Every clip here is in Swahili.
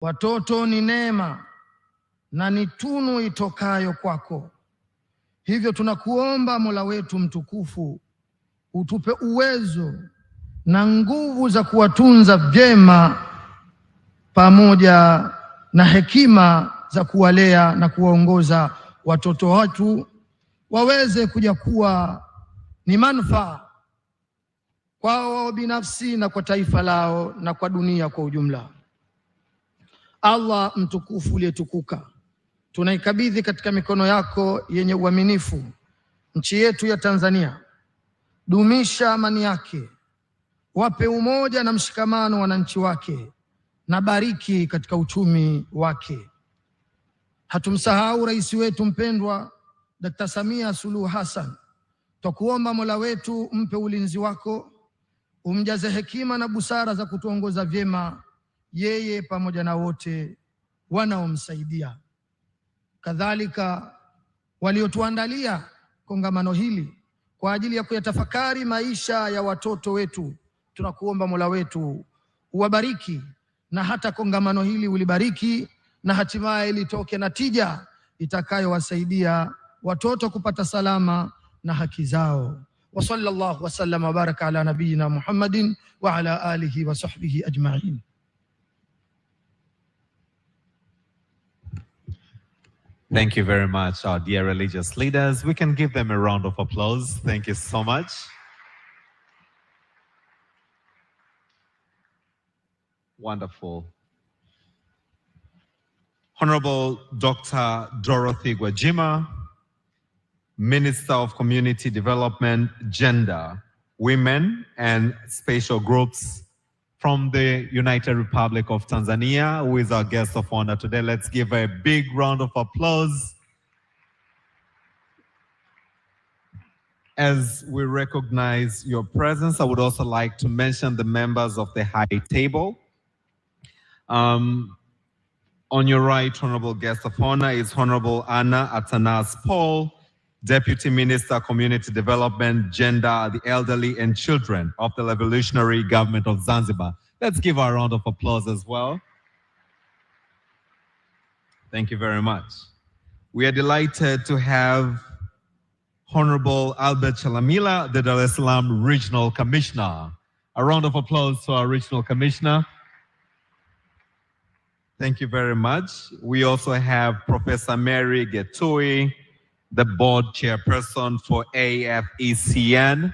Watoto ni neema na ni tunu itokayo kwako. Hivyo tunakuomba Mola wetu mtukufu, utupe uwezo na nguvu za kuwatunza vyema pamoja na hekima za kuwalea na kuwaongoza watoto wetu waweze kuja kuwa ni manufaa kwao wao binafsi na kwa taifa lao na kwa dunia kwa ujumla. Allah mtukufu uliyetukuka, tunaikabidhi katika mikono yako yenye uaminifu nchi yetu ya Tanzania. Dumisha amani yake, wape umoja na mshikamano wananchi wake, na bariki katika uchumi wake. Hatumsahau rais wetu mpendwa Dr. Samia Suluhu Hassan. Twakuomba Mola wetu mpe ulinzi wako, umjaze hekima na busara za kutuongoza vyema yeye pamoja na wote wanaomsaidia. Kadhalika waliotuandalia kongamano hili kwa ajili ya kuyatafakari maisha ya watoto wetu, tunakuomba Mola wetu uwabariki, na hata kongamano hili ulibariki, na hatimaye litoke na tija itakayowasaidia watoto kupata salama na haki zao. Wa sallallahu wa sallam wa baraka ala nabiyina Muhammadin wa ala alihi wa sahbihi ajma'in. Thank you very much, our dear religious leaders. We can give them a round of applause. Thank you so much. Wonderful. Honorable Dr. Dorothy Gwajima, Minister of Community Development, Gender, Women, and Special Groups from the United Republic of Tanzania, who is our guest of honor today. Let's give her a big round of applause as we recognize your presence. I would also like to mention the members of the high table. On your right, honorable guest of honor, is Honorable Anna Atanas Paul, Deputy Minister, Community Development, Gender, the Elderly, and Children of the Revolutionary Government of Zanzibar. Let's give her a round of applause as well. Thank you very much. We are delighted to have Honorable Albert Chalamila, the Dar es Salaam Regional Commissioner. A round of applause to our Regional Commissioner. Thank you very much. We also have Professor Mary Getui, the board chairperson for AFECN.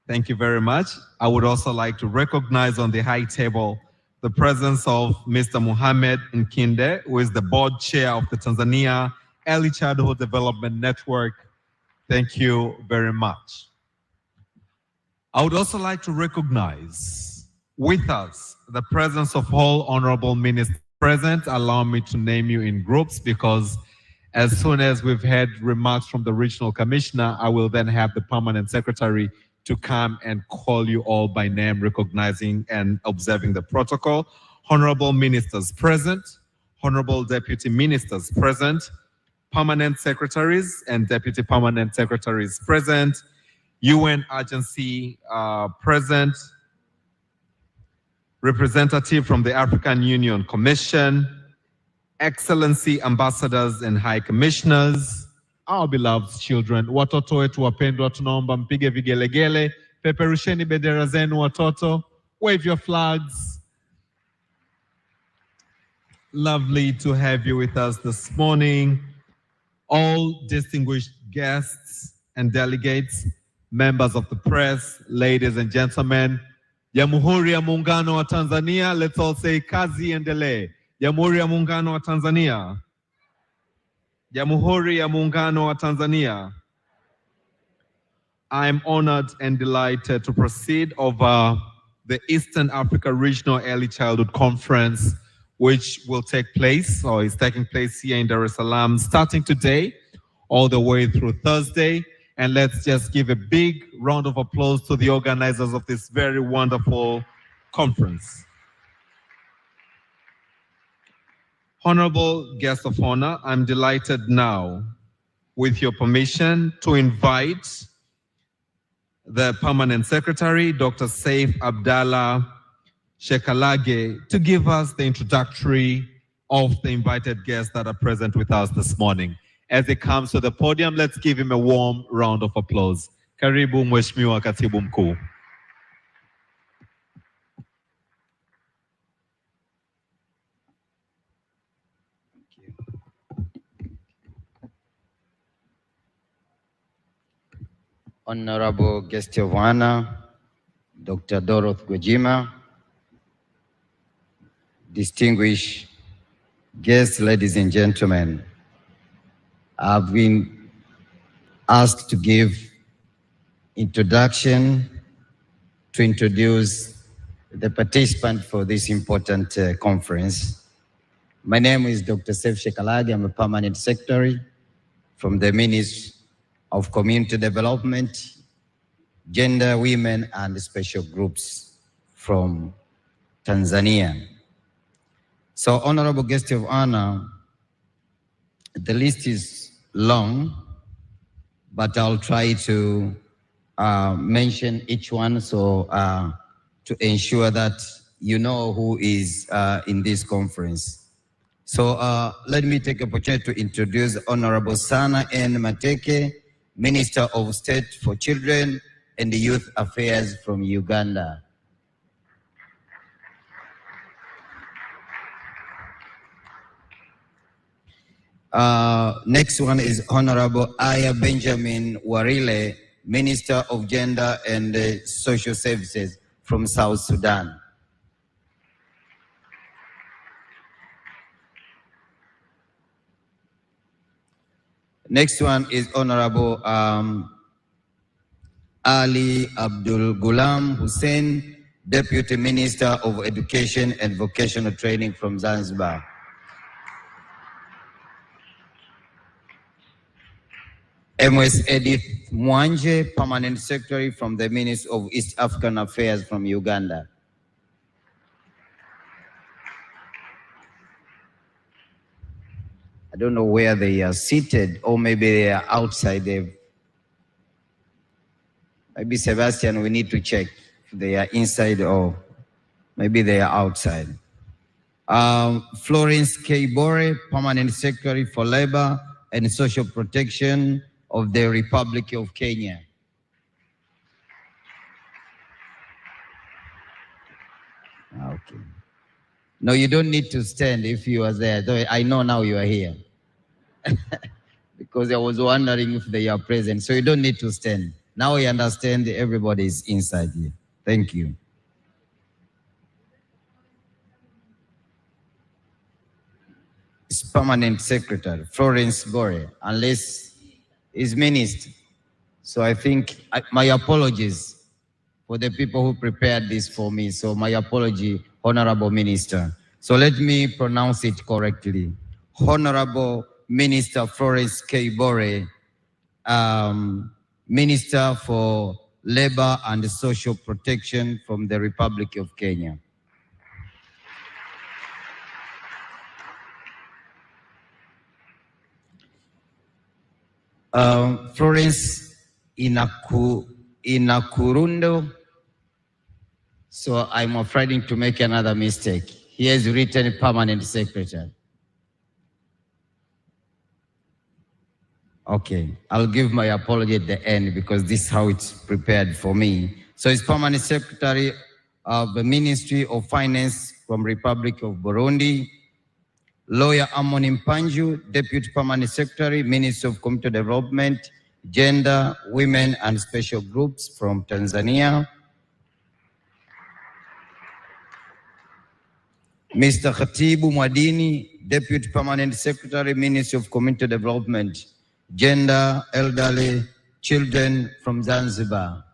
Thank you very much. I would also like to recognize on the high table the presence of Mr. Mohamed Nkinde, who is the board chair of the Tanzania Early Childhood Development Network. Thank you very much. I would also like to recognize with us the presence of all honorable ministers present. Allow me to name you in groups, because as soon as we've had remarks from the regional commissioner, I will then have the permanent secretary to come and call you all by name, recognizing and observing the protocol. Honorable ministers present, honorable deputy ministers present, permanent secretaries and deputy permanent secretaries present, UN agency present, representative from the African Union Commission, excellency ambassadors and high commissioners, our beloved children. Watoto wetu wapendwa, tunaomba mpige vigelegele, peperusheni bendera zenu watoto, wave your flags. Lovely to have you with us this morning. All distinguished guests and delegates, members of the press, ladies and gentlemen, Jamhuri ya Muungano wa Tanzania, let's all say kazi endelee. Jamhuri ya Muungano wa Tanzania. Jamhuri ya Muungano wa Tanzania. I am honored and delighted to proceed over the Eastern Africa Regional Early Childhood Conference, which will take place, or is taking place here in Dar es Salaam, starting today, all the way through Thursday. And let's just give a big round of applause to the organizers of this very wonderful conference. Honorable guest of honor, I'm delighted now, with your permission, to invite the permanent secretary, Dr. Saif Abdallah Shekalage to give us the introductory of the invited guests that are present with us this morning. As he comes to the podium, let's give him a warm round of applause. Karibu Mheshimiwa Katibu Mkuu. Honorable guest of honor, Dr. Dorothy Gwajima, distinguished guests, ladies and gentlemen, I've been asked to give introduction to introduce the participant for this important conference. My name is Dr. Seif Shekalage. I'm a permanent secretary from the Ministry of Community Development, Gender, Women, and Special Groups from Tanzania. So, honorable guest of honor, the list is long, but I'll try to mention each one so to ensure that you know who is in this conference. So let me take the opportunity to introduce Honorable Sana N. Mateke, Minister of State for Children and Youth Affairs from Uganda. Next one is Honorable Aya Benjamin Warile, Minister of Gender and Social Services from South Sudan. Next one is Honorable Ali Abdul Ghulam Hussein, Deputy Minister of Education and Vocational Training from Zanzibar. MS Edith Mwanje, Permanent Secretary from the Ministry of East African Affairs from Uganda. I don't know where they are seated, or maybe they are outside. Maybe Sebastian, we need to check if they are inside or maybe they are outside. Florence K. Bore, Permanent Secretary for Labor and Social Protection of the Republic of Kenya. Okay. No, you don't need to stand if you are there. Though I know now you are here. Because I was wondering if they are present. So you don't need to stand. Now I understand everybody is inside here. Thank you. It's Permanent Secretary, Florence Bore, unless he's Minister. So I think, my apologies for the people who prepared this for me. So my apology, Honorable Minister. So let me pronounce it correctly. Honorable Minister Florence K. Bore, Minister for Labor and Social Protection from the Republic of Kenya. Florence Inakurundo. So I'm afraid to make another mistake. He has written Permanent Secretary. Okay, I'll give my apology at the end because this is how it's prepared for me. So it's Permanent Secretary of the Ministry of Finance from Republic of Burundi. Lawyer Amon Mpanju, Deputy Permanent Secretary, Ministry of Community Development, Gender, Women and Special Groups from Tanzania. Mr. Khatibu Mwadini, Deputy Permanent Secretary, Ministry of Community Development, Gender, Elderly, Children from Zanzibar.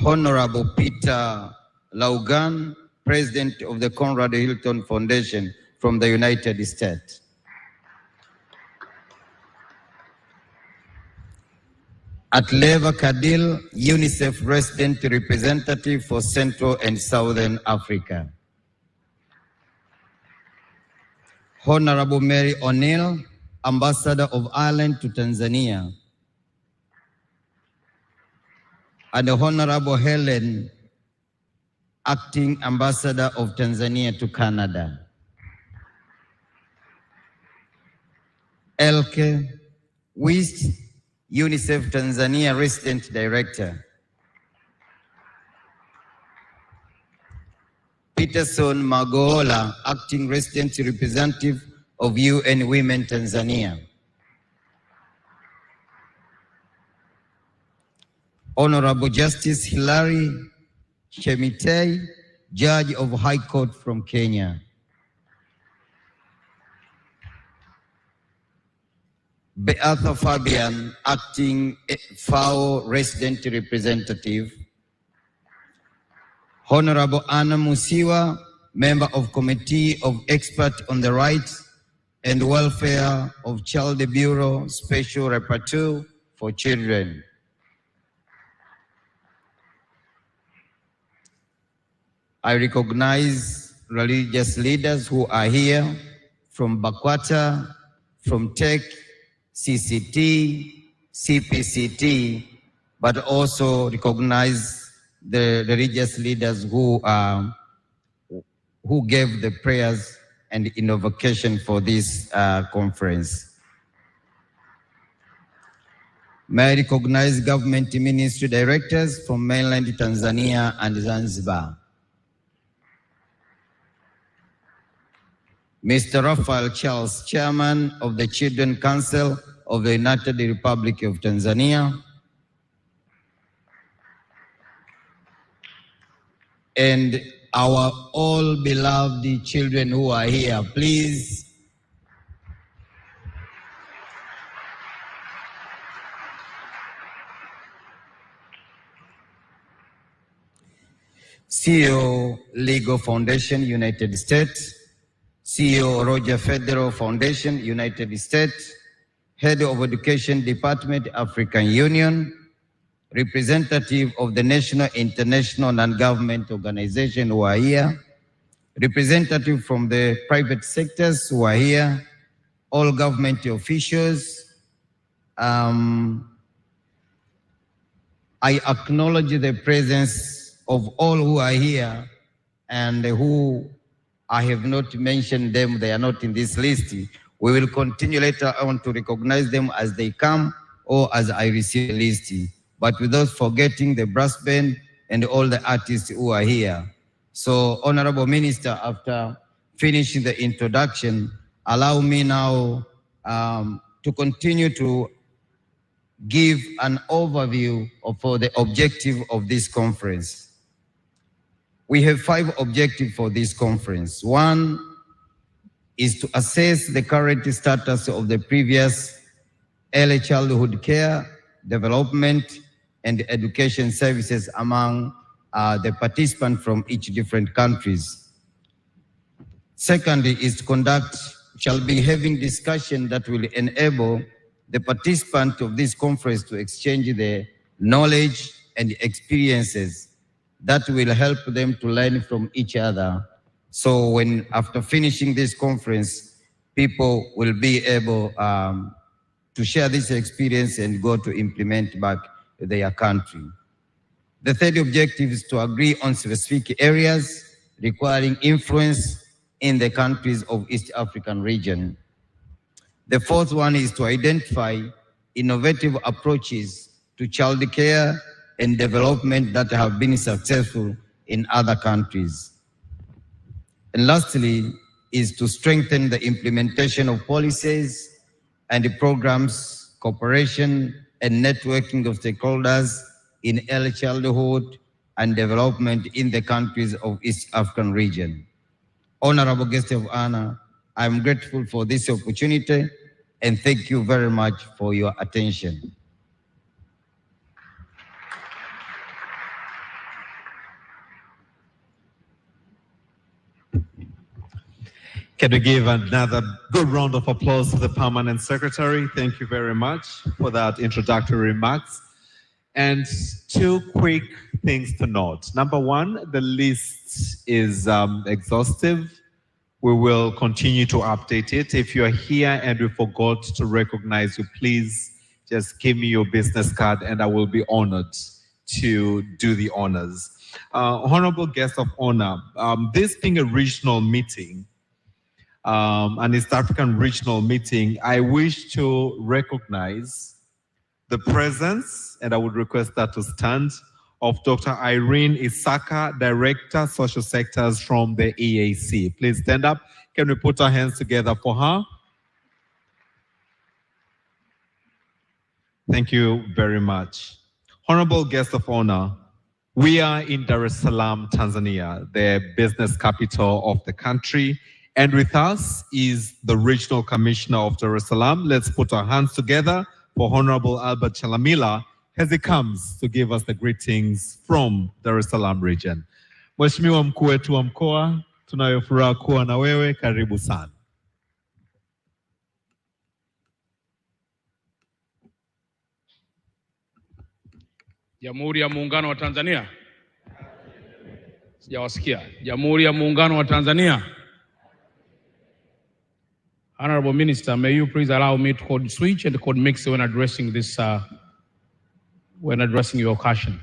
Honorable Peter Laugan, President of the Conrad Hilton Foundation from the United States. Atleva Kadil, UNICEF Resident Representative for Central and Southern Africa. Honorable Mary O'Neill, Ambassador of Ireland to Tanzania. and Honorable Helen, Acting Ambassador of Tanzania to Canada. Elke Wist, UNICEF Tanzania Resident Director. Peterson Magola, Acting Resident Representative of UN Women Tanzania. Honorable Justice Hilary Chemitei, Judge of High Court from Kenya. Beatha Fabian, Acting FAO Resident Representative. Honorable Anna Musiwa, Member of Committee of Experts on the Rights and Welfare of Child Bureau, Special Rapporteur for Children. I recognize religious leaders who are here from BAKWATA, from TEC, CCT, CPCT, but also recognize the religious leaders who gave the prayers and invocation for this conference. May I recognize government ministry directors from mainland Tanzania and Zanzibar. Mr. Raphael Charles, Chairman of the Children Council of the United Republic of Tanzania. And our all beloved children who are here, please. CEO Legal Foundation, United States. CEO Roger Federal Foundation, United States. Head of Education Department, African Union. Representative of the National International Non-Government Organization who are here. Representative from the private sectors who are here. All government officials. I acknowledge the presence of all who are here and who I have not mentioned them, they are not in this list. We will continue later on to recognize them as they come or as I receive the list. But without forgetting the brass band and all the artists who are here. So, Honorable Minister, after finishing the introduction, allow me now to continue to give an overview for the objective of this conference. We have 5 objectives for this conference. 1 is to assess the current status of the previous early childhood care, development, and education services among the participants from each different countries. Secondly is to conduct, shall be having discussion that will enable the participants of this conference to exchange their knowledge and experiences that will help them to learn from each other. So when after finishing this conference, people will be able to share this experience and go to implement back their country. The third objective is to agree on specific areas requiring influence in the countries of East African region. The fourth one is to identify innovative approaches to child care and development that have been successful in other countries. And lastly is to strengthen the implementation of policies and programs, cooperation and networking of stakeholders in early childhood and development in the countries of East African region. Honorable guest of honor, I'm grateful for this opportunity and thank you very much for your attention. Can we give another good round of applause to the Permanent Secretary? Thank you very much for that introductory remarks. And 2 quick things to note. Number 1, the list is exhaustive. We will continue to update it. If you're here and we forgot to recognize you, please just give me your business card and I will be honored to do the honors. Honorable guest of honor, this being a regional meeting, an East African regional meeting, I wish to recognize the presence, and I would request that to stand, of Dr. Irene Isaka, Director, Social Sectors from the EAC. Please stand up. Can we put our hands together for her? Thank you very much. Honorable guest of honor, we are in Dar es Salaam, Tanzania, the business capital of the country. And with us is the Regional Commissioner of Dar es Salaam. Let's put our hands together for Honorable Albert Chalamila as he comes to give us the greetings from Dar es Salaam region. Mheshimiwa mkuu wetu wa mkoa, tunayo furaha kuwa na wewe, karibu sana. Jamhuri ya Muungano wa Tanzania. Sijawasikia. Jamhuri ya Muungano wa Tanzania. Honorable Minister, may you please allow me to code switch and code mix when addressing this your occasion.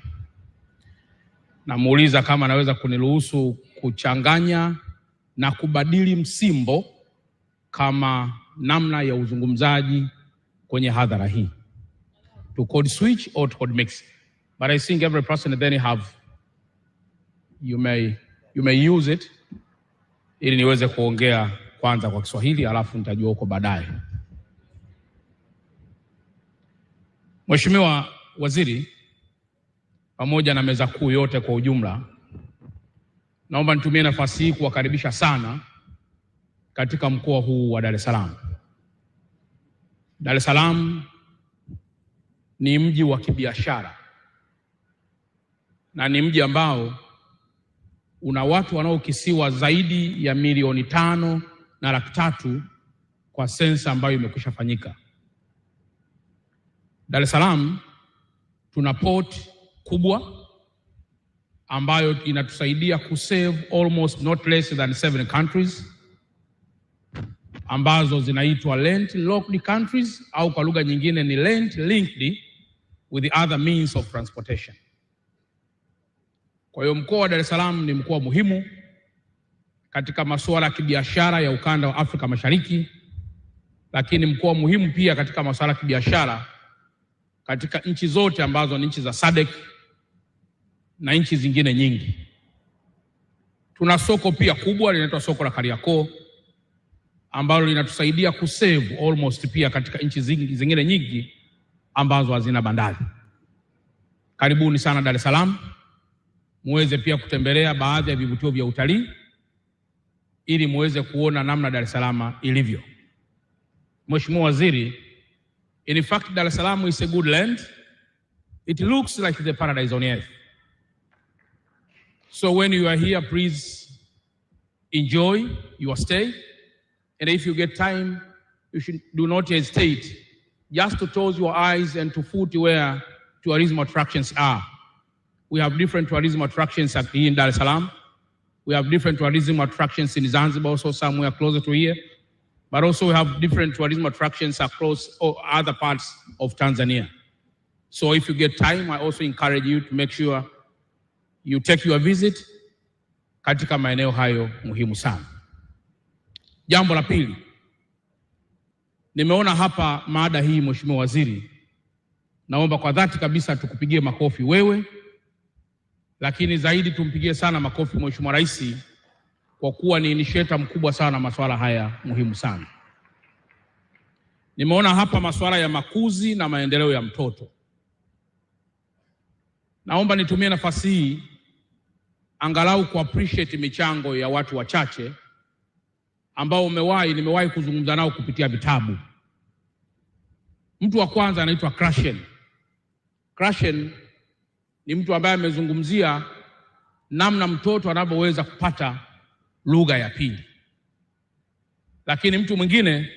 Namuuliza kama anaweza kuniruhusu kuchanganya na kubadili msimbo kama namna ya uzungumzaji kwenye hadhara hii. To code switch or to code mix. But I think every person then you may use it ili niweze kuongea kwanza kwa Kiswahili alafu nitajua huko baadaye. Mheshimiwa Waziri, pamoja na meza kuu yote kwa ujumla, naomba nitumie nafasi hii kuwakaribisha sana katika mkoa huu wa Dar es Salaam. Dar es Salaam ni mji wa kibiashara na ni mji ambao una watu wanaokisiwa zaidi ya 5.3 kwa sensa ambayo imekwisha fanyika. Dar es Salaam tuna port kubwa ambayo inatusaidia kusave almost not less than 7 countries ambazo zinaitwa land-locked countries au kwa lugha nyingine ni land-linked with the other means of transportation. Kwa hiyo mkoa wa Dar es Salaam ni mkoa muhimu katika masuala ya kibiashara ya ukanda wa Afrika Mashariki, lakini mkoa muhimu pia katika masuala ya kibiashara katika nchi zote ambazo ni nchi za SADC na nchi zingine nyingi. Tuna soko pia kubwa linaitwa soko la Kariakoo ambalo linatusaidia kusave almost pia katika nchi zingine nyingi ambazo hazina bandari. Karibuni sana Dar es Salaam. Muweze pia kutembelea baadhi ya vivutio vya utalii ili muweze kuona namna Dar es Salaam ilivyo. Mheshimiwa Waziri, in fact Dar es Salaam is a good land. It looks like the paradise on earth. So when you are here, please enjoy your stay. And if you get time, you should do not hesitate just to close your eyes and to foot where tourism attractions are. We have different tourism attractions here in Dar es Salaam. We have different tourism attractions in Zanzibar, also somewhere closer to here. But also we have different tourism attractions across other parts of Tanzania. So if you get time, I also encourage you to make sure you take your visit katika maeneo hayo muhimu sana. Jambo la pili, nimeona hapa mada hii Mheshimiwa Waziri, naomba kwa dhati kabisa tukupigie makofi wewe, lakini zaidi tumpigie sana makofi Mheshimiwa Rais kwa kuwa ni initiator mkubwa sana masuala haya muhimu sana. Nimeona hapa masuala ya makuzi na maendeleo ya mtoto. Naomba nitumie nafasi hii angalau ku appreciate michango ya watu wachache ambao nimewahi kuzungumza nao kupitia vitabu. Mtu wa kwanza anaitwa Krashen. Krashen ni mtu ambaye amezungumzia namna mtoto anavyoweza kupata lugha ya pili. Lakini mtu mwingine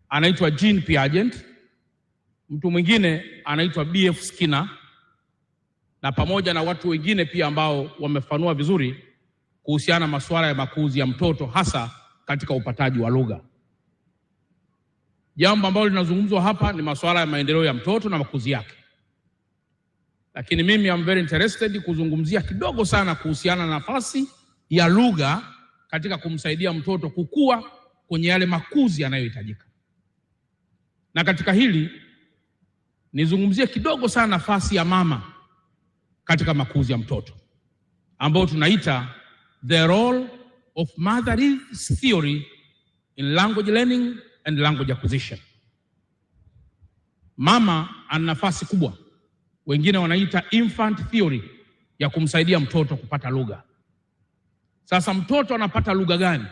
anaitwa Jean Piaget, mtu mwingine anaitwa BF Skinner, na pamoja na watu wengine pia ambao wamefanua vizuri kuhusiana masuala ya makuzi ya mtoto hasa katika upataji wa lugha. Jambo ambalo linazungumzwa hapa ni masuala ya maendeleo ya mtoto na makuzi yake. lakini mimi am very interested kuzungumzia kidogo sana kuhusiana na nafasi ya lugha katika kumsaidia mtoto kukua kwenye yale makuzi yanayohitajika. Na katika hili nizungumzie kidogo sana nafasi ya mama katika makuzi ya mtoto, ambao tunaita the role of mother theory in language learning and language acquisition. Mama ana nafasi kubwa, wengine wanaita infant theory, ya kumsaidia mtoto kupata lugha. Sasa mtoto anapata lugha gani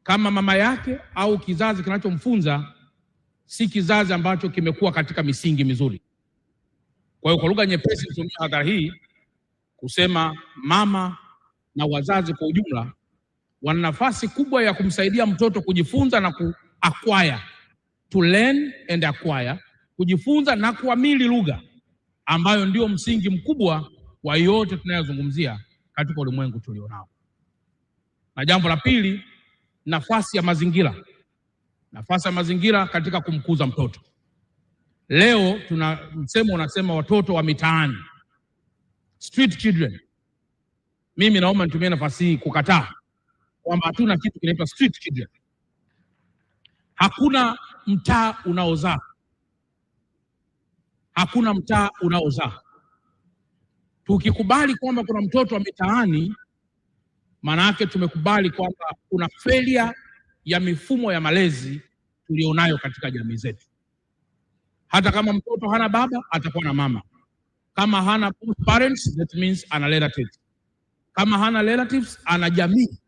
kama mama yake au kizazi kinachomfunza si kizazi ambacho kimekuwa katika misingi mizuri? Kwa hiyo kwa lugha nyepesi nitumia hadhara hii kusema mama na wazazi kwa ujumla wana nafasi kubwa ya kumsaidia mtoto kujifunza na kuacquire, to learn and acquire, kujifunza na kuamili lugha, ambayo ndio msingi mkubwa wa yote tunayozungumzia katika ulimwengu tulionao. Na jambo la pili, nafasi ya mazingira. Nafasi ya mazingira katika kumkuza mtoto. Leo tuna msemo unasema watoto wa mitaani, street children. Mimi naomba nitumie nafasi hii kukataa kwamba hatuna kitu kinaitwa street children. Hakuna mtaa unaozaa. Hakuna mtaa unaozaa. Tukikubali kwamba kuna mtoto wa mitaani, maana yake tumekubali kwamba kuna failure ya mifumo ya malezi tulionayo katika jamii zetu. Hata kama mtoto hana baba, atakuwa na mama. Kama hana parents, that means ana relatives. Kama hana relatives, ana jamii.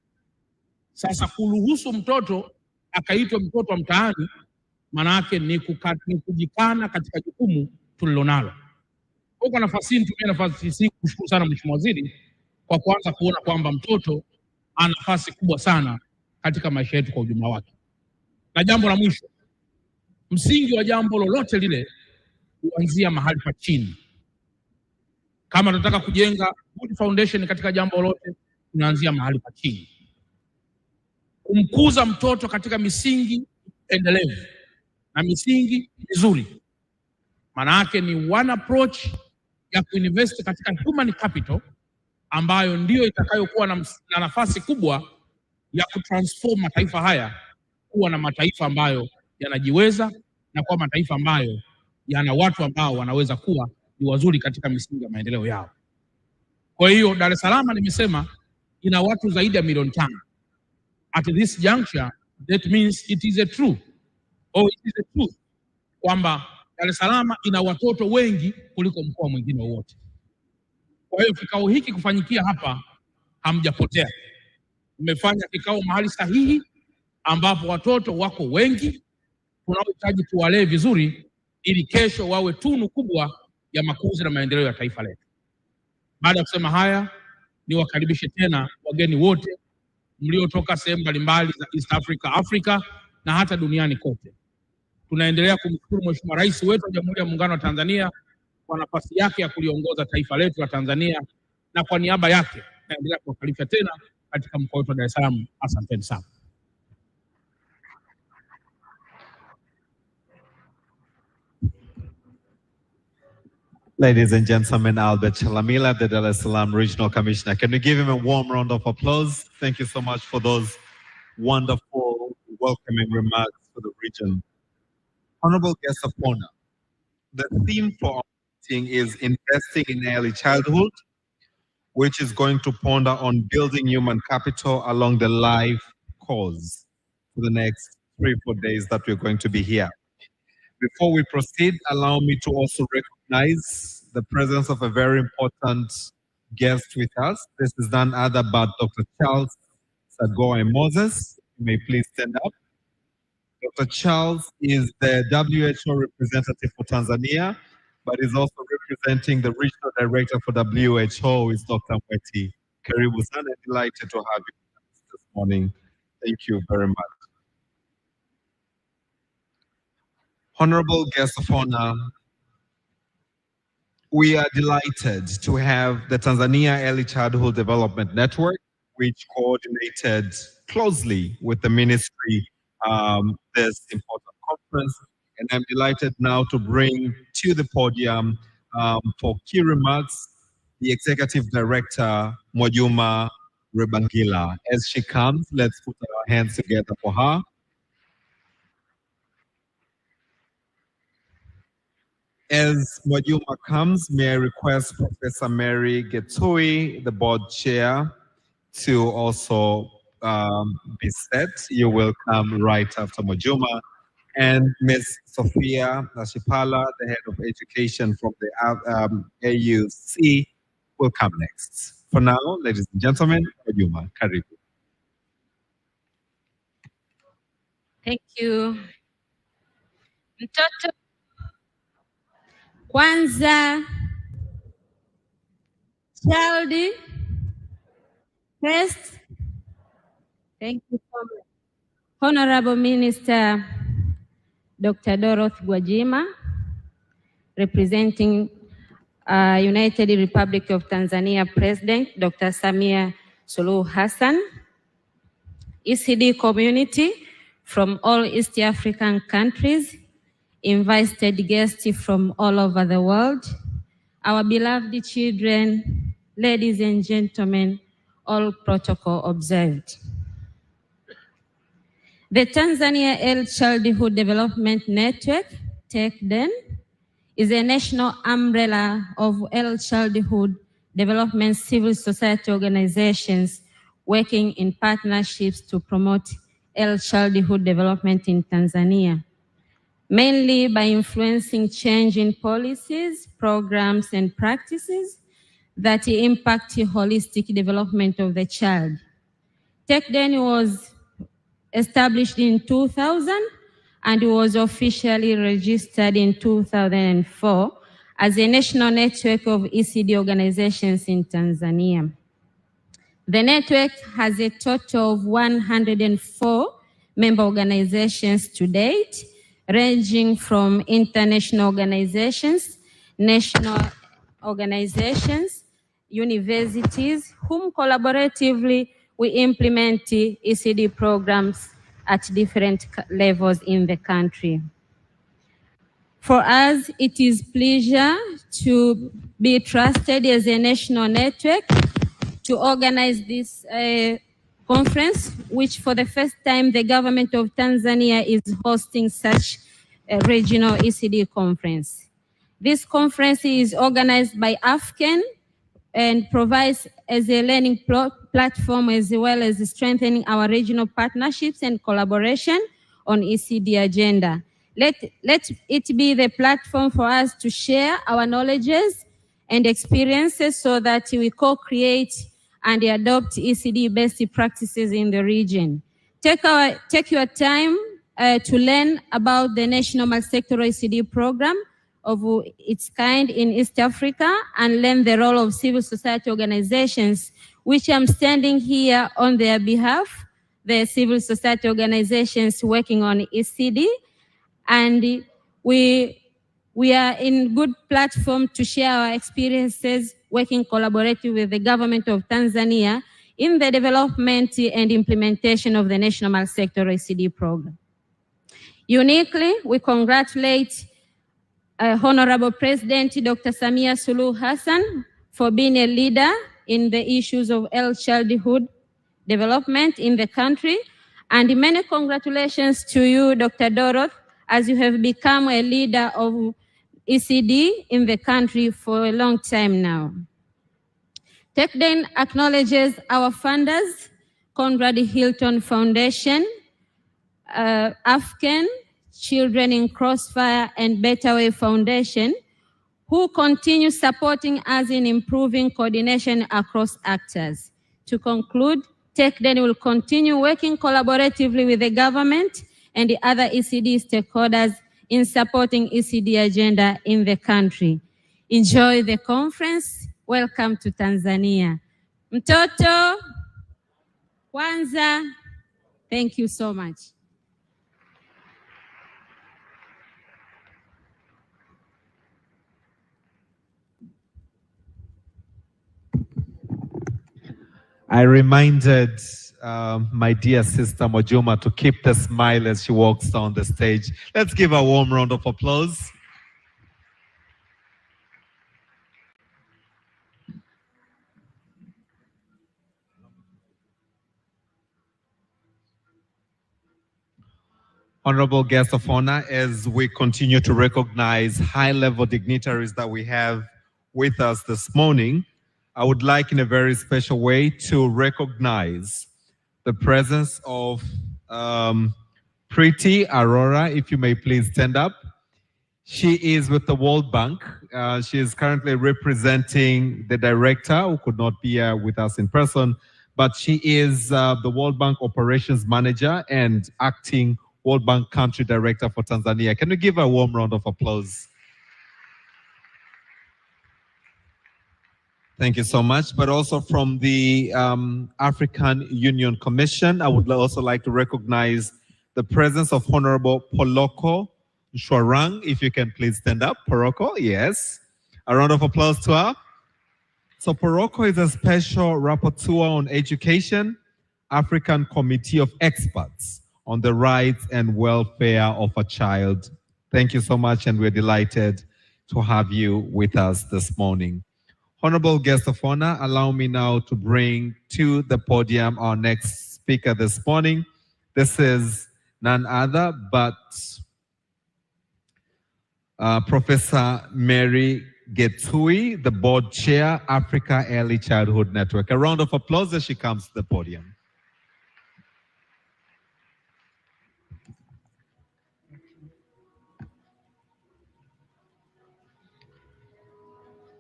Sasa kuruhusu mtoto akaitwa mtoto wa mtaani, maana yake ni kujikana katika jukumu tulilonalo. Kwa nafasi hii nitumie nafasi hii kushukuru sana Mheshimiwa Waziri kwa kuanza kuona kwamba mtoto ana nafasi kubwa sana katika maisha yetu kwa ujumla wake. Na jambo la mwisho, msingi wa jambo lolote lile huanzia mahali pa chini. Kama tunataka kujenga good foundation katika jambo lolote, tunaanzia mahali pa chini. Kumkuza mtoto katika misingi endelevu na misingi mizuri, maana yake ni one approach ya kuinvest katika human capital, ambayo ndio itakayokuwa na nafasi kubwa ya kutransform mataifa haya kuwa na mataifa ambayo yanajiweza na kuwa mataifa ambayo yana watu ambao wanaweza kuwa ni wazuri katika misingi ya maendeleo yao. Kwa hiyo Dar es Salaam nimesema ina watu zaidi ya milioni 5. At this juncture, that means it is a truth kwamba Dar es Salaam ina watoto wengi kuliko mkoa mwingine wowote. Kwa hiyo kikao hiki kufanyikia hapa hamjapotea. Mmefanya kikao mahali sahihi ambapo watoto wako wengi tunaohitaji tuwalee vizuri ili kesho wawe tunu kubwa ya makuzi na maendeleo ya taifa letu. Baada ya kusema haya, niwakaribishe tena wageni wote mliotoka sehemu mbalimbali za East Africa na hata duniani kote. Tunaendelea kumshukuru Mheshimiwa Rais wetu wa Jamhuri ya Muungano wa Tanzania kwa nafasi yake ya kuliongoza taifa letu la Tanzania, na kwa niaba yake naendelea kuwakaribisha tena katika mkoa wetu wa Dar es Salaam. Asanteni sana. Ladies and gentlemen, Albert Chalamila, the Dar es Salaam Regional Commissioner. Can we give him a warm round of applause? Thank you so much for those wonderful welcoming remarks for the region. Honorable guests of honor, the theme for our meeting is investing in early childhood, which is going to ponder on building human capital along the life course for the next 3-4 days that we're going to be here. Before we proceed, allow me to also recognize the presence of a very important guest with us. This is none other but Dr. Charles Sagoe Moses. You may please stand up. Dr. Charles is the WHO representative for Tanzania, but is also representing the regional director for WHO, is Dr. Mweti. Karibu sana, delighted to have you this morning. Thank you very much. Honorable guests of honor, we are delighted to have the Tanzania Early Childhood Development Network, which coordinated closely with the ministry this important conference. And I'm delighted now to bring to the podium for key remarks, the Executive Director, Mwajuma Rebangila. As she comes, let's put our hands together for her. As Mwajuma comes, may I request Professor Mary Getui, the board chair, to also be set. You will come right after Mwajuma. And Ms. Sophia Nashipala, the head of education from the AUC, will come next. For now, ladies and gentlemen, Mwajuma, karibu. Thank you. Mtoto kwanza, child first. Thank you so much. Honorable Minister Dr. Dorothy Gwajima, representing United Republic of Tanzania President Dr. Samia Suluhu Hassan, ECD community from all East African countries, invited guests from all over the world, our beloved children, ladies and gentlemen, all protocol observed. The Tanzania Early Childhood Development Network, TECDEN, is a national umbrella of early childhood development civil society organizations working in partnerships to promote early childhood development in Tanzania, mainly by influencing change in policies, programs, and practices that impact the holistic development of the child. TECDEN was established in 2000 and was officially registered in 2004 as a national network of ECD organizations in Tanzania. The network has a total of 104 member organizations to date, ranging from international organizations, national organizations, universities, whom collaboratively we implement ECD programs at different levels in the country. For us, it is a pleasure to be trusted as a national network to organize this conference, which for the first time the government of Tanzania is hosting such a regional ECD conference. This conference is organized by AFCAN and provides as a learning platform as well as strengthening our regional partnerships and collaboration on ECD agenda. Let it be the platform for us to share our knowledges and experiences so that we co-create and adopt ECD best practices in the region. Take your time to learn about the National Multi-Sectoral ECD program of its kind in East Africa and learn the role of civil society organizations, which I'm standing here on their behalf, the civil society organizations working on ECD. And we are in good platform to share our experiences working collaboratively with the government of Tanzania in the development and implementation of the National Multi-Sectoral ECD program. Uniquely, we congratulate Honorable President Dr. Samia Suluhu Hassan for being a leader in the issues of early childhood development in the country. And many congratulations to you, Dr. Dorothy, as you have become a leader of ECD in the country for a long time now. TECDEN acknowledges our funders, Conrad Hilton Foundation, AFCAN, Children in Crossfire, and Better Way Foundation, who continue supporting us in improving coordination across actors. To conclude, TECDEN will continue working collaboratively with the government and the other ECD stakeholders in supporting ECD agenda in the country. Enjoy the conference. Welcome to Tanzania. Mtoto kwanza. Thank you so much. I reminded my dear sister Mwajuma to keep the smile as she walks down the stage. Let's give a warm round of applause. Honorable guest of honor, as we continue to recognize high-level dignitaries that we have with us this morning, I would like in a very special way to recognize the presence of Preeti Arora. If you may please stand up. She is with the World Bank. She is currently representing the director who could not be here with us in person, but she is the World Bank Operations Manager and acting World Bank Country Director for Tanzania. Can we give her a warm round of applause? Thank you so much. But also from the African Union Commission, I would also like to recognize the presence of Honorable Poloko Shwarang. If you can please stand up. Poroko, yes. A round of applause to her. So Poroko is a special rapporteur on education, African Committee of Experts on the rights and welfare of a child. Thank you so much, and we're delighted to have you with us this morning. Honorable guest of honor, allow me now to bring to the podium our next speaker this morning. This is none other but Professor Mary Getui, the board chair, Africa Early Childhood Network. A round of applause as she comes to the podium.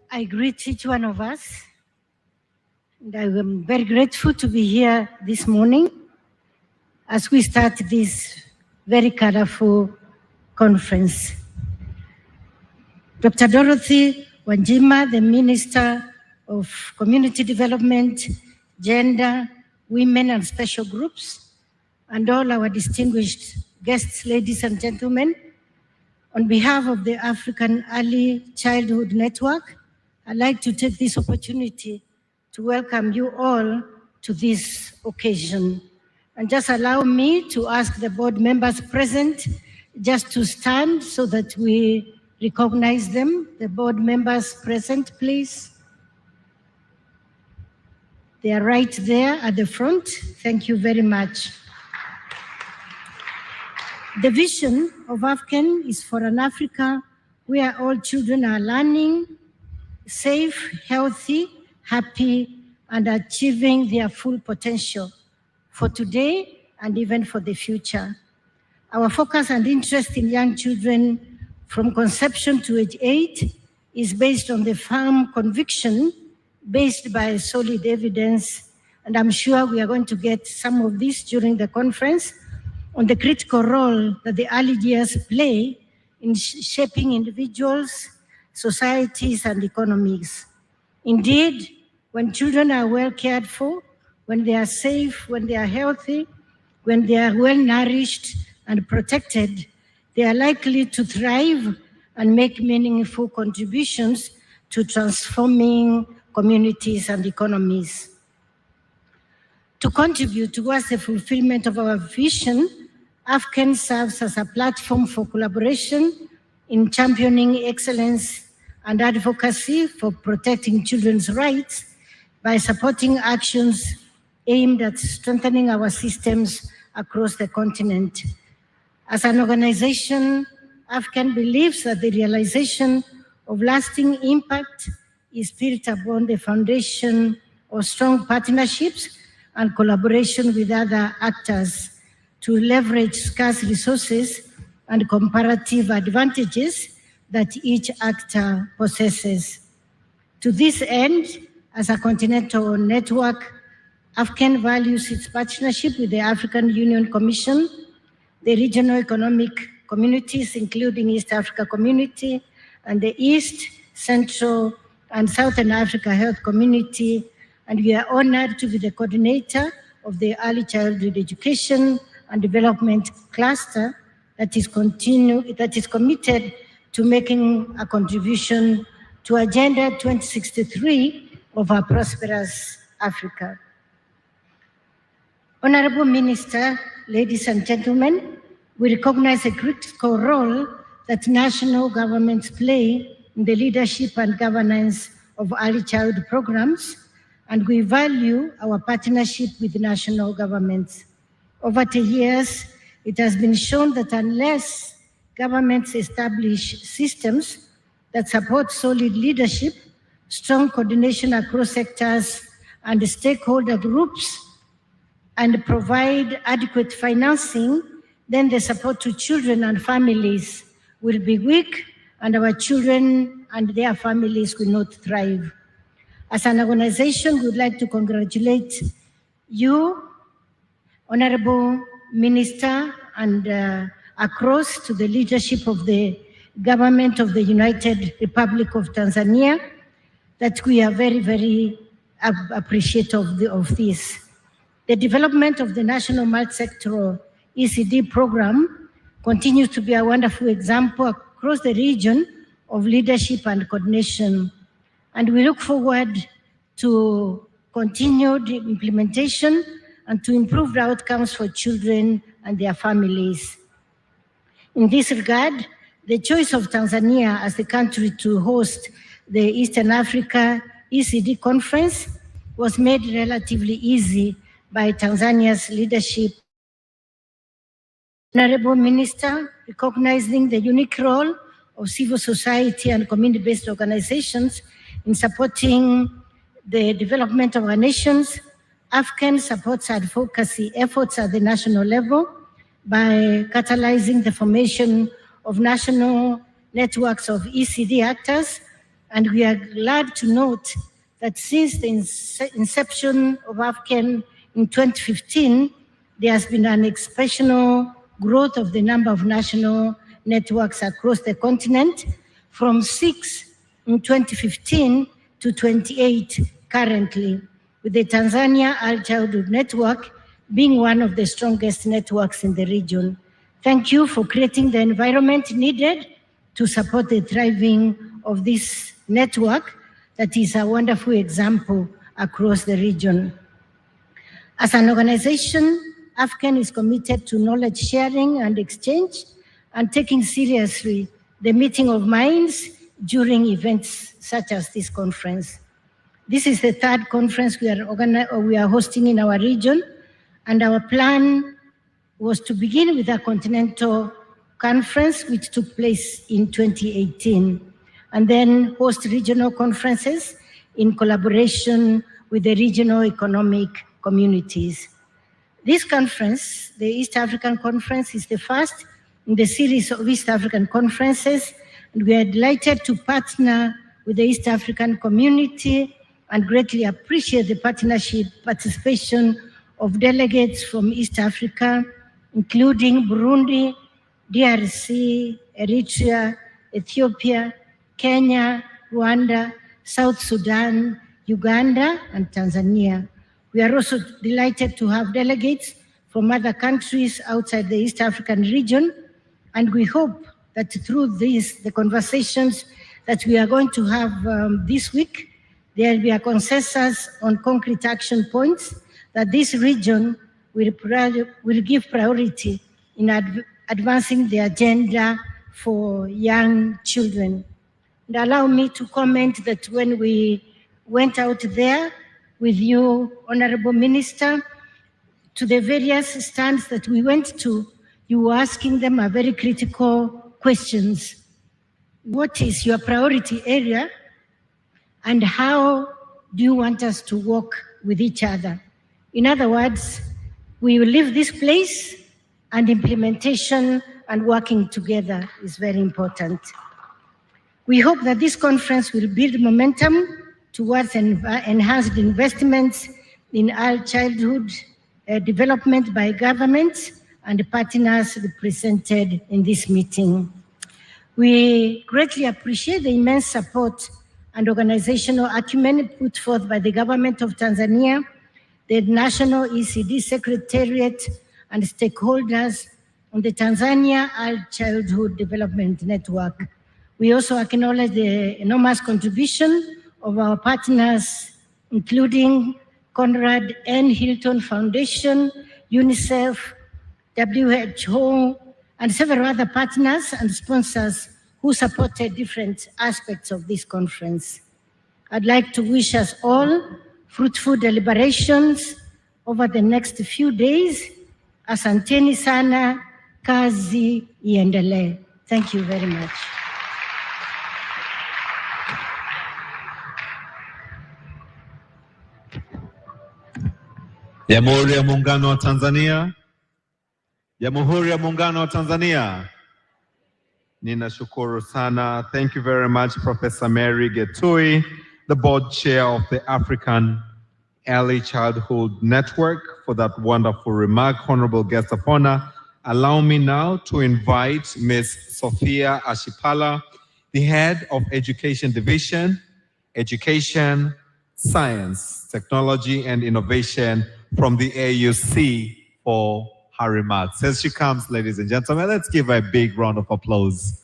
I greet each one of us, and I am very grateful to be here this morning as we start this very colorful conference. Dr. Dorothy Wanjima, the Minister of Community Development, Gender, Women and Special Groups, and all our distinguished guests, ladies and gentlemen, on behalf of the African Early Childhood Network, I'd like to take this opportunity to welcome you all to this occasion. And just allow me to ask the board members present just to stand so that we recognize them. The board members present, please. They are right there at the front. Thank you very much. The vision of AFCAN is for an Africa where all children are learning, safe, healthy, happy, and achieving their full potential for today and even for the future. Our focus and interest in young children from conception to age 8 is based on the firm conviction based by solid evidence, and I'm sure we are going to get some of this during the conference, on the critical role that the early years play in shaping individuals, societies, and economies. Indeed, when children are well cared for, when they are safe, when they are healthy, when they are well nourished and protected, they are likely to thrive and make meaningful contributions to transforming communities and economies. To contribute towards the fulfillment of our vision, AFCAN serves as a platform for collaboration in championing excellence and advocacy for protecting children's rights by supporting actions aimed at strengthening our systems across the continent. As an organization, AFCAN believes that the realization of lasting impact is built upon the foundation of strong partnerships and collaboration with other actors to leverage scarce resources and comparative advantages that each actor possesses. To this end, as a continental network, AFCAN values its partnership with the African Union Commission, the regional economic communities, including East Africa Community, and the East, Central, and Southern Africa Health Community, and we are honored to be the coordinator of the Early Childhood Education and Development Cluster that is committed to making a contribution to Agenda 2063 of our prosperous Africa. Honorable Minister, ladies and gentlemen, we recognize a critical role that national governments play in the leadership and governance of early childhood programs, and we value our partnership with national governments. Over the years, it has been shown that unless governments establish systems that support solid leadership, strong coordination across sectors and stakeholder groups, and provide adequate financing, then the support to children and families will be weak, and our children and their families will not thrive. As an organization, we would like to congratulate you, Honorable Minister, and across to the leadership of the government of the United Republic of Tanzania, that we are very, very appreciative of this. The development of the National Multi-Sectoral ECD program continues to be a wonderful example across the region of leadership and coordination. And we look forward to continued implementation and to improved outcomes for children and their families. In this regard, the choice of Tanzania as the country to host the Eastern Africa ECD conference was made relatively easy by Tanzania's leadership. Honorable Minister, recognizing the unique role of civil society and community-based organizations in supporting the development of our nations, AFCAN supports advocacy efforts at the national level by catalyzing the formation of national networks of ECD actors, and we are glad to note that since the inception of AFCAN in 2015, there has been an exceptional growth of the number of national networks across the continent, from 6 in 2015 to 28 currently, with the Tanzania Early Childhood Network being one of the strongest networks in the region. Thank you for creating the environment needed to support the thriving of this network that is a wonderful example across the region. As an organization, AFCAN is committed to knowledge sharing and exchange and taking seriously the meeting of minds during events such as this conference. This is the third conference we are hosting in our region, and our plan was to begin with a continental conference which took place in 2018, and then host regional conferences in collaboration with the regional economic communities. This conference, the East African Conference, is the first in the series of East African conferences, and we are delighted to partner with the East African community and greatly appreciate the participation of delegates from East Africa, including Burundi, DRC, Eritrea, Ethiopia, Kenya, Rwanda, South Sudan, Uganda, and Tanzania. We are also delighted to have delegates from other countries outside the East African region, and we hope that through the conversations that we are going to have this week, there will be a consensus on concrete action points that this region will give priority in advancing the agenda for young children. And allow me to comment that when we went out there with you, Honorable Minister, to the various stands that we went to, you were asking them a very critical questions. What is your priority area, and how do you want us to work with each other? In other words, we will leave this place, and implementation and working together is very important. We hope that this conference will build momentum towards enhanced investments in early childhood development by governments and partners represented in this meeting. We greatly appreciate the immense support and organizational acumen put forth by the government of Tanzania, the National ECD Secretariat, and stakeholders on the Tanzania Early Childhood Development Network. We also acknowledge the enormous contribution of our partners, including Conrad N. Hilton Foundation, UNICEF, WHO, and several other partners and sponsors who supported different aspects of this conference. I'd like to wish us all fruitful deliberations over the next few days. Asanteni sana Kazi iendelee. Thank you very much. Jamhuri ya Muungano wa Tanzania. Jamhuri ya Muungano wa Tanzania. Ninashukuru sana. Thank you very much, Professor Mary Getui, the board chair of the African Early Childhood Network, for that wonderful remark. Honorable guest of honor, allow me now to invite Ms. Sophia Ashipala, the head of Education Division, Education, Science, Technology, and Innovation from the AUC, for her remarks. As she comes, ladies and gentlemen, let's give her a big round of applause.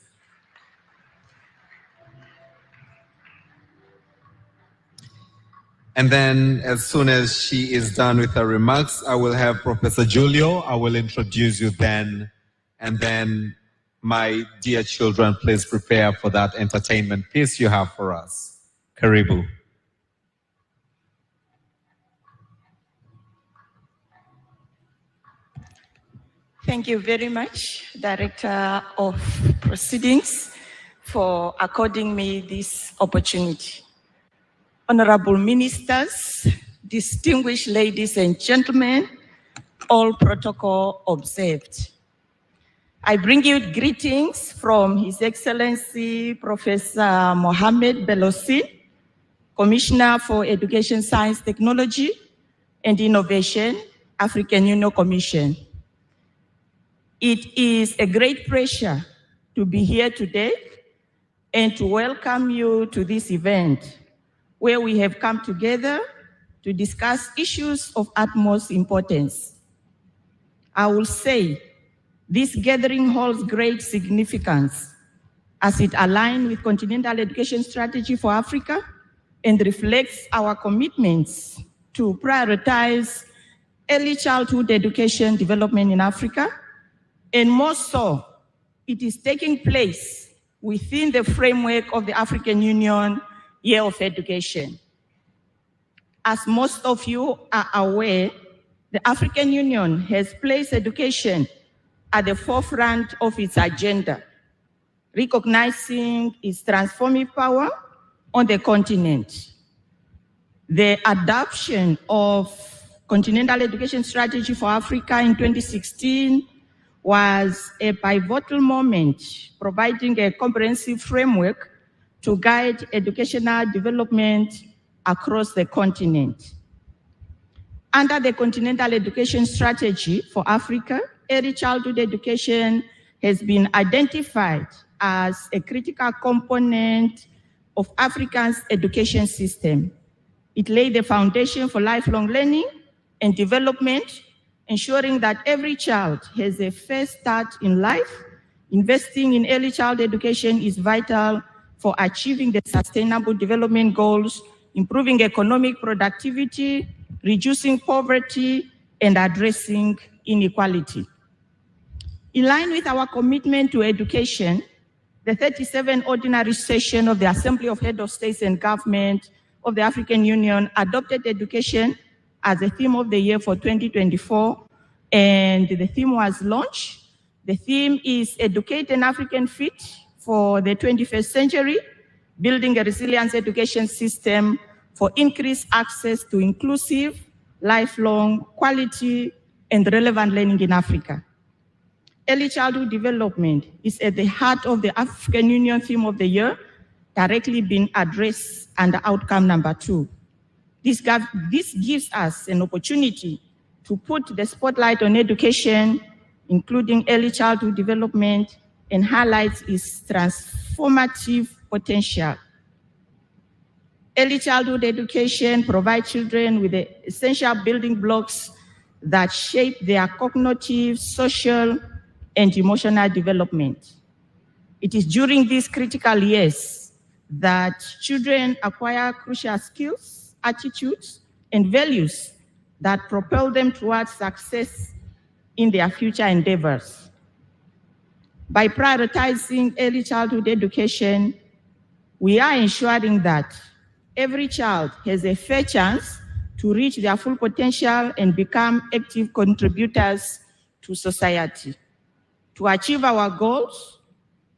And then as soon as she is done with her remarks, I will have Professor Julio. I will introduce you then. And then, my dear children, please prepare for that entertainment piece you have for us. Karibu. Thank you very much, Director of Proceedings, for according me this opportunity. Honorable ministers, distinguished ladies and gentlemen, all protocol observed. I bring you greetings from His Excellency Professor Mohamed Belossi, Commissioner for Education, Science, Technology, and Innovation, African Union Commission. It is a great pleasure to be here today and to welcome you to this event where we have come together to discuss issues of utmost importance. I will say this gathering holds great significance as it aligns with Continental Education Strategy for Africa and reflects our commitments to prioritize early childhood education development in Africa. And more so, it is taking place within the framework of the African Union Year of Education. As most of you are aware, the African Union has placed education at the forefront of its agenda, recognizing its transforming power on the continent. The adoption of Continental Education Strategy for Africa in 2016 was a pivotal moment, providing a comprehensive framework to guide educational development across the continent. Under the Continental Education Strategy for Africa, early childhood education has been identified as a critical component of Africa's education system. It laid the foundation for lifelong learning and development, ensuring that every child has a fair start in life. Investing in early child education is vital for achieving the Sustainable Development Goals, improving economic productivity, reducing poverty, and addressing inequality. In line with our commitment to education, the 37th Ordinary Session of the Assembly of Heads of States and Government of the African Union adopted education as a theme of the year for 2024, and the theme was launched. The theme is Educate an African Fit for the 21st Century, Building a Resilient Education System for Increased Access to Inclusive, Lifelong, Quality, and Relevant Learning in Africa. Early childhood development is at the heart of the African Union theme of the year, directly being addressed under outcome number 2. This gives us an opportunity to put the spotlight on education, including early childhood development, and highlights its transformative potential. Early childhood education provides children with the essential building blocks that shape their cognitive, social, and emotional development. It is during these critical years that children acquire crucial skills, attitudes, and values that propel them towards success in their future endeavors. By prioritizing early childhood education, we are ensuring that every child has a fair chance to reach their full potential and become active contributors to society. To achieve our goals,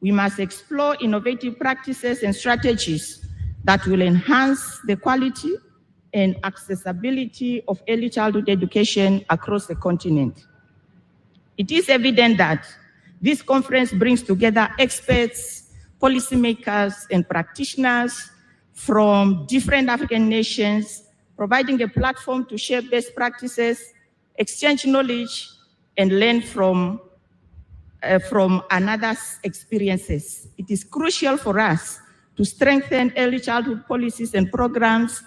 we must explore innovative practices and strategies that will enhance the quality and accessibility of early childhood education across the continent. It is evident that this conference brings together experts, policymakers, and practitioners from different African nations, providing a platform to share best practices, exchange knowledge, and learn from another's experiences. It is crucial for us to strengthen early childhood policies and programs,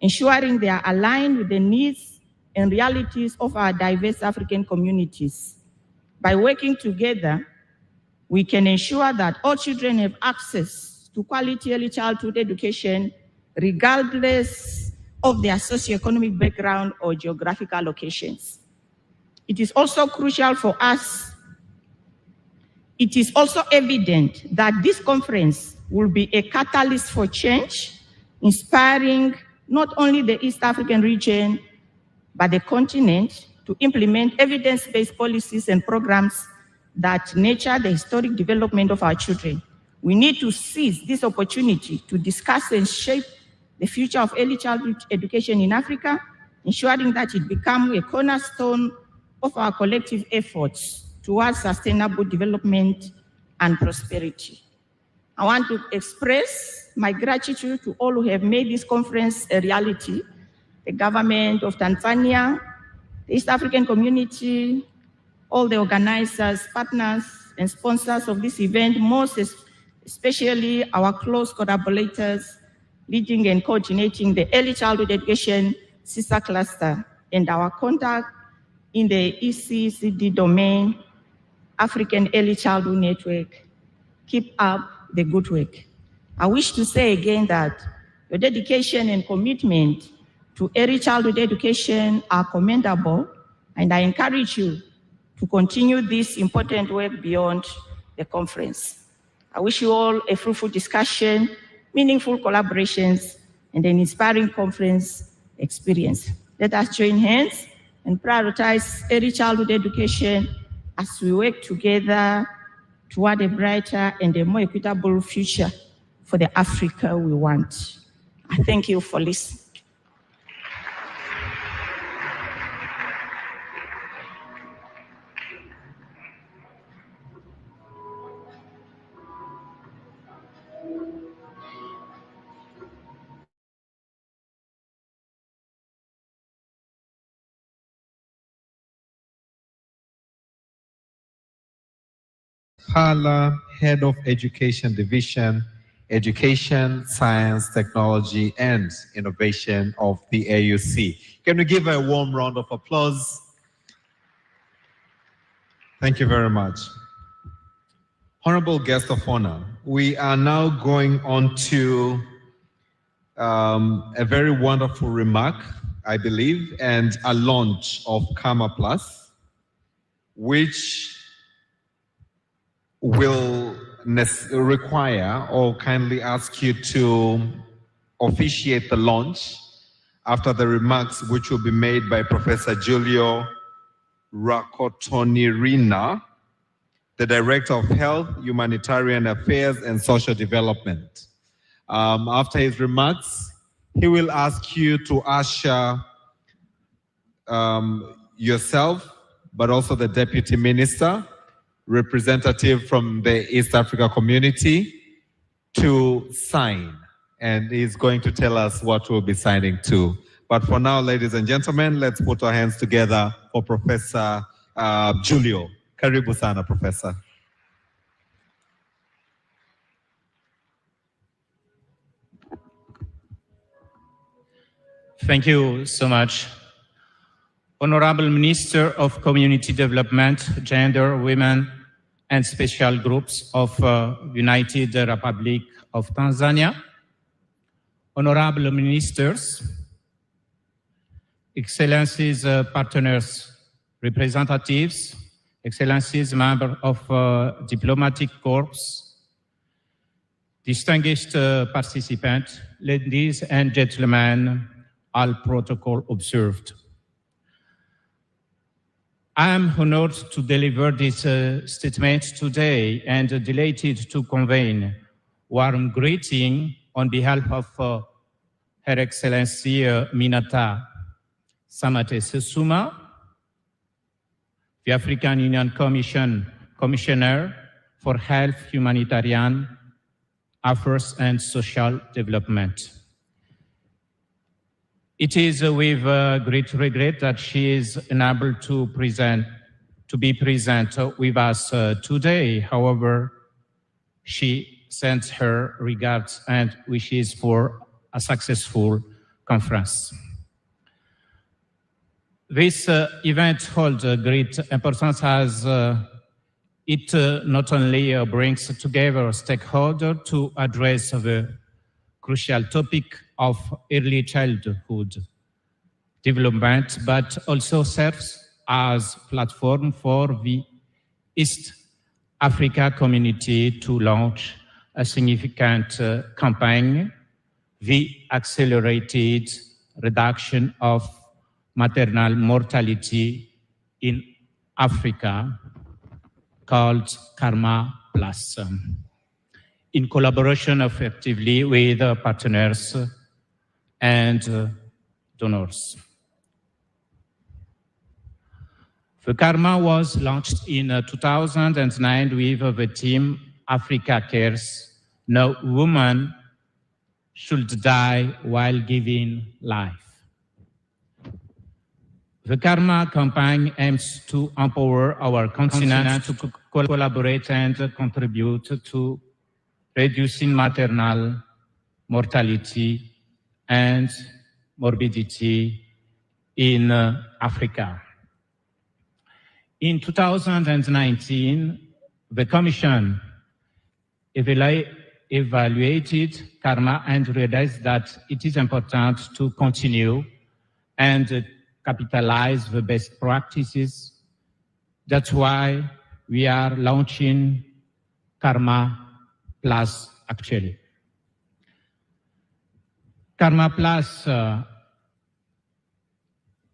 ensuring they are aligned with the needs and realities of our diverse African communities. By working together, we can ensure that all children have access to quality early childhood education, regardless of their socioeconomic background or geographical locations. It is also crucial for us. It is also evident that this conference will be a catalyst for change, inspiring not only the East African region, but the continent to implement evidence-based policies and programs that nurture the historic development of our children. We need to seize this opportunity to discuss and shape the future of early childhood education in Africa, ensuring that it becomes a cornerstone of our collective efforts towards sustainable development and prosperity. I want to express my gratitude to all who have made this conference a reality: the government of Tanzania, the East African community, all the organizers, partners, and sponsors of this event, most especially our close collaborators leading and coordinating the Early Childhood Education Sister Cluster and our contact in the ECCD domain, African Early Childhood Network. Keep up the good work. I wish to say again that your dedication and commitment to early childhood education are commendable, and I encourage you to continue this important work beyond the conference. I wish you all a fruitful discussion, meaningful collaborations, and an inspiring conference experience. Let us join hands and prioritize early childhood education as we work together toward a brighter and a more equitable future for the Africa we want. I thank you for listening. Hala, Head of Education Division, Education, Science, Technology, and Innovation of the AUC. Can we give a warm round of applause? Thank you very much. Honorable guest of honor, we are now going on to a very wonderful remark, I believe, and a launch of Karma Plus, which will require or kindly ask you to officiate the launch after the remarks which will be made by Professor Giulio Rakotonirina, the Director of Health, Humanitarian Affairs and Social Development. After his remarks, he will ask you to usher yourself, but also the Deputy Minister, representative from the East Africa community, to sign. And he's going to tell us what we'll be signing to. But for now, ladies and gentlemen, let's put our hands together for Professor Giulio. Karibu sana, Professor. Thank you so much. Honorable Minister of Community Development, Gender, Women, and Special Groups of United Republic of Tanzania, Honorable Ministers, Excellencies, partners, representatives, Excellencies, members of diplomatic corps, distinguished participants, ladies and gentlemen, all protocol observed. I am honored to deliver this statement today and delighted to convey warm greeting on behalf of Her Excellency Minata Samate Sesuma, the African Union Commissioner for Health, Humanitarian Affairs and Social Development. It is with great regret that she is unable to be present with us today. However, she sends her regards and wishes for a successful conference. This event holds great importance as it not only brings together stakeholders to address the crucial topic of early childhood development, but also serves as a platform for the East Africa community to launch a significant campaign, the accelerated reduction of maternal mortality in Africa, called Karma Plus, in collaboration effectively with partners and donors. The Karma was launched in 2009 with the team Africa Cares, No Woman Should Die While Giving Life. The Karma campaign aims to empower our continent to collaborate and contribute to reducing maternal mortality and morbidity in Africa. In 2019, the Commission evaluated Karma and realized that it is important to continue and capitalize the best practices. That's why we are launching Karma Plus, actually. Karma Plus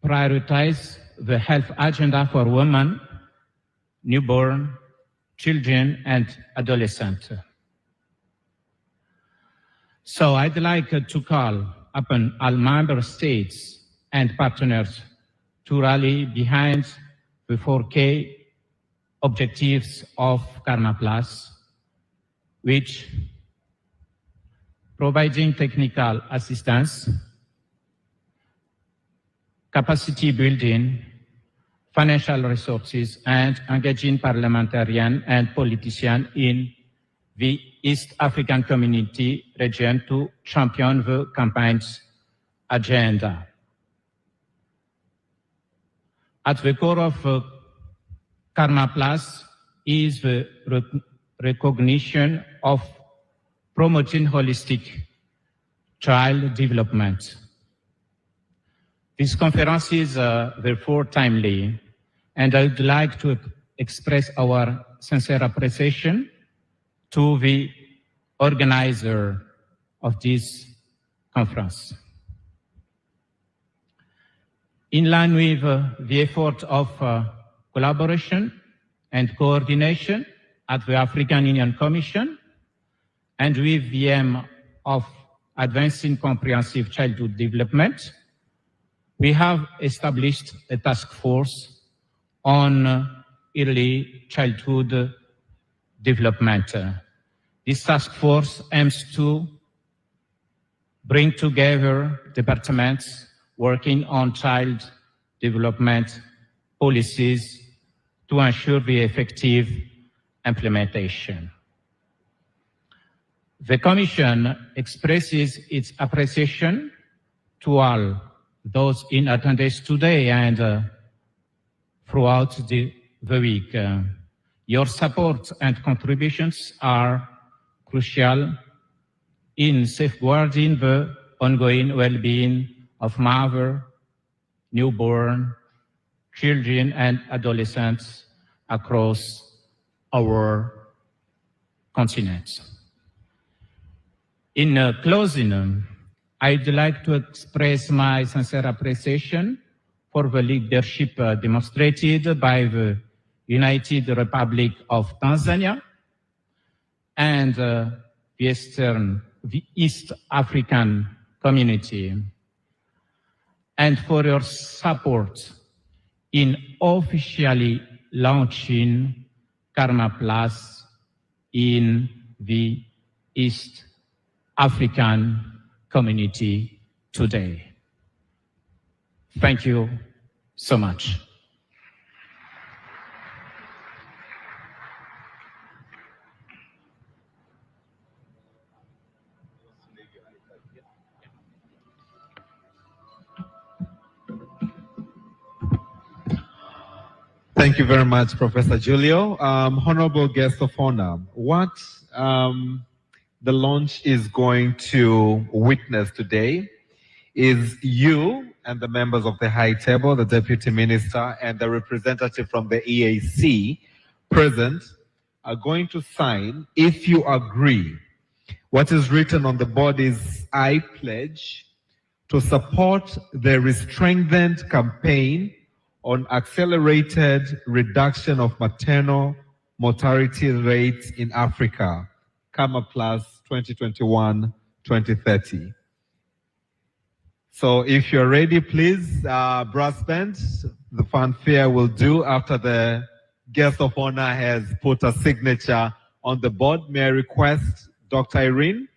prioritize the health agenda for women, newborn, children, and adolescents. So I'd like to call upon all member states and partners to rally behind the 4 key objectives of Karma Plus, which providing technical assistance, capacity building, financial resources, and engaging parliamentarians and politicians in the East African Community region to champion the campaign's agenda. At the core of Karma Plus is the recognition of promoting holistic child development. This conference is therefore timely, and I would like to express our sincere appreciation to the organizer of this conference. In line with the effort of collaboration and coordination at the African Union Commission, and with the aim of advancing comprehensive childhood development, we have established a task force on early childhood development. This task force aims to bring together departments working on child development policies to ensure the effective implementation. The Commission expresses its appreciation to all those in attendance today and throughout the week. Your support and contributions are crucial in safeguarding the ongoing well-being of mother, newborn, children, and adolescents across our continent. In closing, I'd like to express my sincere appreciation for the leadership demonstrated by the United Republic of Tanzania and the East African community, and for your support in officially launching Karma Plus in the East African community today. Thank you so much. Thank you very much, Professor Julio. Honorable guest of honor, what the launch is going to witness today is you and the members of the high table, the deputy minister and the representative from the EAC present are going to sign, if you agree, what is written on the body's I pledge to support the strengthened campaign on accelerated reduction of maternal mortality rates in Africa, Karma Plus 2021-2030. So if you're ready, please, brass band, the fanfare will do after the guest of honor has put a signature on the board. May I request Dr. Irene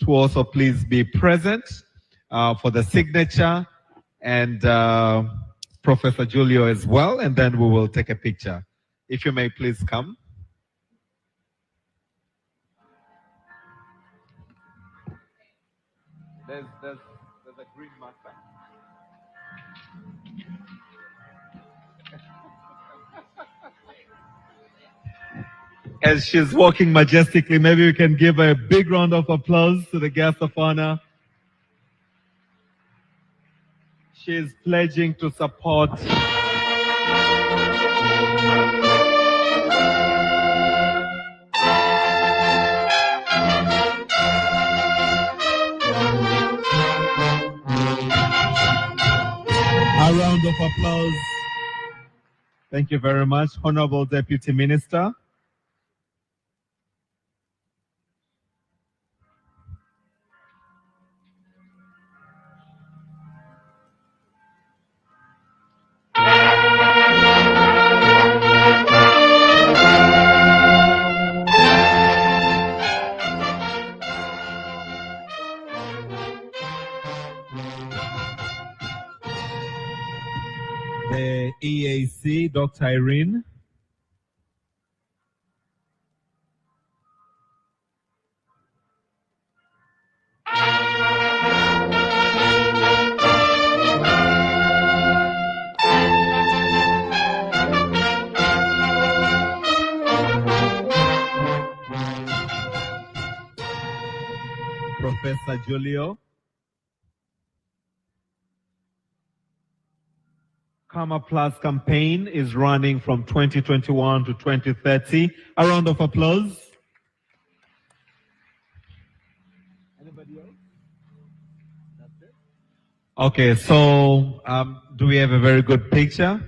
to also please be present for the signature, and Professor Julio as well, and then we will take a picture. If you may please come. There's a green marker. As she's walking majestically, maybe we can give a big round of applause to the guest of honor. She is pledging to support a round of applause. Thank you very much, Honorable Deputy Minister. The EAC, Dr. Irene. Professor Julio. Karma Plus campaign is running from 2021 to 2030. A round of applause. Anybody else? That's it? Okay, so do we have a very good picture?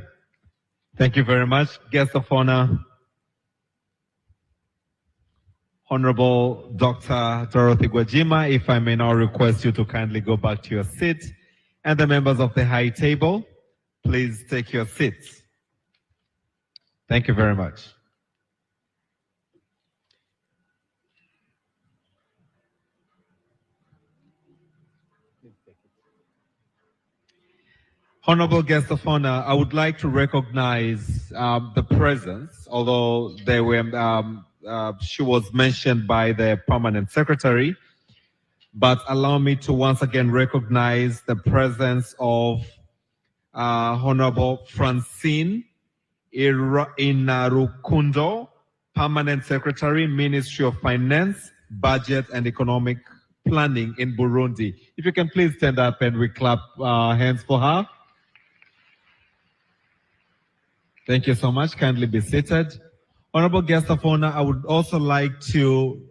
Thank you very much. Guest of honor, Honorable Dr. Dorothy Gwajima, if I may now request you to kindly go back to your seat, and the members of the high table, please take your seats. Thank you very much. Honorable guest of honor, I would like to recognize the presence, although they were, she was mentioned by the permanent secretary, but allow me to once again recognize the presence of Honorable Francine Inarukundo, Permanent Secretary, Ministry of Finance, Budget and Economic Planning in Burundi. If you can please stand up and we clap hands for her. Thank you so much. Kindly be seated. Honorable guest of honor, I would also like to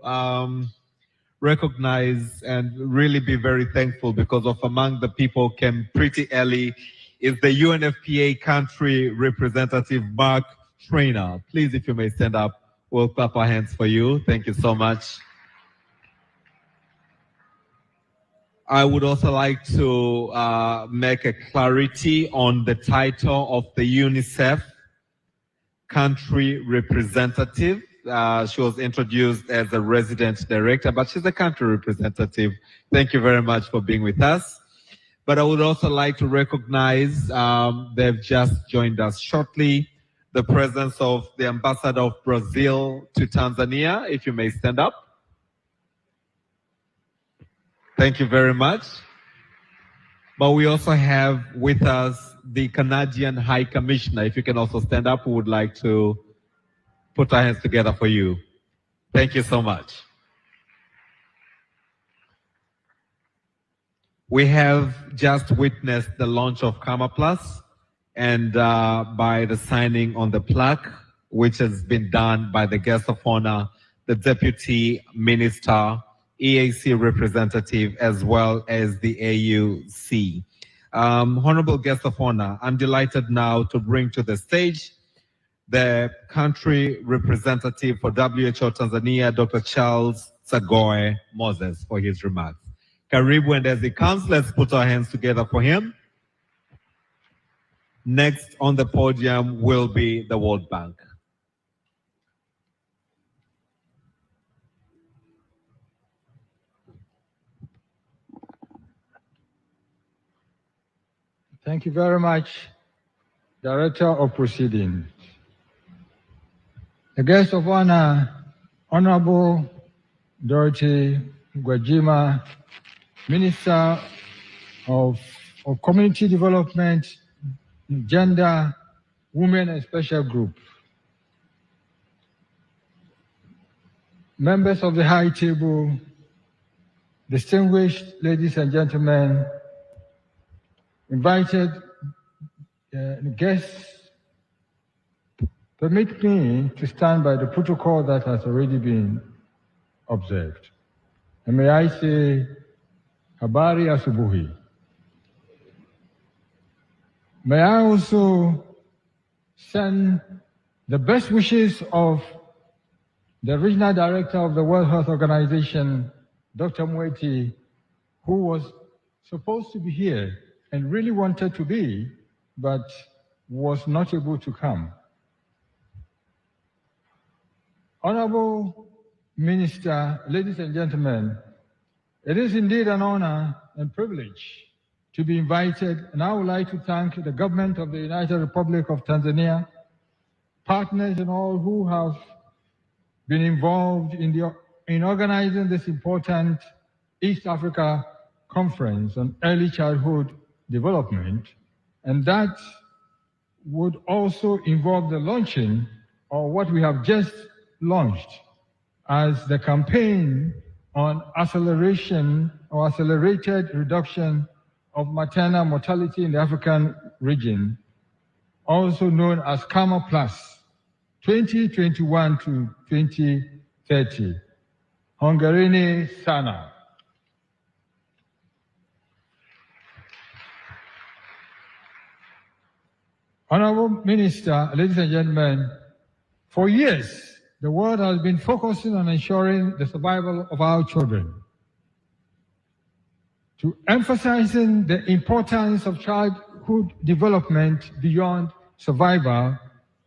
recognize and really be very thankful because of among the people came pretty early is the UNFPA country representative, Mark Trainer. Please, if you may stand up, we'll clap our hands for you. Thank you so much. I would also like to make a clarity on the title of the UNICEF country representative. She was introduced as a resident director, but she's a country representative. Thank you very much for being with us. But I would also like to recognize, they've just joined us shortly, the presence of the ambassador of Brazil to Tanzania. If you may stand up. Thank you very much. But we also have with us the Canadian High Commissioner. If you can also stand up, we would like to put our hands together for you. Thank you so much. We have just witnessed the launch of Karma Plus, and by the signing on the plaque, which has been done by the guest of honor, the Deputy Minister, EAC representative, as well as the AUC. Honorable guest of honor, I'm delighted now to bring to the stage the country representative for WHO Tanzania, Dr. Charles Sagoe Moses, for his remarks. Karibu, and as he comes, let's put our hands together for him. Next on the podium will be the World Bank. Thank you very much, Director of Proceedings. The guest of honor, Honorable Dorothy Gwajima, Minister of Community Development, Gender, Women and Special Group. Members of the High Table, distinguished ladies and gentlemen, invited guests, permit me to stand by the protocol that has already been observed. And may I say, habari asubuhi. May I also send the best wishes of the Regional Director of the World Health Organization, Dr. Mweti, who was supposed to be here and really wanted to be, but was not able to come. Honorable Minister, ladies and gentlemen, it is indeed an honor and privilege to be invited, and I would like to thank the government of the United Republic of Tanzania, partners and all who have been involved in organizing this important East Africa Conference on Early Childhood Development, and that would also involve the launching of what we have just launched as the campaign on acceleration or accelerated reduction of maternal mortality in the African region, also known as Karma Plus 2021 to 2030. Hongereni sana. Honorable Minister, ladies and gentlemen, for years, the world has been focusing on ensuring the survival of our children. To emphasizing the importance of childhood development beyond survival,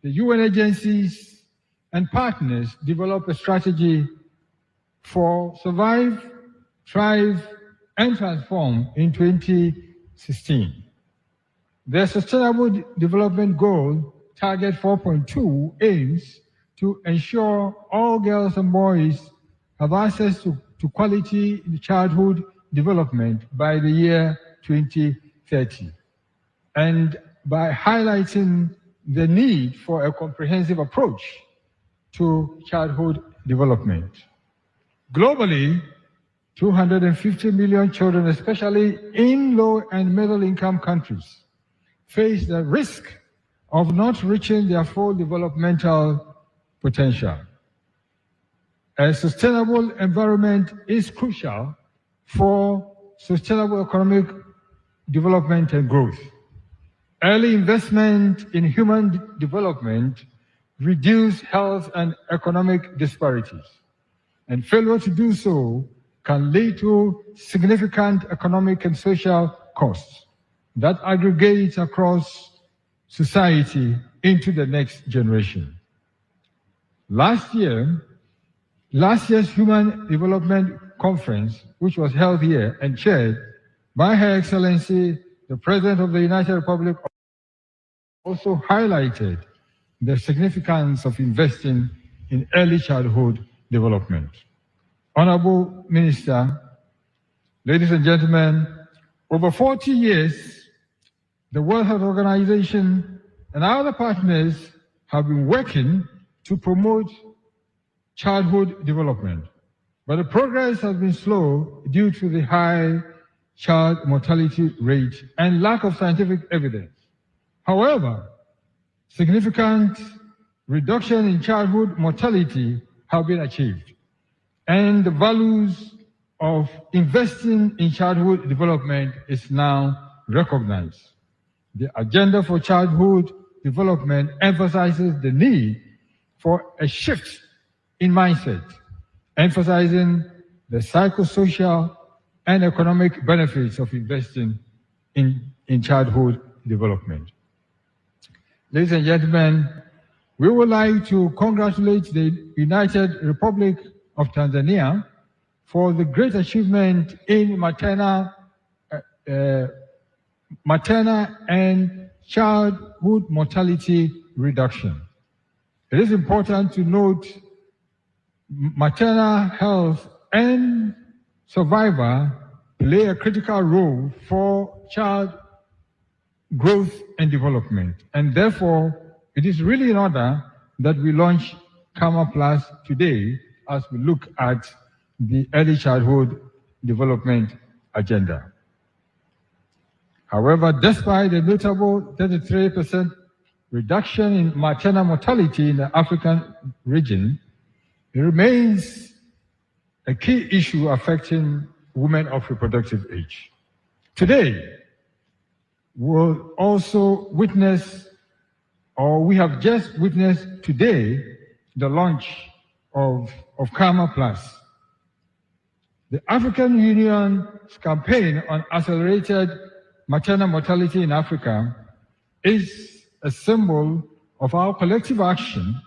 the UN agencies and partners developed a strategy for Survive, Thrive, and Transform in 2016. The Sustainable Development Goal, Target 4.2, aims to ensure all girls and boys have access to quality childhood development by the year 2030, and by highlighting the need for a comprehensive approach to childhood development. Globally, 250 million children, especially in low and middle income countries, face the risk of not reaching their full developmental potential. A sustainable environment is crucial for sustainable economic development and growth. Early investment in human development reduce health and economic disparities, and failure to do so can lead to significant economic and social costs that aggregate across society into the next generation. Last year's Human Development Conference, which was held here and chaired by Her Excellency, the President of the United Republic, also highlighted the significance of investing in early childhood development. Honorable Minister, ladies and gentlemen, over 40 years, the World Health Organization and other partners have been working to promote childhood development, but the progress has been slow due to the high child mortality rate and lack of scientific evidence. However, significant reduction in childhood mortality have been achieved, and the values of investing in childhood development is now recognized. The agenda for childhood development emphasizes the need for a shift in mindset, emphasizing the psychosocial and economic benefits of investing in childhood development. Ladies and gentlemen, we would like to congratulate the United Republic of Tanzania for the great achievement in maternal and childhood mortality reduction. It is important to note maternal health and survival play a critical role for child growth and development. And therefore, it is really in order that we launch Karma Plus today as we look at the early childhood development agenda. However, despite a notable 33% reduction in maternal mortality in the African region, it remains a key issue affecting women of reproductive age. Today, we'll also witness, or we have just witnessed today, the launch of Karma Plus. The African Union's campaign on accelerated maternal mortality in Africa is a symbol of our collective action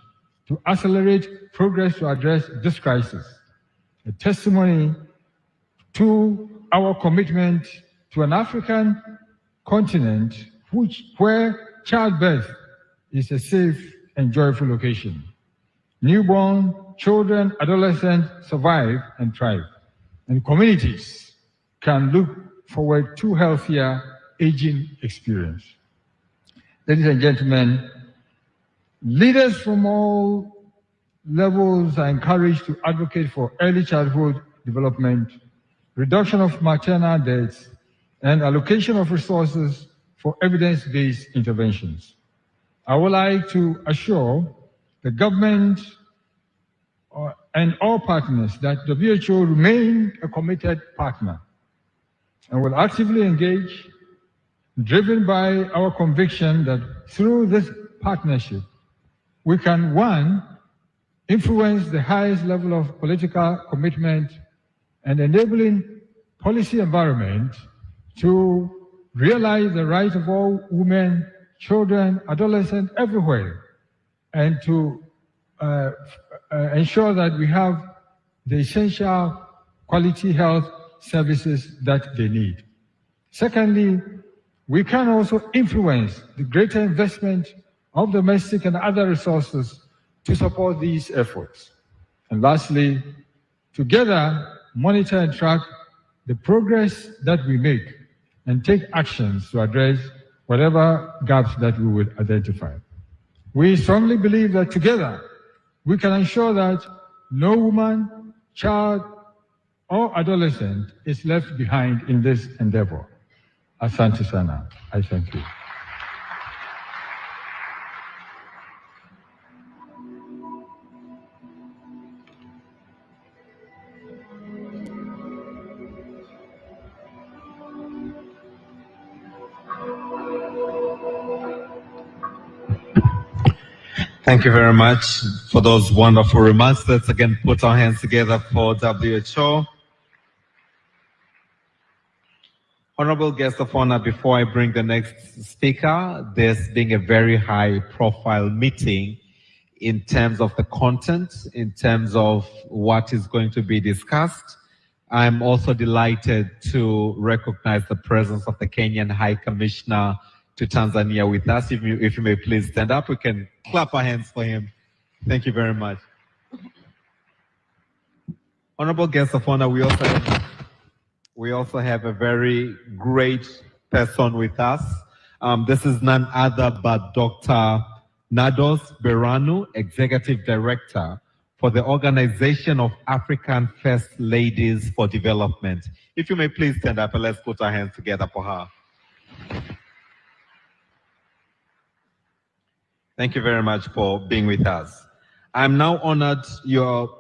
to accelerate progress to address this crisis, a testimony to our commitment to an African continent where childbirth is a safe and joyful occasion. Newborn children, adolescents survive and thrive, and communities can look forward to healthier aging experience. Ladies and gentlemen, leaders from all levels are encouraged to advocate for early childhood development, reduction of maternal deaths, and allocation of resources for evidence-based interventions. I would like to assure the government and all partners that WHO remain a committed partner and will actively engage, driven by our conviction that through this partnership, we can, one, influence the highest level of political commitment and enabling policy environment to realize the rights of all women, children, adolescents everywhere, and to ensure that we have the essential quality health services that they need. Secondly, we can also influence the greater investment of domestic and other resources to support these efforts. And lastly, together monitor and track the progress that we make and take actions to address whatever gaps that we will identify. We strongly believe that together we can ensure that no woman, child, or adolescent is left behind in this endeavor. Asante sana. I thank you. Thank you very much for those wonderful remarks. Let's again put our hands together for WHO. Honorable guest of honor, before I bring the next speaker, this being a very high profile meeting in terms of the content, in terms of what is going to be discussed, I'm also delighted to recognize the presence of the Kenyan High Commissioner to Tanzania with us. If you may please stand up, we can clap our hands for him. Thank you very much. Honorable guest of honor, we also have a very great person with us. This is none other but Dr. Nados Beranu, Executive Director for the Organization of African First Ladies for Development. If you may please stand up and let's put our hands together for her. Thank you very much for being with us. I'm now honored, your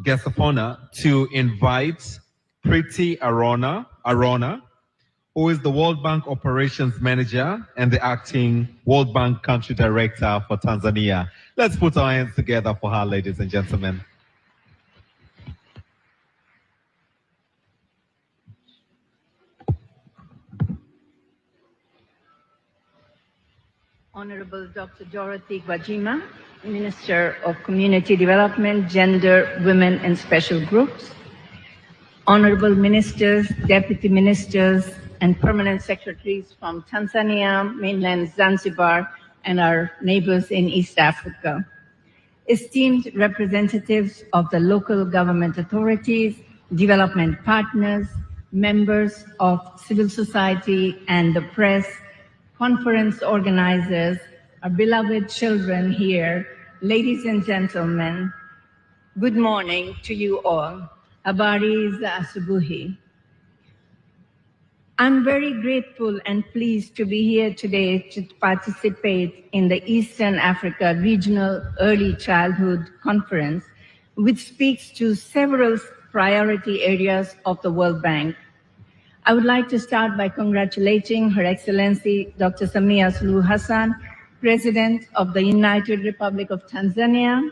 guest of honor, to invite Priti Arona, who is the World Bank Operations Manager and the acting World Bank Country Director for Tanzania. Let's put our hands together for her, ladies and gentlemen. Honorable Dr. Dorothy Gwajima, Minister of Community Development, Gender, Women and Special Groups. Honorable Ministers, Deputy Ministers, and Permanent Secretaries from Tanzania, mainland Zanzibar, and our neighbors in East Africa. Esteemed representatives of the local government authorities, development partners, members of civil society and the press, conference organizers, our beloved children here, ladies and gentlemen, good morning to you all. Habari za asubuhi. I'm very grateful and pleased to be here today to participate in the Eastern Africa Regional Early Childhood Conference, which speaks to several priority areas of the World Bank. I would like to start by congratulating Her Excellency Dr. Samia Suluhu Hassan, President of the United Republic of Tanzania,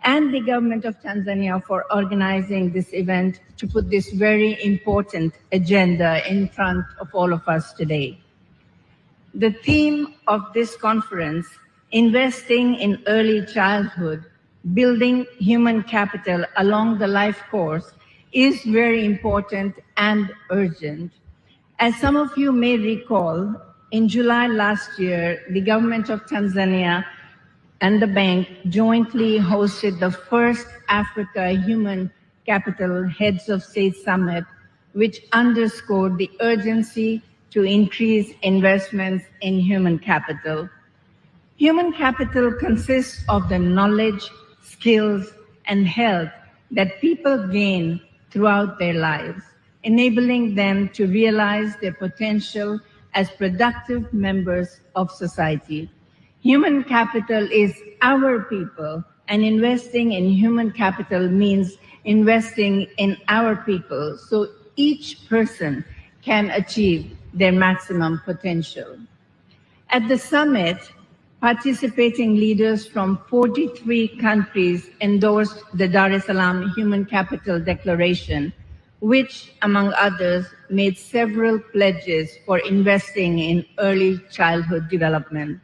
and the government of Tanzania for organizing this event to put this very important agenda in front of all of us today. The theme of this conference, Investing in Early Childhood, Building Human Capital Along the Life Course, is very important and urgent. As some of you may recall, in July last year, the government of Tanzania and the bank jointly hosted the first Africa Human Capital Heads of State Summit, which underscored the urgency to increase investments in human capital. Human capital consists of the knowledge, skills, and health that people gain throughout their lives, enabling them to realize their potential as productive members of society. Human capital is our people, and investing in human capital means investing in our people so each person can achieve their maximum potential. At the summit, participating leaders from 43 countries endorsed the Dar es Salaam Human Capital Declaration, which, among others, made several pledges for investing in early childhood development.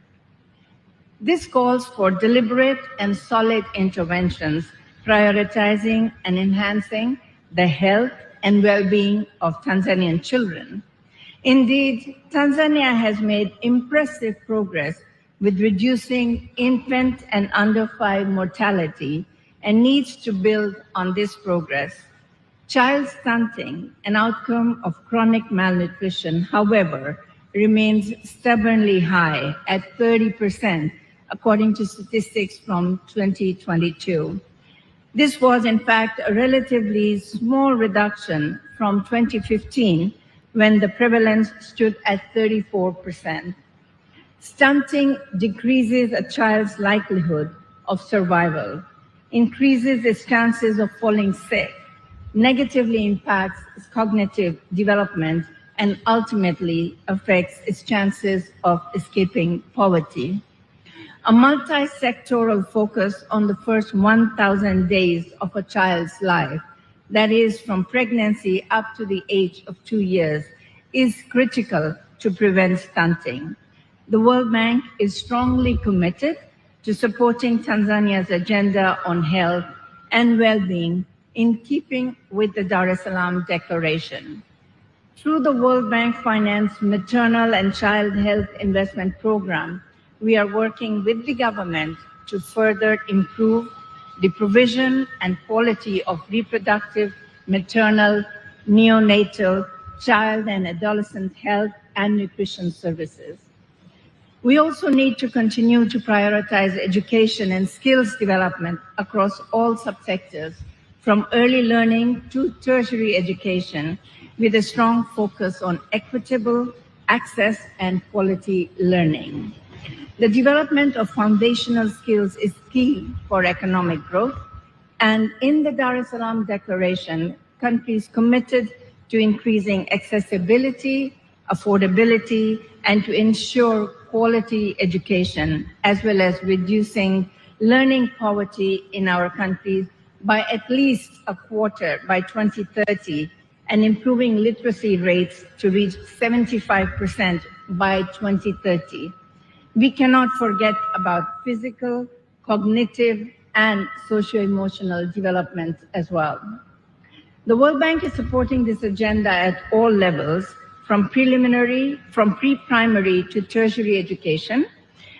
This calls for deliberate and solid interventions, prioritizing and enhancing the health and well-being of Tanzanian children. Indeed, Tanzania has made impressive progress with reducing infant and under 5 mortality and needs to build on this progress. Child stunting, an outcome of chronic malnutrition, however, remains stubbornly high at 30%, according to statistics from 2022. This was, in fact, a relatively small reduction from 2015, when the prevalence stood at 34%. Stunting decreases a child's likelihood of survival, increases its chances of falling sick, negatively impacts its cognitive development, and ultimately affects its chances of escaping poverty. a multi-sectoral focus on the first 1,000 days of a child's life, that is from pregnancy up to the age of 2 years, is critical to prevent stunting. The World Bank is strongly committed to supporting Tanzania's agenda on health and well-being in keeping with the Dar es Salaam Declaration. Through the World Bank financed Maternal and Child Health Investment Program, we are working with the government to further improve the provision and quality of reproductive, maternal, neonatal, child and adolescent health and nutrition services. We also need to continue to prioritize education and skills development across all subsectors, from early learning to tertiary education, with a strong focus on equitable access and quality learning. The development of foundational skills is key for economic growth, and in the Dar es Salaam Declaration, countries committed to increasing accessibility, affordability, and to ensure quality education, as well as reducing learning poverty in our countries by at least a quarter by 2030, and improving literacy rates to reach 75% by 2030. We cannot forget about physical, cognitive, and socio-emotional development as well. The World Bank is supporting this agenda at all levels, from pre-primary to tertiary education,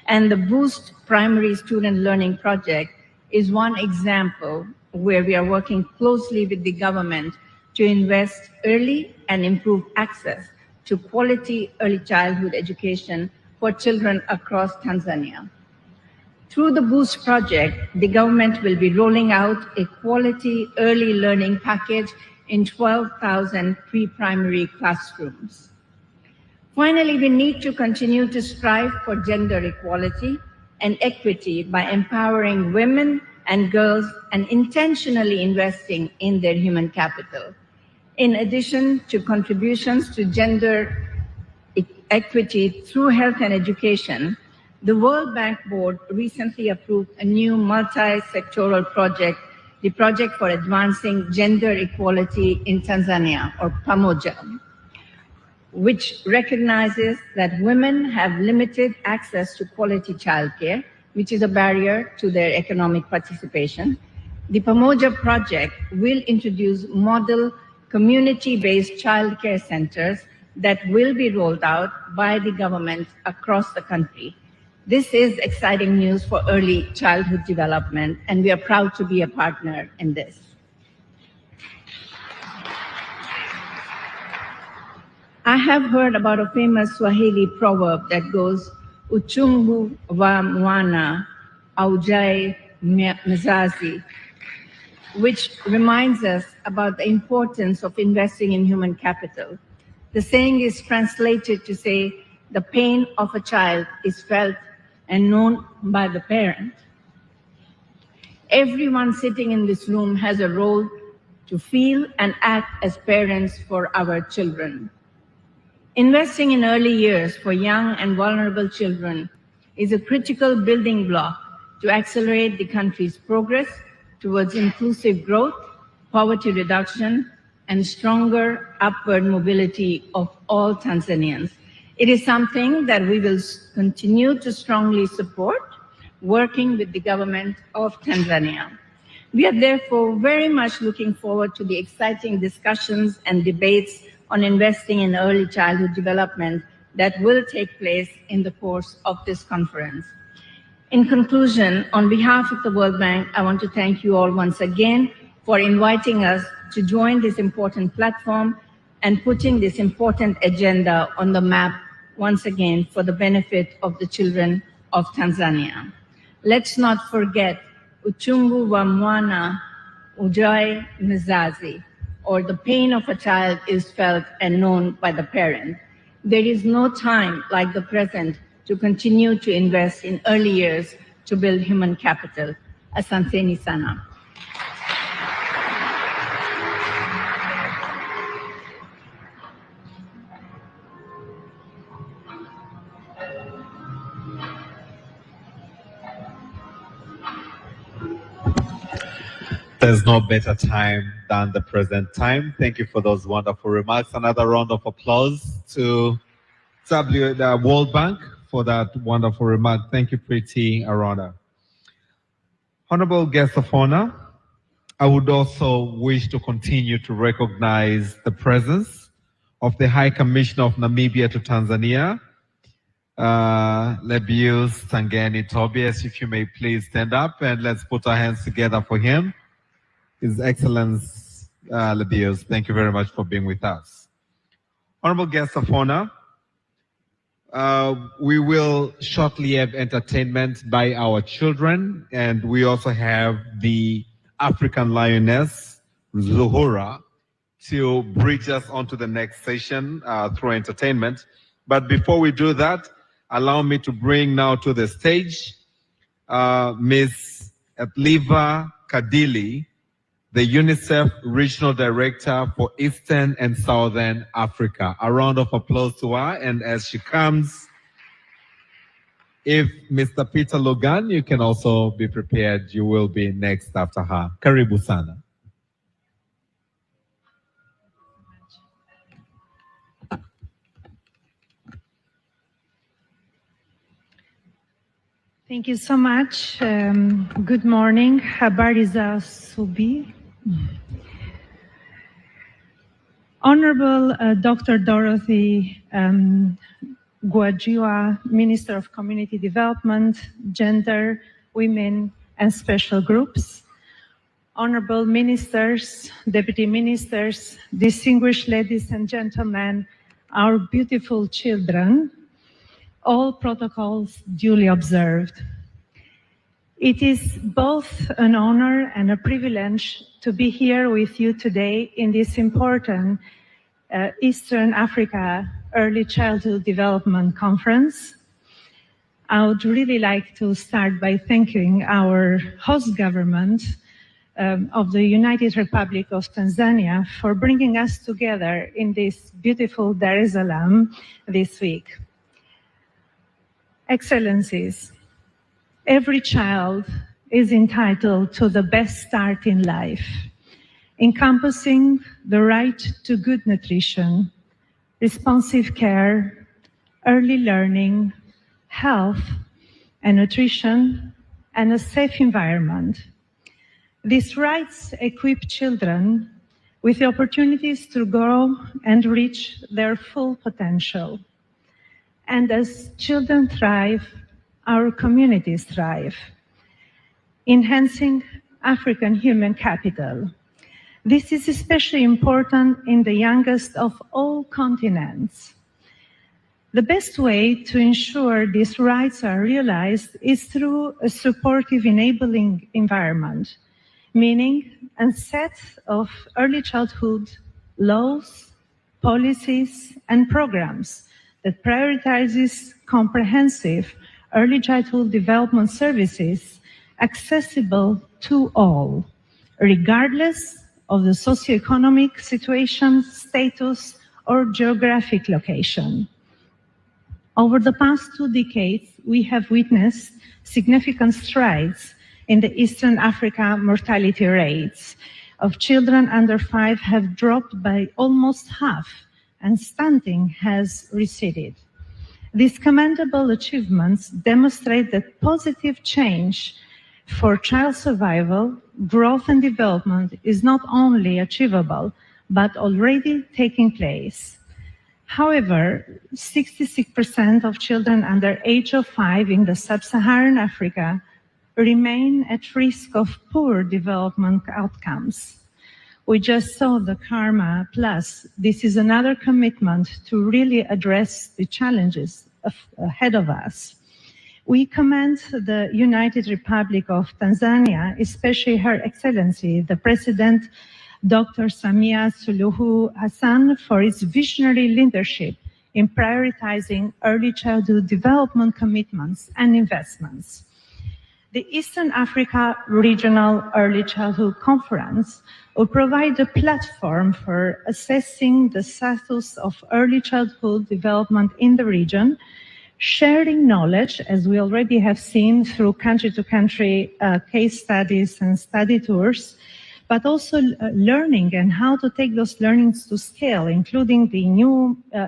and the Boost Primary Student Learning Project is one example where we are working closely with the government to invest early and improve access to quality early childhood education for children across Tanzania. Through the Boost project, the government will be rolling out a quality early learning package in 12,000 pre-primary classrooms. Finally, we need to continue to strive for gender equality and equity by empowering women and girls and intentionally investing in their human capital. In addition to contributions to gender equity through health and education, the World Bank Board recently approved a new multi-sectoral project, the Project for Advancing Gender Equality in Tanzania, or PAMOJA, which recognizes that women have limited access to quality childcare, which is a barrier to their economic participation. The PAMOJA project will introduce model community-based childcare centers that will be rolled out by the government across the country. This is exciting news for early childhood development, and we are proud to be a partner in this. I have heard about a famous Swahili proverb that goes, uchungu wa mwana aujai mzazi, which reminds us about the importance of investing in human capital. The saying is translated to say, the pain of a child is felt and known by the parent. Everyone sitting in this room has a role to feel and act as parents for our children. Investing in early years for young and vulnerable children is a critical building block to accelerate the country's progress towards inclusive growth, poverty reduction, and stronger upward mobility of all Tanzanians. It is something that we will continue to strongly support, working with the government of Tanzania. We are therefore very much looking forward to the exciting discussions and debates on investing in early childhood development that will take place in the course of this conference. In conclusion, on behalf of the World Bank, I want to thank you all once again for inviting us to join this important platform and putting this important agenda on the map once again for the benefit of the children of Tanzania. Let's not forget uchungu wa mwana ujai mzazi, or the pain of a child is felt and known by the parent. There is no time like the present to continue to invest in early years to build human capital. Asanteni sana. There's no better time than the present time. Thank you for those wonderful remarks. Another round of applause to the World Bank for that wonderful remark. Thank you, Preeti Arona. Honorable guests of honor, I would also wish to continue to recognize the presence of the High Commissioner of Namibia to Tanzania, Lebius Tangeni Tobias. If you may please stand up and let's put our hands together for him. His Excellence Lebius, thank you very much for being with us. Honorable guests of honor, we will shortly have entertainment by our children, and we also have the African lioness, Zuhura, to bridge us onto the next session through entertainment. But before we do that, allow me to bring now to the stage Ms. Etliva Kadili, the UNICEF Regional Director for Eastern and Southern Africa. A round of applause to her. And as she comes, if Mr. Peter Logan, you can also be prepared. You will be next after her. Karibu sana. Thank you so much. Good morning. Habari za asubuhi. Honorable Dr. Dorothy Gwajima, Minister of Community Development, Gender, Women, and Special Groups. Honorable Ministers, Deputy Ministers, distinguished ladies and gentlemen, our beautiful children, all protocols duly observed. It is both an honor and a privilege to be here with you today in this important Eastern Africa Early Childhood Development Conference. I would really like to start by thanking our host government of the United Republic of Tanzania for bringing us together in this beautiful Dar es Salaam this week. Excellencies, every child is entitled to the best start in life, encompassing the right to good nutrition, responsive care, early learning, health and nutrition, and a safe environment. These rights equip children with the opportunities to grow and reach their full potential. And as children thrive, our communities thrive, enhancing African human capital. This is especially important in the youngest of all continents. The best way to ensure these rights are realized is through a supportive enabling environment, meaning a set of early childhood laws, policies, and programs that prioritizes comprehensive early childhood development services accessible to all, regardless of the socioeconomic situation, status, or geographic location. Over the past 2 decades, we have witnessed significant strides in the Eastern Africa mortality rates of children under 5 have dropped by almost half, and stunting has receded. These commendable achievements demonstrate that positive change for child survival, growth, and development is not only achievable, but already taking place. However, 66% of children under age of 5 in the sub-Saharan Africa remain at risk of poor development outcomes. We just saw the Karma Plus. This is another commitment to really address the challenges ahead of us. We commend the United Republic of Tanzania, especially Her Excellency, the President, Dr. Samia Suluhu Hassan, for its visionary leadership in prioritizing early childhood development commitments and investments. The Eastern Africa Regional Early Childhood Conference will provide a platform for assessing the status of early childhood development in the region, sharing knowledge, as we already have seen through country-to-country case studies and study tours, but also learning and how to take those learnings to scale, including the new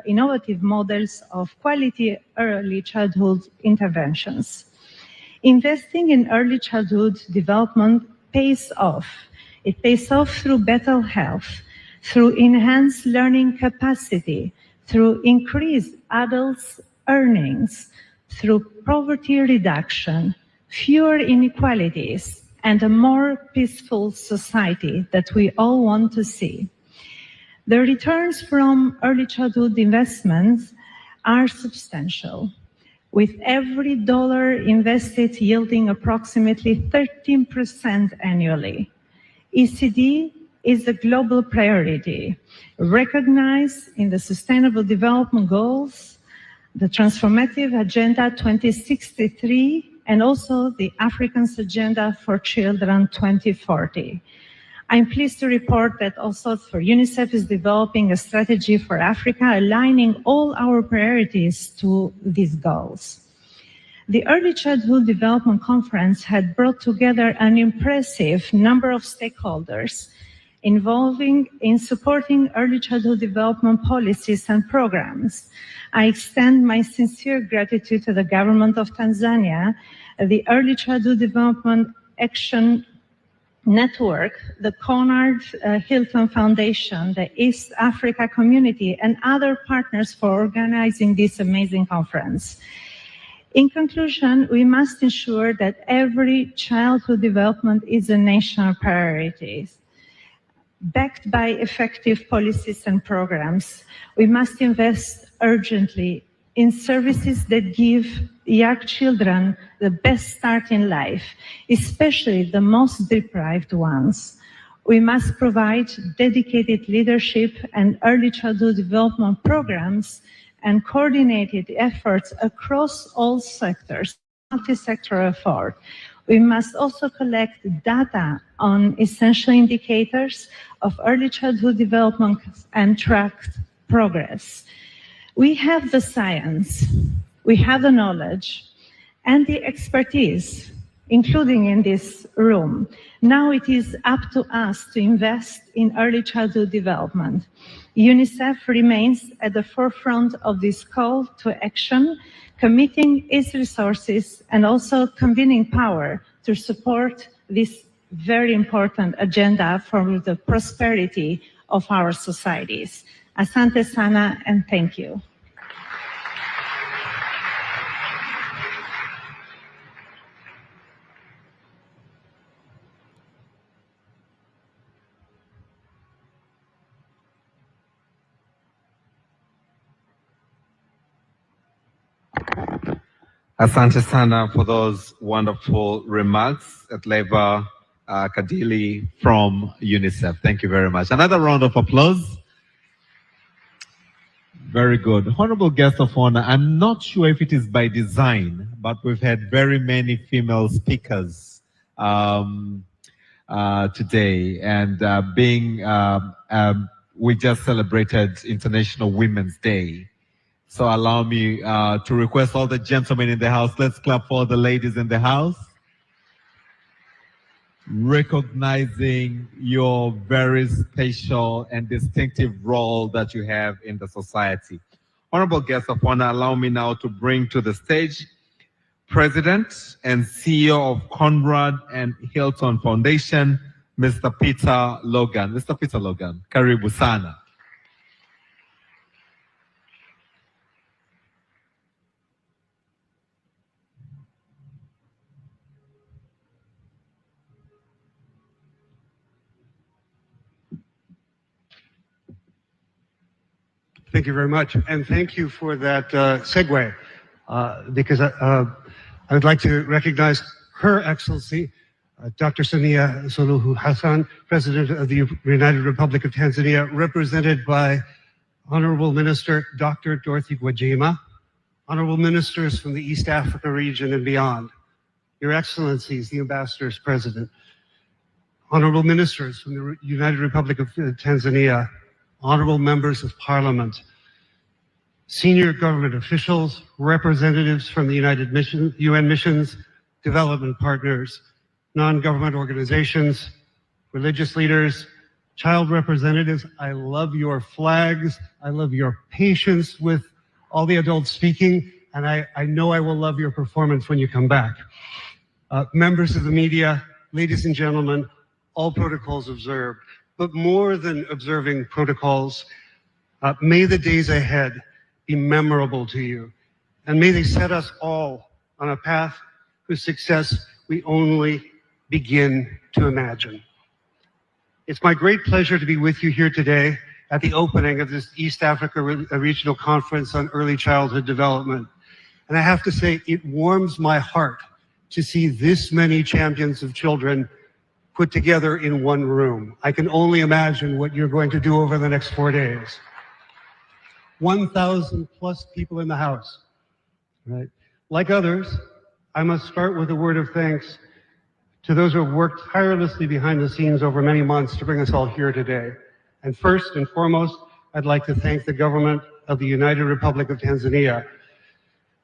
innovative models of quality early childhood interventions. Investing in early childhood development pays off. It pays off through better health, through enhanced learning capacity, through increased adults' earnings, through poverty reduction, fewer inequalities, and a more peaceful society that we all want to see. The returns from early childhood investments are substantial, with every dollar invested yielding approximately 13% annually. ECD is a global priority, recognized in the Sustainable Development Goals, the Transformative Agenda 2063, and also the African's Agenda for Children 2040. I'm pleased to report that also for UNICEF is developing a strategy for Africa, aligning all our priorities to these goals. The Early Childhood Development Conference had brought together an impressive number of stakeholders involving in supporting early childhood development policies and programs. I extend my sincere gratitude to the government of Tanzania, the Early Childhood Development Action Network, the Conrad Hilton Foundation, the East Africa Community, and other partners for organizing this amazing conference. In conclusion, we must ensure that every childhood development is a national priority. Backed by effective policies and programs, we must invest urgently in services that give young children the best start in life, especially the most deprived ones. We must provide dedicated leadership and early childhood development programs and coordinated efforts across all sectors, multi-sectoral effort. We must also collect data on essential indicators of early childhood development and track progress. We have the science, we have the knowledge, and the expertise, including in this room. Now it is up to us to invest in early childhood development. UNICEF remains at the forefront of this call to action, committing its resources and also convening power to support this very important agenda for the prosperity of our societies. Asante sana and thank you. Asante sana for those wonderful remarks at Leva Kadili from UNICEF. Thank you very much. Another round of applause. Very good. Honorable guest of honor, I'm not sure if it is by design, but we've had very many female speakers today. And we just celebrated International Women's Day. So allow me to request all the gentlemen in the house, let's clap for the ladies in the house. Recognizing your very special and distinctive role that you have in the society. Honorable guest of honor, allow me now to bring to the stage President and CEO of Conrad and Hilton Foundation, Mr. Peter Logan. Mr. Peter Logan, karibu sana. Thank you very much, and thank you for that segue, because I would like to recognize Her Excellency, Dr. Samia Suluhu Hassan, President of the United Republic of Tanzania, represented by Honorable Minister Dr. Dorothy Gwajima, Honorable Ministers from the East Africa region and beyond, Your Excellencies, the Ambassadors President, Honorable Ministers from the United Republic of Tanzania, Honorable Members of Parliament, senior government officials, representatives from the UN missions, development partners, non-government organizations, religious leaders, child representatives, I love your flags. I love your patience with all the adults speaking, and I know I will love your performance when you come back. Members of the media, ladies and gentlemen, all protocols observed. But more than observing protocols, may the days ahead be memorable to you, and may they set us all on a path whose success we only begin to imagine. It's my great pleasure to be with you here today at the opening of this East Africa Regional Conference on Early Childhood Development. And I have to say, it warms my heart to see this many champions of children put together in one room. I can only imagine what you're going to do over the next 4 days. 1,000 plus people in the house, right? Like others, I must start with a word of thanks to those who have worked tirelessly behind the scenes over many months to bring us all here today. And first and foremost, I'd like to thank the government of the United Republic of Tanzania.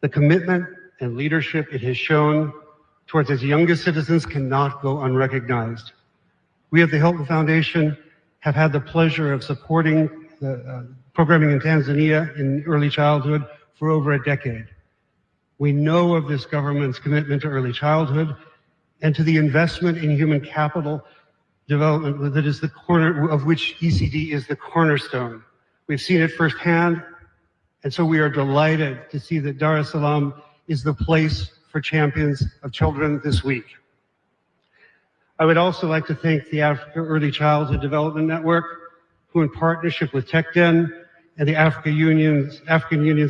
The commitment and leadership it has shown towards its youngest citizens cannot go unrecognized. We at the Hilton Foundation have had the pleasure of supporting the programming in Tanzania in early childhood for over a decade. We know of this government's commitment to early childhood and to the investment in human capital development that is the corner of which ECD is the cornerstone. We've seen it firsthand, and so we are delighted to see that Dar es Salaam is the place for champions of children this week. I would also like to thank the Africa Early Childhood Development Network, who in partnership with TechDen and the African Union's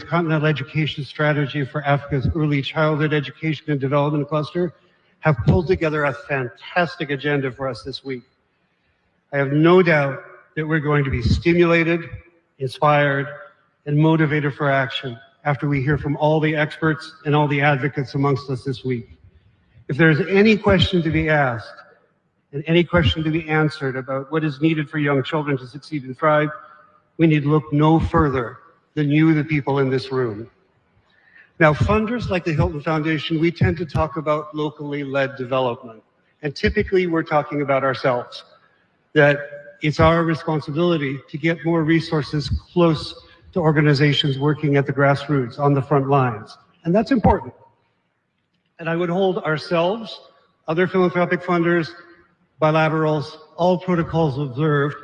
Continental Education Strategy for Africa's Early Childhood Education and Development Cluster, have pulled together a fantastic agenda for us this week. I have no doubt that we're going to be stimulated, inspired, and motivated for action after we hear from all the experts and all the advocates amongst us this week. If there's any question to be asked and any question to be answered about what is needed for young children to succeed and thrive, we need to look no further than you, the people in this room. Now, funders like the Hilton Foundation, we tend to talk about locally led development. And typically we're talking about ourselves, that it's our responsibility to get more resources close to organizations working at the grassroots on the front lines. And that's important. And I would hold ourselves, other philanthropic funders, bilaterals, all protocols observed,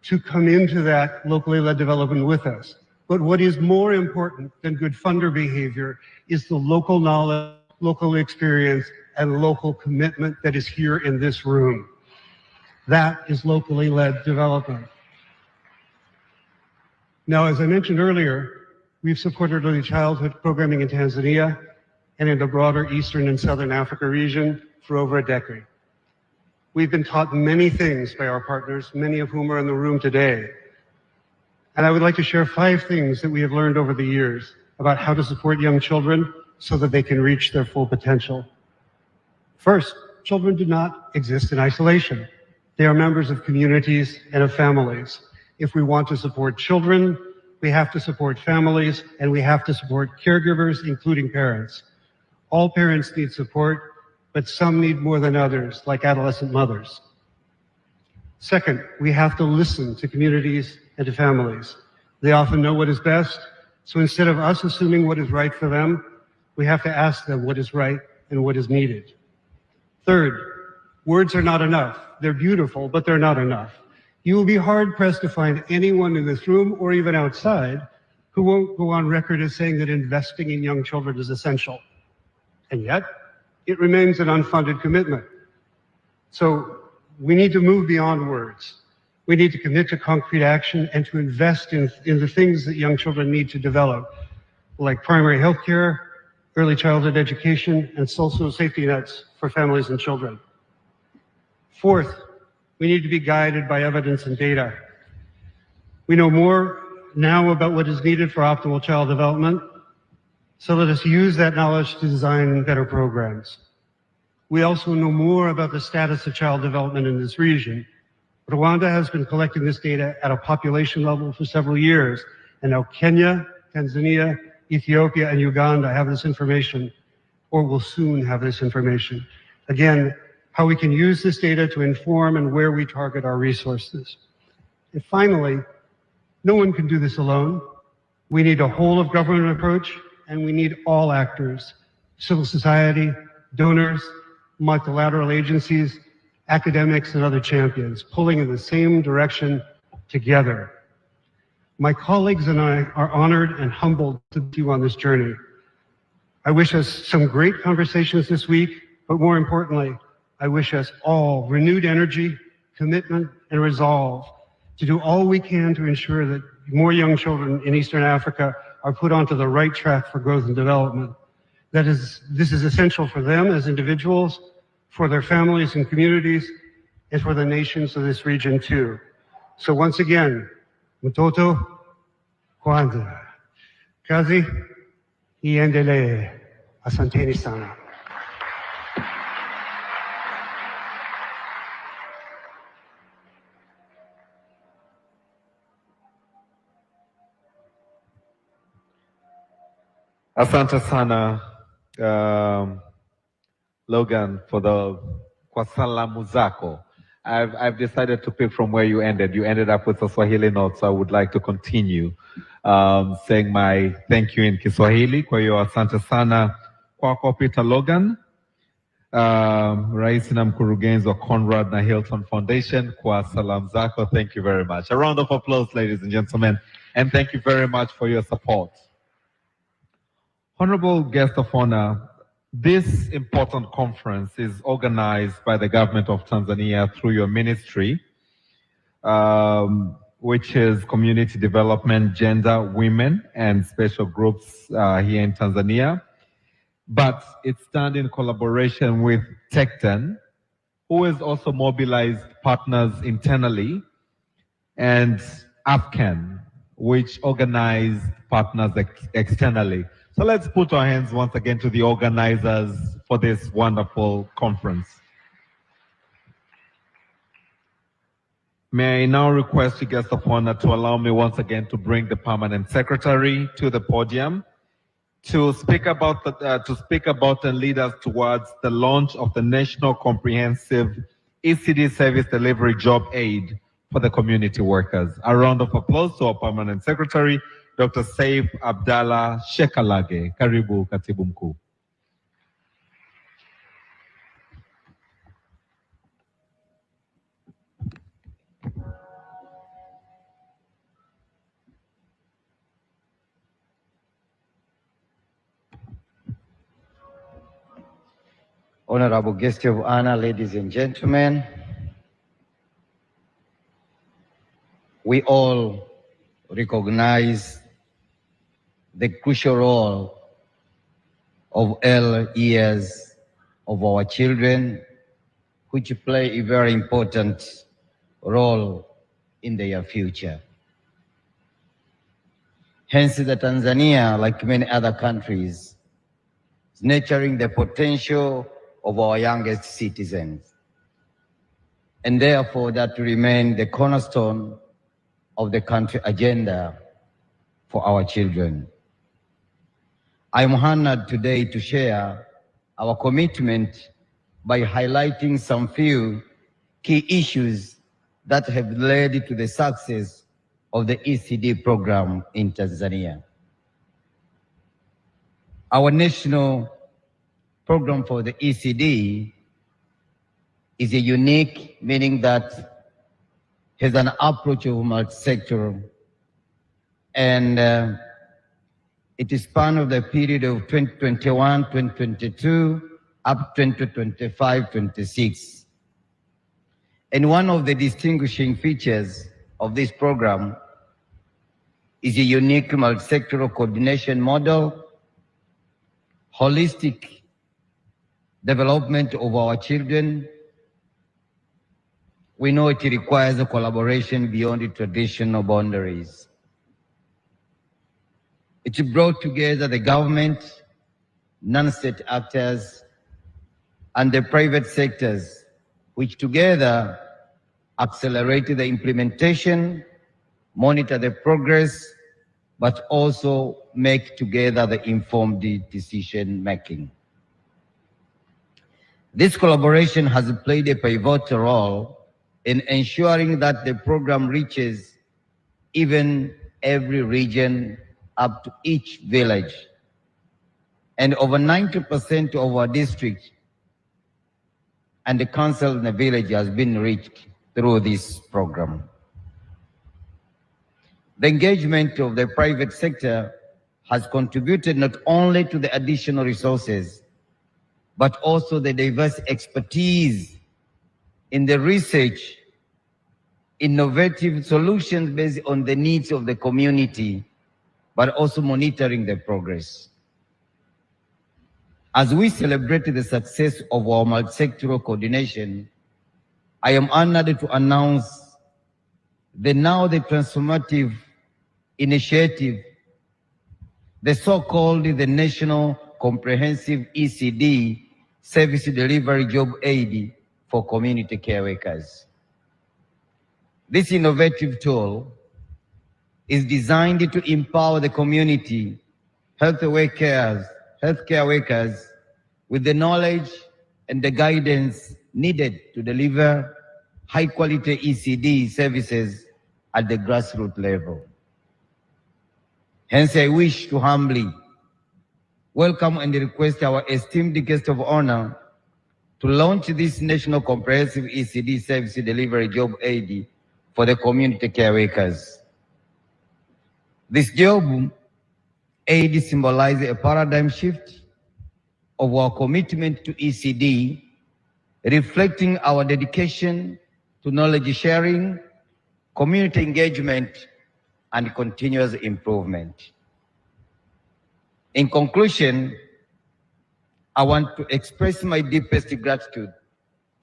to come into that locally led development with us. But what is more important than good funder behavior is the local knowledge, local experience, and local commitment that is here in this room. That is locally led development. Now, as I mentioned earlier, we've supported early childhood programming in Tanzania and in the broader Eastern and Southern Africa region for over a decade. We've been taught many things by our partners, many of whom are in the room today. And I would like to share 5 things that we have learned over the years about how to support young children so that they can reach their full potential. First, children do not exist in isolation. They are members of communities and of families. If we want to support children, we have to support families, and we have to support caregivers, including parents. All parents need support, but some need more than others, like adolescent mothers. Second, we have to listen to communities and to families. They often know what is best, so instead of us assuming what is right for them, we have to ask them what is right and what is needed. Third, words are not enough. They're beautiful, but they're not enough. You will be hard-pressed to find anyone in this room or even outside who won't go on record as saying that investing in young children is essential. And yet, it remains an unfunded commitment. So we need to move beyond words. We need to commit to concrete action and to invest in the things that young children need to develop, like primary health care, early childhood education, and social safety nets for families and children. Fourth, we need to be guided by evidence and data. We know more now about what is needed for optimal child development, so let us use that knowledge to design better programs. We also know more about the status of child development in this region. Rwanda has been collecting this data at a population level for several years, and now Kenya, Tanzania, Ethiopia, and Uganda have this information, or will soon have this information. Again, how we can use this data to inform and where we target our resources. And finally, no one can do this alone. We need a whole of government approach, and we need all actors, civil society, donors, multilateral agencies, academics, and other champions, pulling in the same direction together. My colleagues and I are honored and humbled to be on this journey. I wish us some great conversations this week, but more importantly, I wish us all renewed energy, commitment, and resolve to do all we can to ensure that more young children in Eastern Africa are put onto the right track for growth and development. This is essential for them as individuals, for their families and communities, and for the nations of this region too. So once again, Mtoto Kwanza, kazi iendelee. Asanteni sana. Asante sana, Logan, kwa salamu zako. I've decided to pick from where you ended. You ended up with a Swahili note, so I would like to continue saying my thank you in Kiswahili. Kwa hiyo asante sana kwako Peter Logan, Rais na mkurugenzi wa Conrad na Hilton Foundation, kwa salamu zako. Thank you very much. A round of applause, ladies and gentlemen, and thank you very much for your support. Honorable guest of honor, this important conference is organized by the government of Tanzania through your ministry, which is Community Development, Gender, Women, and Special Groups here in Tanzania. But it's done in collaboration with TechDen, who has also mobilized partners internally, and AFCAN, which organized partners externally. So let's put our hands once again to the organizers for this wonderful conference. May I now request the guest of honor to allow me once again to bring the permanent secretary to the podium to speak about and lead us towards the launch of the National Comprehensive ECD Service Delivery Job Aid for the community workers. A round of applause to our permanent secretary, Dr. Saif Abdallah Shekalage. Karibu, Katibu Mkuu. Honorable guest of honor, ladies and gentlemen, we all recognize the crucial role of early years of our children, which play a very important role in their future. Hence, the Tanzania, like many other countries, is nurturing the potential of our youngest citizens. And therefore, that remains the cornerstone of the country agenda for our children. I am honored today to share our commitment by highlighting some few key issues that have led to the success of the ECD program in Tanzania. Our national program for the ECD is a unique, meaning that has an approach of multi-sectoral, and it is part of the period of 2021, 2022, up 2025, 26. And one of the distinguishing features of this program is a unique multi-sectoral coordination model, holistic development of our children. We know it requires a collaboration beyond the traditional boundaries. It brought together the government, non-state actors, and the private sectors, which together accelerated the implementation, monitor the progress, but also make together the informed decision making. This collaboration has played a pivotal role in ensuring that the program reaches even every region up to each village. And over 90% of our district and the council in the village has been reached through this program. The engagement of the private sector has contributed not only to the additional resources, but also the diverse expertise in the research, innovative solutions based on the needs of the community, but also monitoring the progress. As we celebrate the success of our multi-sectoral coordination, I am honored to announce the transformative initiative, the so-called the National Comprehensive ECD Service Delivery Job Aid for Community Care Workers. This innovative tool is designed to empower the community healthcare workers with the knowledge and the guidance needed to deliver high-quality ECD services at the grassroots level. Hence, I wish to humbly welcome and request our esteemed guest of honor to launch this National Comprehensive ECD Service Delivery Job Aid for the community care workers. This job aid symbolizes a paradigm shift of our commitment to ECD, reflecting our dedication to knowledge sharing, community engagement, and continuous improvement. In conclusion, I want to express my deepest gratitude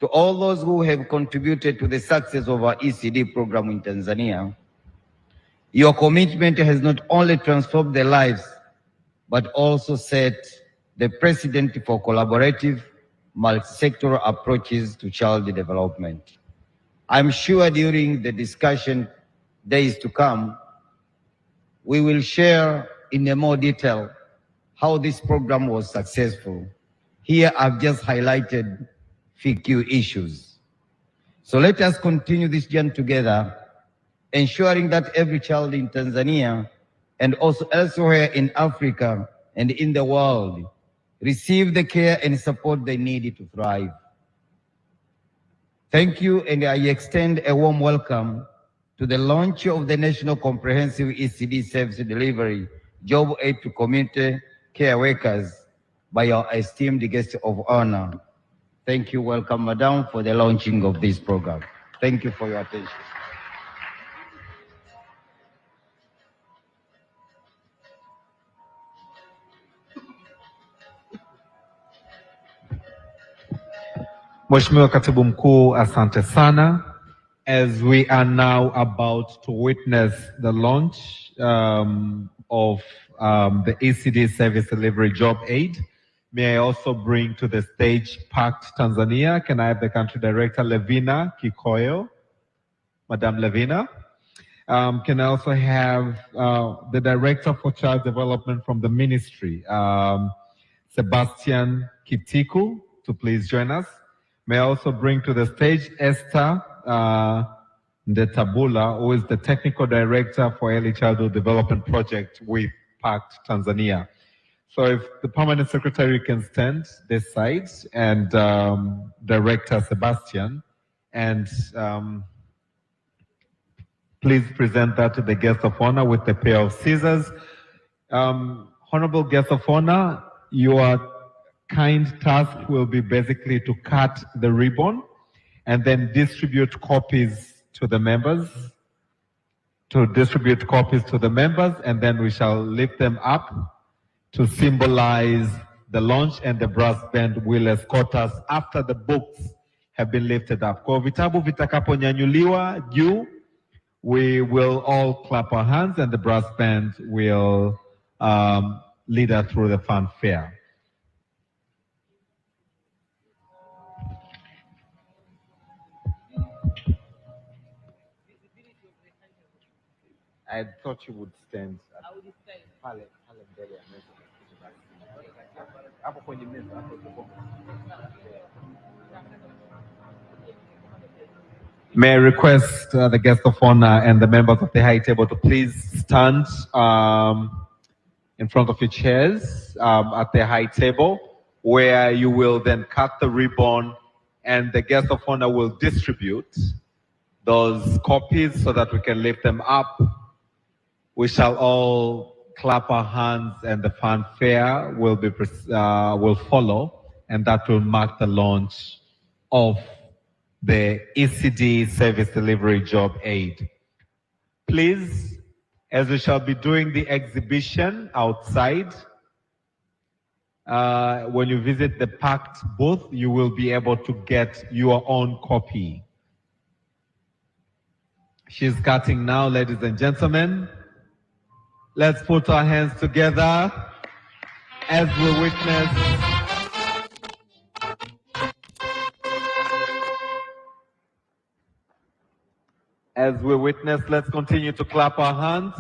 to all those who have contributed to the success of our ECD program in Tanzania. Your commitment has not only transformed their lives, but also set the precedent for collaborative, multi-sectoral approaches to child development. I'm sure during the discussion days to come, we will share in a more detail how this program was successful. Here I've just highlighted few issues. So let us continue this journey together, ensuring that every child in Tanzania and also elsewhere in Africa and in the world receive the care and support they need to thrive. Thank you, and I extend a warm welcome to the launch of the National Comprehensive ECD Service Delivery Job Aid to Community Care Workers by our esteemed guest of honor. Thank you, welcome, Madam, for the launching of this program. Thank you for your attention. Mheshimiwa Katibu Mkuu, asante sana. As we are now about to witness the launch of the ECD Service Delivery Job Aid, may I also bring to the stage PACT Tanzania. Can I have the Country Director, Levina Kikoyo? Madam Levina. Can I also have the Director for Child Development from the Ministry, Sebastian Kitiku, to please join us. May I also bring to the stage Esther Ndetabula, who is the Technical Director for Early Childhood Development Project with PACT Tanzania. So if the Permanent Secretary can stand this side, and Director Sebastian, and please present that to the guest of honor with the pair of scissors. Honorable guest of honor, your kind task will be basically to cut the ribbon and then distribute copies to the members, and then we shall lift them up to symbolize the launch, and the brass band will escort us after the books have been lifted up. Kwa vitabu vitakaponyanyuliwa juu, we will all clap our hands and the brass band will lead us through the fanfare. I thought you would stand. I would stand. May I request the guest of honor and the members of the high table to please stand in front of your chairs at the high table, where you will then cut the ribbon and the guest of honor will distribute those copies so that we can lift them up. We shall all clap our hands and the fanfare will follow, and that will mark the launch of the ECD Service Delivery Job Aid. Please, as we shall be doing the exhibition outside, when you visit the packed booth, you will be able to get your own copy. She's cutting now, ladies and gentlemen. Let's put our hands together as we witness. Let's continue to clap our hands.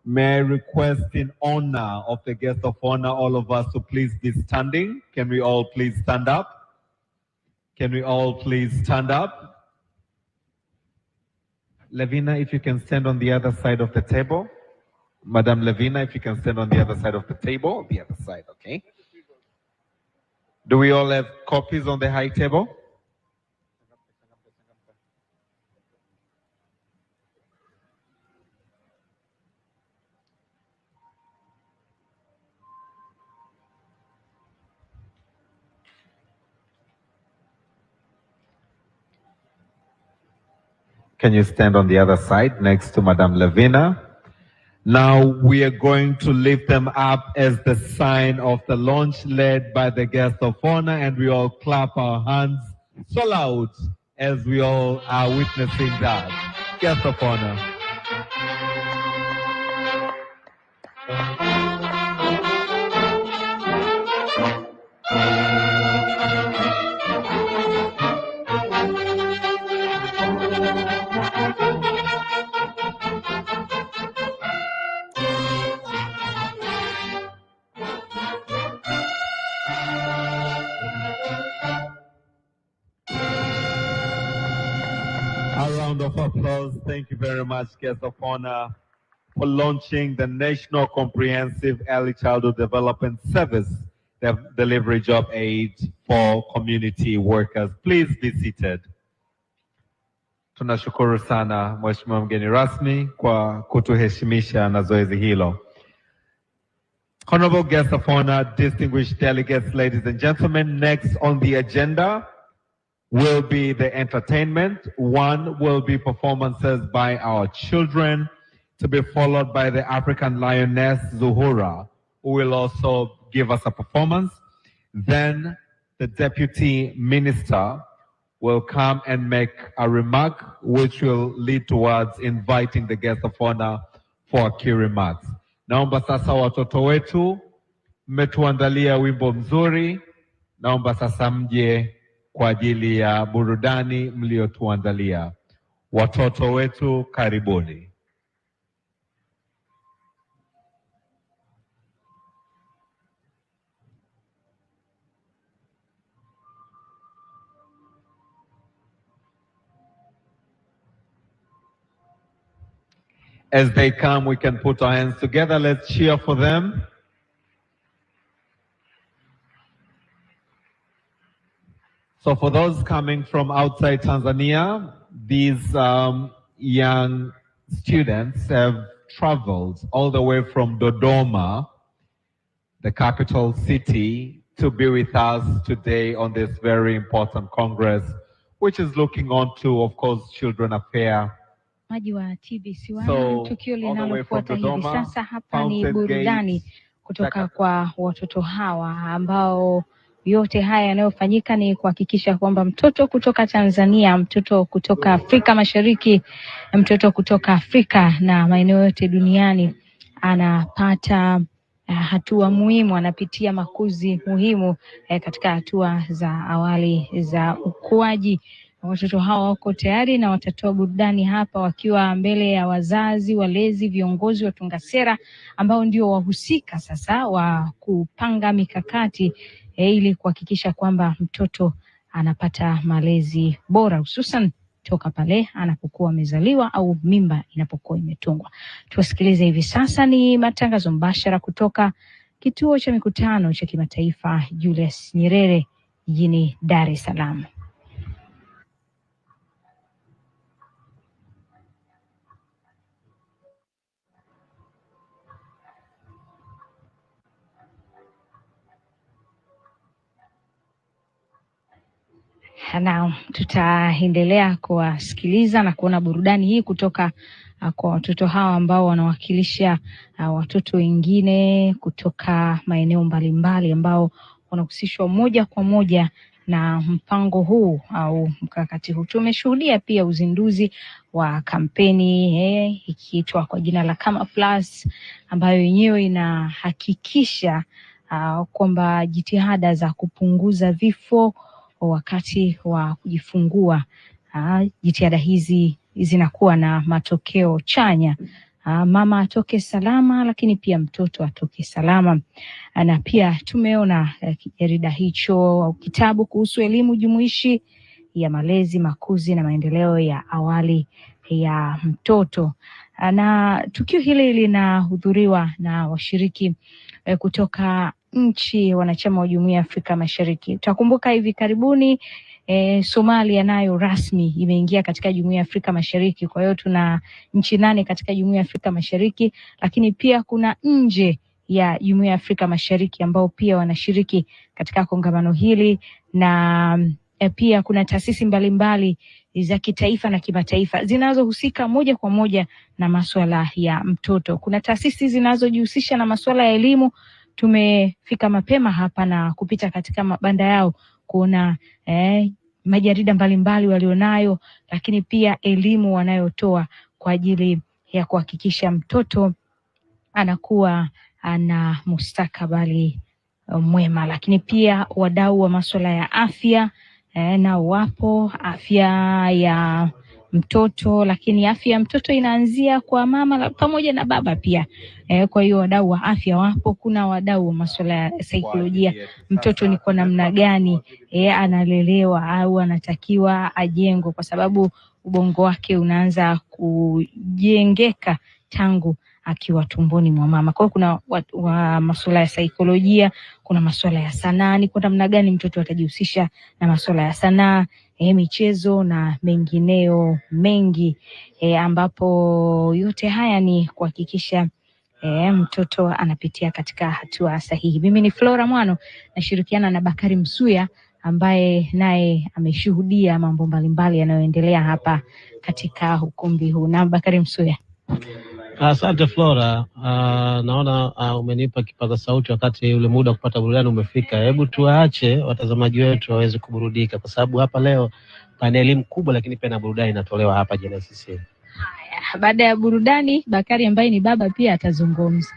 May I request in honor of the guest of honor, all of us to please be standing. Can we all please stand up? Can we all please stand up? Levina, if you can stand on the other side of the table. Madam Levina, if you can stand on the other side of the table. The other side, okay. Do we all have copies on the high table? Can you stand on the other side next to Madam Levina? Now we are going to lift them up as the sign of the launch led by the guest of honor, and we all clap our hands so loud as we all are witnessing that. Guest of honor. A round of applause. Thank you very much, guest of honor, for launching the National Comprehensive Early Childhood Development Service Delivery Job Aid for community workers. Please be seated. Tunashukuru sana Mheshimiwa mgeni rasmi kwa kutuheshimisha na zoezi hilo. Honorable guest of honor, distinguished delegates, ladies and gentlemen, next on the agenda will be the entertainment. One will be performances by our children, to be followed by the African lioness Zuhura, who will also give us a performance. Then the deputy minister will come and make a remark, which will lead towards inviting the guest of honor for key remarks. Naomba sasa watoto wetu, mmetuandalia wimbo mzuri. Naomba sasa mje kwa ajili ya burudani mliotuandalia. Watoto wetu, karibuni. As they come, we can put our hands together. Let's cheer for them. So for those coming from outside Tanzania, these young students have traveled all the way from Dodoma, the capital city, to be with us today on this very important Congress, which is looking on to, of course, children affairs. Maji wa TBC1, tukio linalofuata hivi sasa hapa ni burudani kutoka kwa watoto hawa ambao yote haya yanayofanyika ni kuhakikisha kwamba mtoto kutoka Tanzania, mtoto kutoka Afrika Mashariki, mtoto kutoka Afrika na maeneo yote duniani anapata hatua muhimu, anapitia makuzi muhimu katika hatua za awali za ukuaji Watoto hawa wako tayari na watatoa burudani hapa wakiwa mbele ya wazazi, walezi, viongozi, watunga sera ambao ndio wahusika sasa wa kupanga mikakati ili kuhakikisha kwamba mtoto anapata malezi bora, hususan toka pale anapokuwa amezaliwa au mimba inapokuwa imetungwa. Tuwasikilize hivi sasa, ni matangazo mbashara kutoka Kituo cha Mikutano cha Kimataifa Julius Nyerere jijini Dar es Salaam. Na tutaendelea kuwasikiliza na kuona burudani hii kutoka kwa watoto hawa ambao wanawakilisha watoto wengine kutoka maeneo mbalimbali ambao wanahusishwa moja kwa moja na mpango huu au mkakati huu. Tumeshuhudia pia uzinduzi wa kampeni ikiitwa kwa jina la Kama Plus, ambayo yenyewe inahakikisha kwamba jitihada za kupunguza vifo wakati wa kujifungua, jitihada hizi zinakuwa na matokeo chanya. Mama atoke salama, lakini pia mtoto atoke salama. Na pia tumeona jarida hicho au kitabu kuhusu elimu jumuishi ya malezi, makuzi na maendeleo ya awali ya mtoto. Na tukio hili linahudhuriwa na washiriki kutoka nchi wanachama wa Jumuiya ya Afrika Mashariki. Tutakumbuka hivi karibuni Somalia nayo rasmi imeingia katika Jumuiya ya Afrika Mashariki. Kwa hiyo tuna nchi 8 katika Jumuiya ya Afrika Mashariki, lakini pia kuna nje ya Jumuiya ya Afrika Mashariki ambao pia wanashiriki katika kongamano hili, na pia kuna taasisi mbalimbali za kitaifa na kimataifa zinazohusika moja kwa moja na masuala ya mtoto. Kuna taasisi zinazojihusisha na masuala ya elimu. Tumefika mapema hapa na kupita katika mabanda yao kuona majarida mbalimbali walionayo, lakini pia elimu wanayotoa kwa ajili ya kuhakikisha mtoto anakuwa ana mustakabali mwema. Lakini pia wadau wa masuala ya afya na wapo, afya ya mtoto, lakini afya ya mtoto inaanzia kwa mama pamoja na baba pia. Kwa hiyo wadau wa afya wapo. Kuna wadau wa masuala ya saikolojia, mtoto ni kwa namna gani analelewa au anatakiwa ajengwe, kwa sababu ubongo wake unaanza kujengeka tangu akiwa tumboni mwa mama. Kwa hiyo kuna wa masuala ya saikolojia, kuna masuala ya sanaa, ni kwa namna gani mtoto atajihusisha na masuala ya sanaa, michezo na mengineo mengi, ambapo yote haya ni kuhakikisha mtoto anapitia katika hatua sahihi. Mimi ni Flora Mwano, nashirikiana na Bakari Msuya ambaye naye ameshuhudia mambo mbalimbali yanayoendelea hapa katika ukumbi huu. Na Bakari Msuya. Asante Flora. Naona umenipa kipaza sauti wakati ule muda wa kupata burudani umefika. Hebu tuwaache watazamaji wetu waweze kuburudika, kwa sababu hapa leo pana elimu kubwa, lakini pia na burudani inatolewa hapa JNICC. Haya, baada ya burudani Bakari ambaye ni baba pia atazungumza.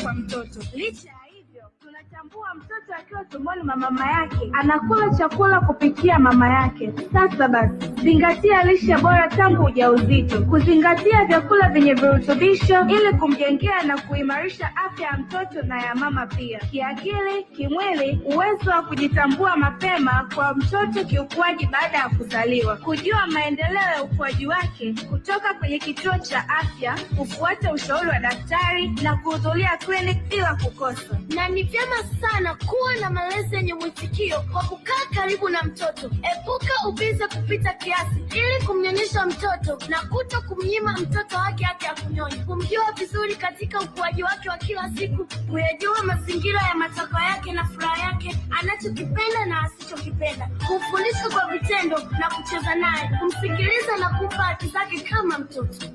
kwa mtoto. Licha ya hivyo, tunatambua mtoto akiwa tumboni mwa mama yake anakula chakula kupitia mama yake. Sasa basi, zingatia lishe bora tangu ujauzito. Kuzingatia vyakula vyenye virutubisho ili kumjengea na kuimarisha afya ya mtoto na ya mama pia. Kiakili, kimwili, uwezo wa kujitambua mapema kwa mtoto kiukuaji baada ya kuzaliwa. Kujua maendeleo ya ukuaji wake kutoka kwenye kituo cha afya, kufuata ushauri wa daktari na kuhudhuria kliniki bila kukosa. Na ni vyema sana kuwa na malezi yenye mwitikio kwa kukaa karibu na mtoto. Epuka ubize kupita kiasi ili kumnyonyesha mtoto na kuto kumnyima mtoto haki yake ya kunyonya. Kumjua vizuri katika ukuaji wake wa kila siku, kuyajua mazingira ya matakwa yake na furaha yake, anachokipenda na asichokipenda. Kufundisha kwa vitendo na kucheza naye, kumsikiliza na kumpa haki zake kama mtoto.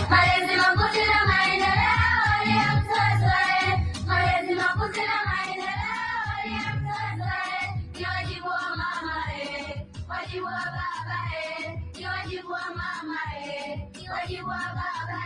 Malezi makuzi na maendeleo ya mtoto. Malezi makuzi na maendeleo ya mtoto. Ni wajibu wa mama, wajibu wa baba, ni wajibu wa mama, ni wajibu wa baba.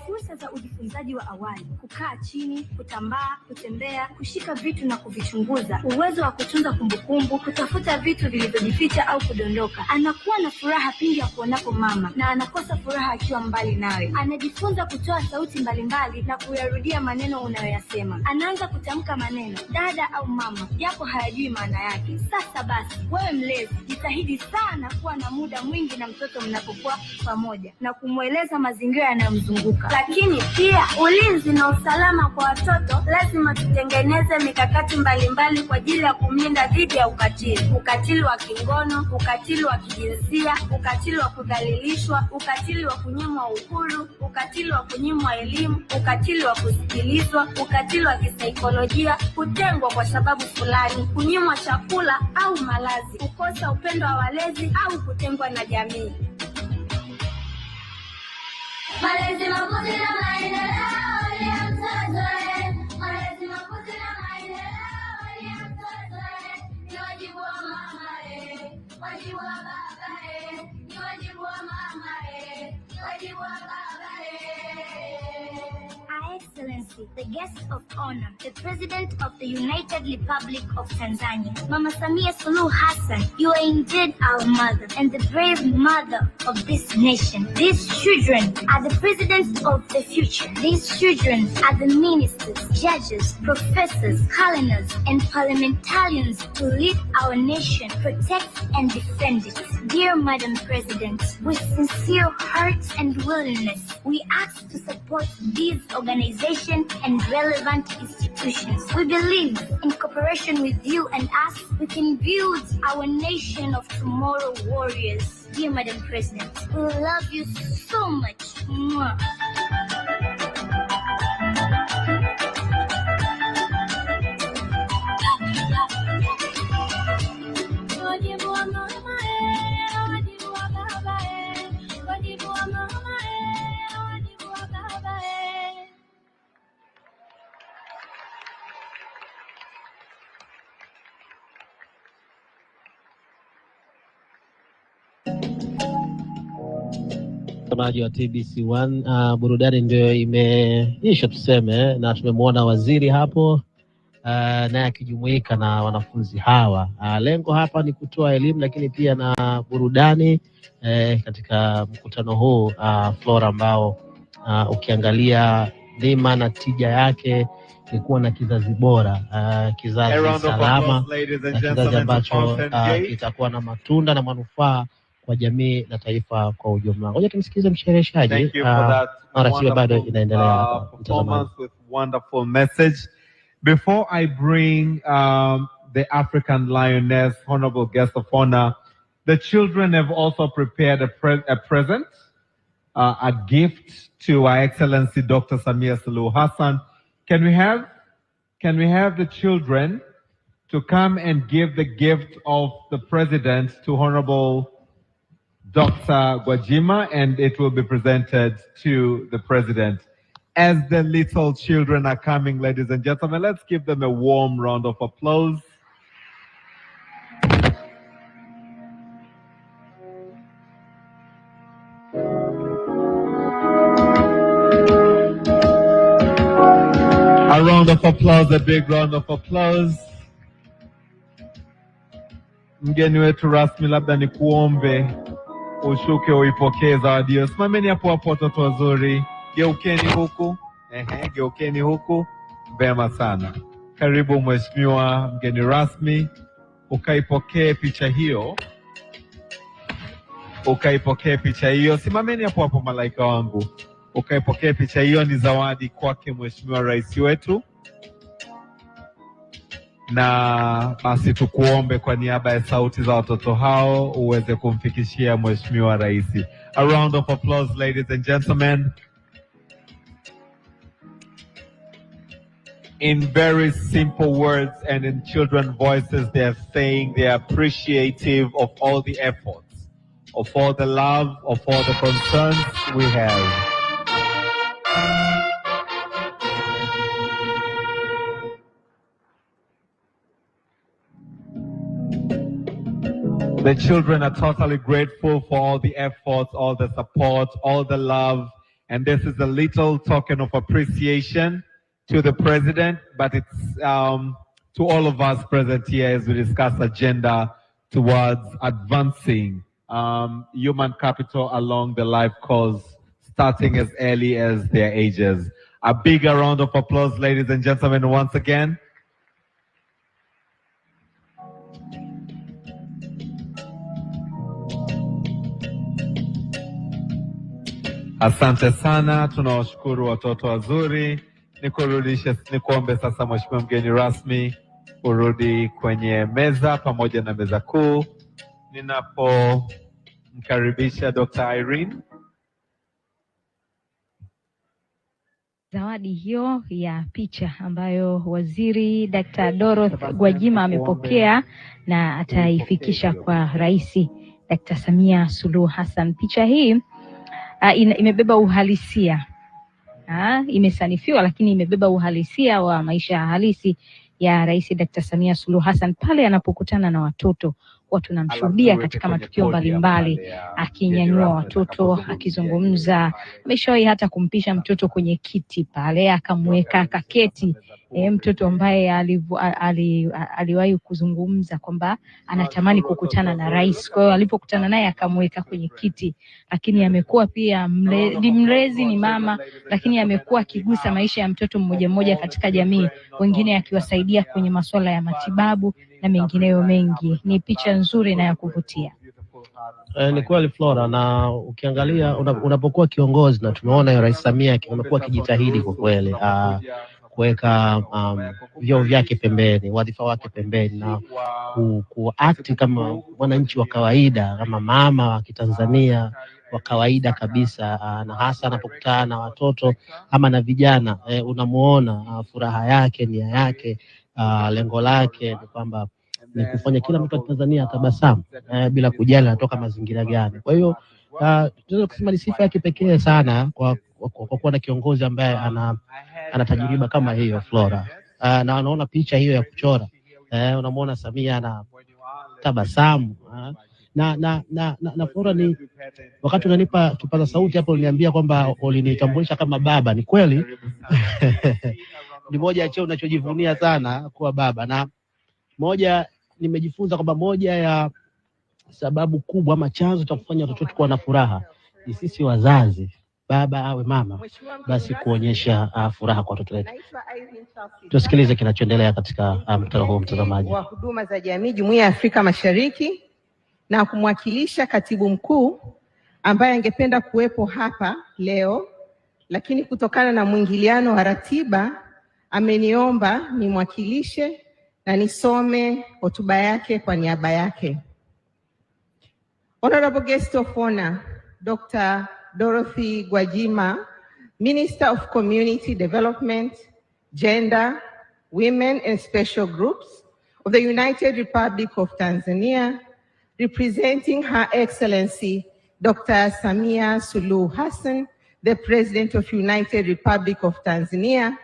Fursa za ujifunzaji wa awali: kukaa chini, kutambaa, kutembea, kushika vitu na kuvichunguza, uwezo wa kutunza kumbukumbu, kutafuta vitu vilivyojificha au kudondoka. Anakuwa na furaha pindi ya kuonapo mama na anakosa furaha akiwa mbali nawe. Anajifunza kutoa sauti mbalimbali na kuyarudia maneno unayoyasema. Anaanza kutamka maneno dada au mama japo hayajui maana yake. Sasa basi, wewe mlezi, jitahidi sana kuwa na muda mwingi na mtoto mnapokuwa pamoja na kumweleza mazingira yanayomzunguka. Lakini pia ulinzi na usalama kwa watoto, lazima tutengeneze mikakati mbalimbali kwa ajili ya kumlinda dhidi ya ukatili. Ukatili wa kingono, ukatili wa kijinsia, ukatili wa kudhalilishwa, ukatili wa kunyimwa uhuru, ukatili wa kunyimwa elimu, ukatili wa kusikilizwa, ukatili wa kisaikolojia, kutengwa kwa sababu fulani, kunyimwa chakula au malazi, kukosa upendo wa walezi au kutengwa na jamii. Malezi makuzi na maendeleo ya mtoto. Malezi makuzi na maendeleo ya mtoto. Ni wajibu wa mama, wajibu wa baba, ni wajibu wa mama, ni wajibu wa baba. Excellency, the guest of honor, the President of the United Republic of Tanzania, Mama Samia Suluhu Hassan, you are indeed our mother and the brave mother of this nation. These children are the presidents of the future. These children are the ministers, judges, professors, colonels, and parliamentarians to lead our nation, protect and defend it. Dear Madam President, with sincere hearts and willingness, we ask to support these organizations and relevant institutions. We believe in cooperation with you and us, we can build our nation of tomorrow warriors. Dear Madam President, we love you so much. Mwah. Mtazamaji wa TBC1, burudani ndio imeisha tuseme, na tumemwona waziri hapo naye akijumuika na wanafunzi hawa. Lengo hapa ni kutoa elimu lakini pia na burudani katika mkutano huu Flora, ambao ukiangalia dhima na tija yake ni kuwa na kizazi bora, kizazi salama na kizazi ambacho kitakuwa na matunda na manufaa kwa jamii na taifa kwa ujumla. Ngoja tumsikize mshereheshaji. Ratiba bado inaendelea. Performance with wonderful message. Before I bring the African Lioness, honorable guest of honor, the children have also prepared a present, a gift to Our Excellency Dr. Samia Suluhu Hassan. Can we have the children to come and give the gift of the president to Honorable Dr. Gwajima, and it will be presented to the president. As the little children are coming, ladies and gentlemen, let's give them a warm round of applause. A round of applause, a big round of applause. Mgeni wetu rasmi, labda ni kuombe ushuke uipokee zawadi hiyo. Simameni hapo hapo watoto wazuri. Geukeni huku. Geukeni huku. Vema sana. Karibu mheshimiwa mgeni rasmi. Ukaipokee picha hiyo. Ukaipokee picha hiyo. Simameni hapo hapo malaika wangu. Ukaipokee picha hiyo, ni zawadi kwake mheshimiwa rais wetu. Na basi tukuombe kwa niaba ya sauti za watoto hao uweze kumfikishia mheshimiwa rais. A round of applause, ladies and gentlemen. In very simple words and in children's voices, they are saying they are appreciative of all the efforts, of all the love, of all the concerns we have. The children are totally grateful for all the efforts, all the support, all the love. And this is a little token of appreciation to the president, but it's to all of us present here as we discuss agenda towards advancing human capital along the life course, starting as early as their ages. A bigger round of applause, ladies and gentlemen, once again. Asante sana, tunawashukuru watoto wazuri. Nikuombe sasa mheshimiwa mgeni rasmi urudi kwenye meza pamoja na meza kuu. Ninapomkaribisha Dr. Irene. Zawadi hiyo ya picha ambayo waziri Dr. Dorothy Gwajima amepokea na ataifikisha kwa Rais Dr. Samia Suluhu Hassan. Picha hii imebeba uhalisia. Imesanifiwa lakini imebeba uhalisia wa maisha halisi ya Rais Dr. Samia Suluhu Hassan pale anapokutana na watoto. Watu tunamshuhudia katika matukio mbalimbali akinyanyua watoto, akizungumza. Ameshawahi hata kumpisha mtoto kwenye kiti pale akamweka akaketi. Mtoto ambaye aliwahi kuzungumza kwamba anatamani kukutana na rais. Kwa hiyo alipokutana naye akamweka kwenye kiti. Lakini amekuwa pia mlezi, ni mama, lakini amekuwa akigusa maisha ya mtoto mmoja mmoja katika jamii, wengine akiwasaidia kwenye masuala ya matibabu na mengineyo mengi. Ni picha nzuri na ya kuvutia. Ni kweli Flora, na ukiangalia unapokuwa kiongozi, na tumeona Rais Samia amekuwa akijitahidi kwa kweli kuweka vyeo vyake pembeni, wadhifa wake pembeni, na kuakti kama mwananchi wa kawaida, kama mama wa Kitanzania wa kawaida kabisa, na hasa anapokutana na watoto ama na vijana. Unamuona furaha yake, nia yake, lengo lake ni kwamba ni kufanya kila mtu wa Tanzania atabasamu bila kujali anatoka mazingira gani. Kwa hiyo tunaweza kusema ni sifa yake pekee sana kwa kuwa na kiongozi ambaye ana tajriba kama hiyo Flora. Na anaona picha hiyo ya kuchora, unamuona Samia ana tabasamu. Na Flora, ni wakati unanipa kipaza sauti hapo uliniambia kwamba ulinitambulisha kama baba. Ni kweli ni moja ya cheo unachojivunia sana kuwa baba, na nimejifunza kwamba moja ya sababu kubwa ama chanzo cha kufanya watoto wetu kuwa na furaha ni sisi wazazi. baba awe mama, basi kuonyesha furaha kwa watoto wetu. Tusikilize kinachoendelea katika mkutano huu, mtazamaji. Wa huduma za jamii Jumuiya ya Afrika Mashariki na kumwakilisha katibu mkuu ambaye angependa kuwepo hapa leo, lakini kutokana na mwingiliano wa ratiba ameniomba nimwakilishe na nisome hotuba yake kwa niaba yake. Honorable Guest of Honor, Dr. Dorothy Gwajima, Minister of Community Development, Gender, Women and Special Groups of the United Republic of Tanzania, representing Her Excellency Dr. Samia Suluhu Hassan, the President of United Republic of Tanzania,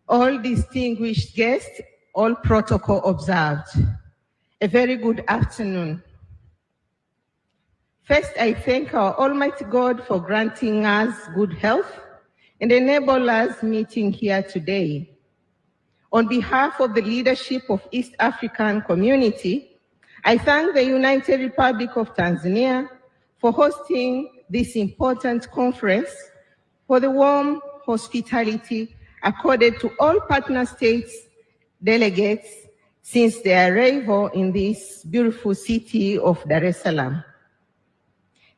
all distinguished guests, all protocol observed. A very good afternoon. First, I thank our Almighty God for granting us good health and enable us meeting here today. On behalf of the leadership of East African Community, I thank the United Republic of Tanzania for hosting this important conference, for the warm hospitality accorded to all partner states delegates since their arrival in this beautiful city of Dar es Salaam.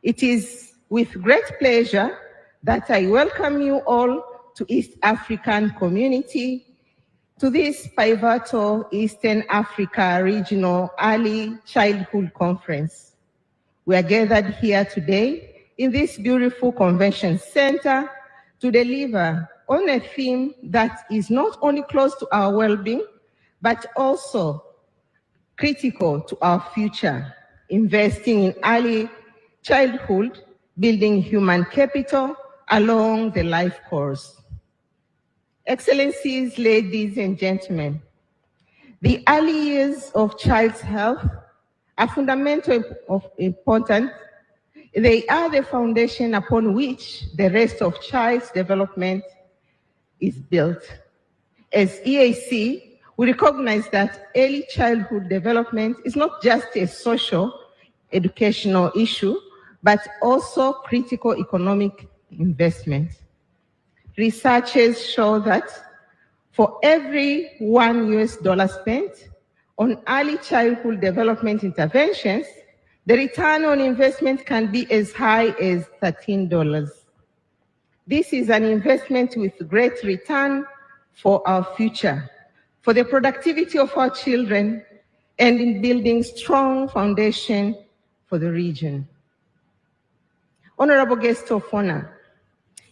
It is with great pleasure that I welcome you all to East African Community, to this pivotal Eastern Africa Regional Early Childhood Conference. We are gathered here today in this beautiful convention center to deliver on a theme that is not only close to our well-being, but also critical to our future, investing in early childhood, building human capital along the life course. Excellencies, ladies and gentlemen, the early years of child's health are fundamental of importance. They are the foundation upon which the rest of child's development is built. As EAC, we recognize that early childhood development is not just a social, educational issue, but also critical economic investment. Researchers show that for every $1 US spent on early childhood development interventions, the return on investment can be as high as $13. This is an investment with great return for our future, for the productivity of our children, and in building strong foundation for the region. Honorable Guest of Honor,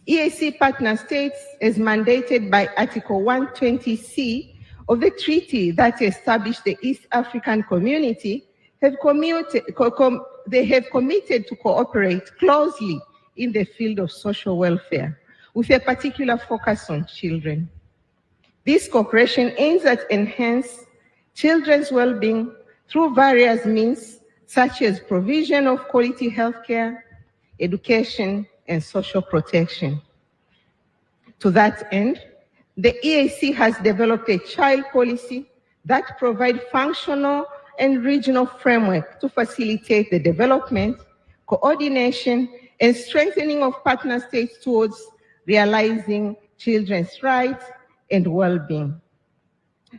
EAC partner states, as mandated by Article 120C of the treaty that established the East African Community, have committed to cooperate closely in the field of social welfare, with a particular focus on children. This cooperation aims at enhancing children's well-being through various means, such as provision of quality healthcare, education, and social protection. To that end, the EAC has developed a child policy that provides functional and regional framework to facilitate the development, coordination, and strengthening of partner states towards realizing children's rights and well-being.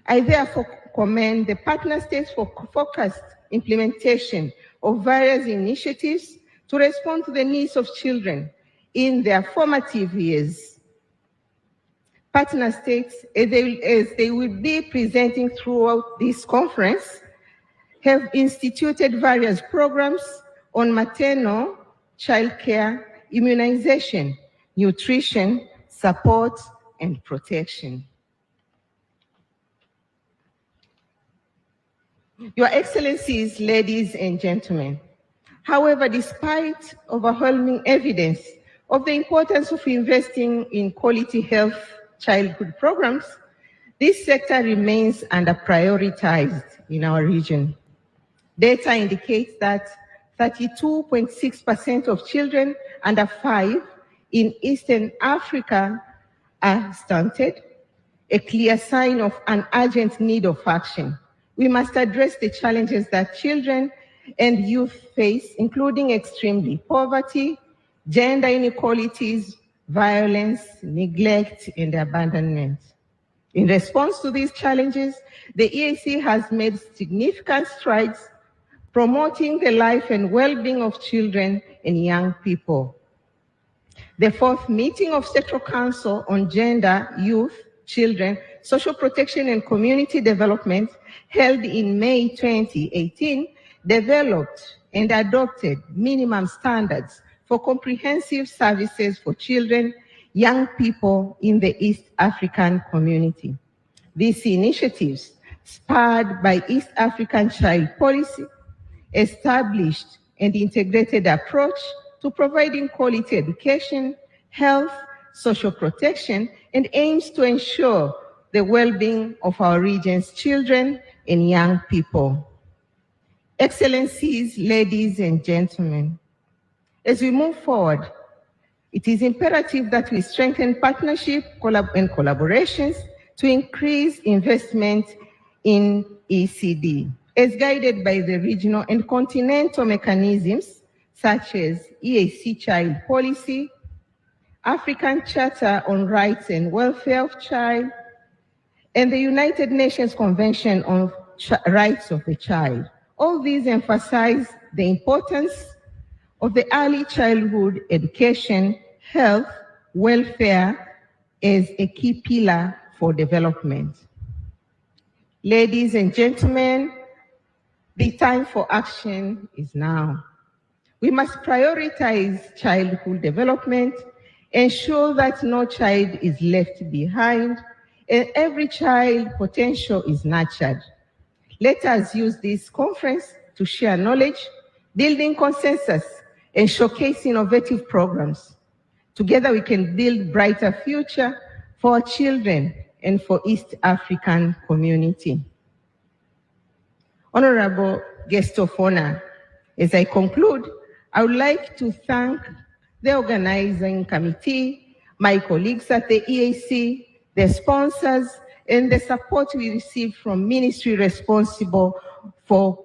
I therefore commend the partner states for focused implementation of various initiatives to respond to the needs of children in their formative years. Partner states, as they will be presenting throughout this conference, have instituted various programs on maternal, child care, immunization, nutrition, support, and protection. Your Excellencies, ladies and gentlemen, however, despite overwhelming evidence of the importance of investing in quality health childhood programs, this sector remains under-prioritized in our region. Data indicates that 32.6% of children under 5 in Eastern Africa are stunted, a clear sign of an urgent need of action. We must address the challenges that children and youth face, including extreme poverty, gender inequalities, violence, neglect, and abandonment. In response to these challenges, the EAC has made significant strides promoting the life and well-being of children and young people. The fourth meeting of Sectoral Council on Gender, Youth, Children, Social Protection and Community Development, held in May 2018, developed and adopted minimum standards for comprehensive services for children, young people in the East African community. These initiatives, spurred by East African Child Policy, established an integrated approach to providing quality education, health, social protection, and aims to ensure the well-being of our region's children and young people. Excellencies, ladies and gentlemen, as we move forward, it is imperative that we strengthen partnership and collaborations to increase investment in ECD, as guided by the regional and continental mechanisms such as EAC Child Policy, African Charter on Rights and Welfare of Child, and the United Nations Convention on Rights of the Child. All these emphasize the importance of the early childhood education, health, welfare as a key pillar for development. Ladies and gentlemen, the time for action is now. We must prioritize childhood development, ensure that no child is left behind, and every child potential is nurtured. Let us use this conference to share knowledge, building consensus, and showcase innovative programs. Together we can build brighter future for our children and for East African community. Honorable guest of honor, as I conclude, I would like to thank the organizing committee, my colleagues at the EAC, the sponsors, and the support we received from ministry responsible for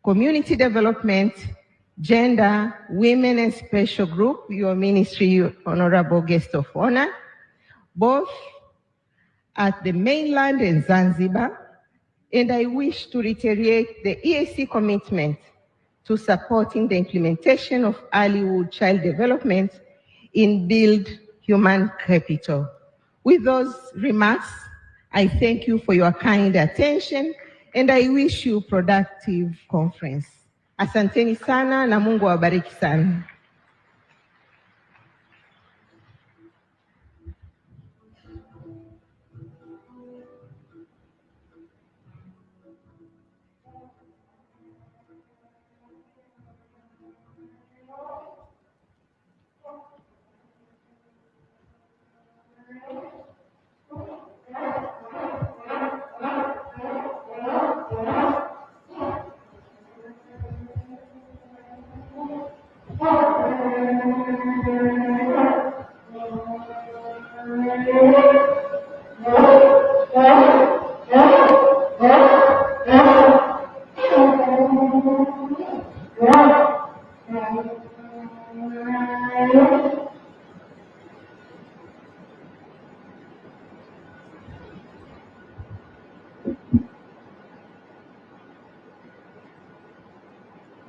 community development, gender, women and special group, your ministry, honorable guest of honor, both at the mainland and Zanzibar. And I wish to reiterate the EAC commitment to supporting the implementation of earlyhood child development in Build Human Capital. With those remarks, I thank you for your kind attention and I wish you productive conference. Asanteni sana na Mungu awabariki sana.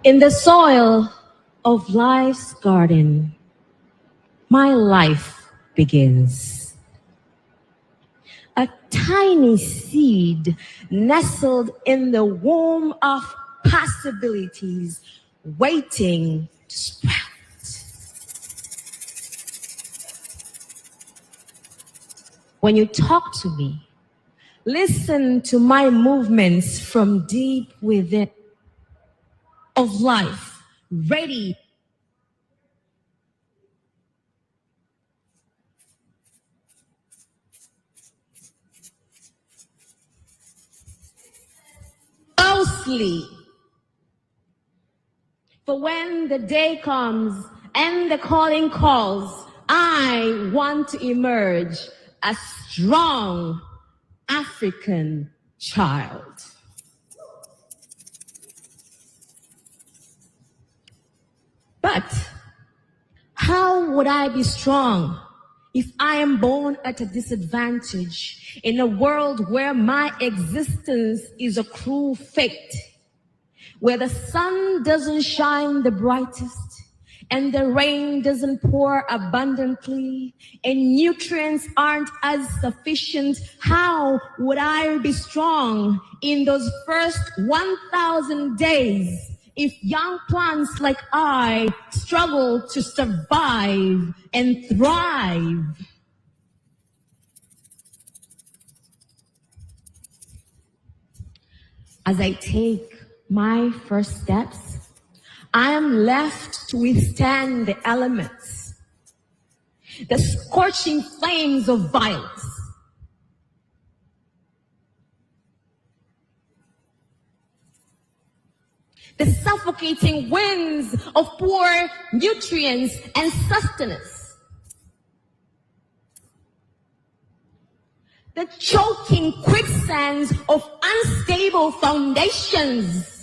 In the soil of life's garden, my life begins. A tiny seed nestled in the womb of possibilities, waiting to sprout. When you talk to me, listen to my movements from deep within. Of life, ready. Closely. For when the day comes and the calling calls, I want to emerge a strong African child. But how How would I be strong if I am born at a disadvantage in a world where my existence is a cruel fate, where the sun doesn't shine the brightest and the rain doesn't pour abundantly and nutrients aren't as sufficient? How would I be strong in those first 1,000 days if young plants like I struggle to survive and thrive? As I take my first steps, I am left to withstand the elements, the scorching flames of violence, the suffocating winds of poor nutrients and sustenance, the choking quicksands of unstable foundations,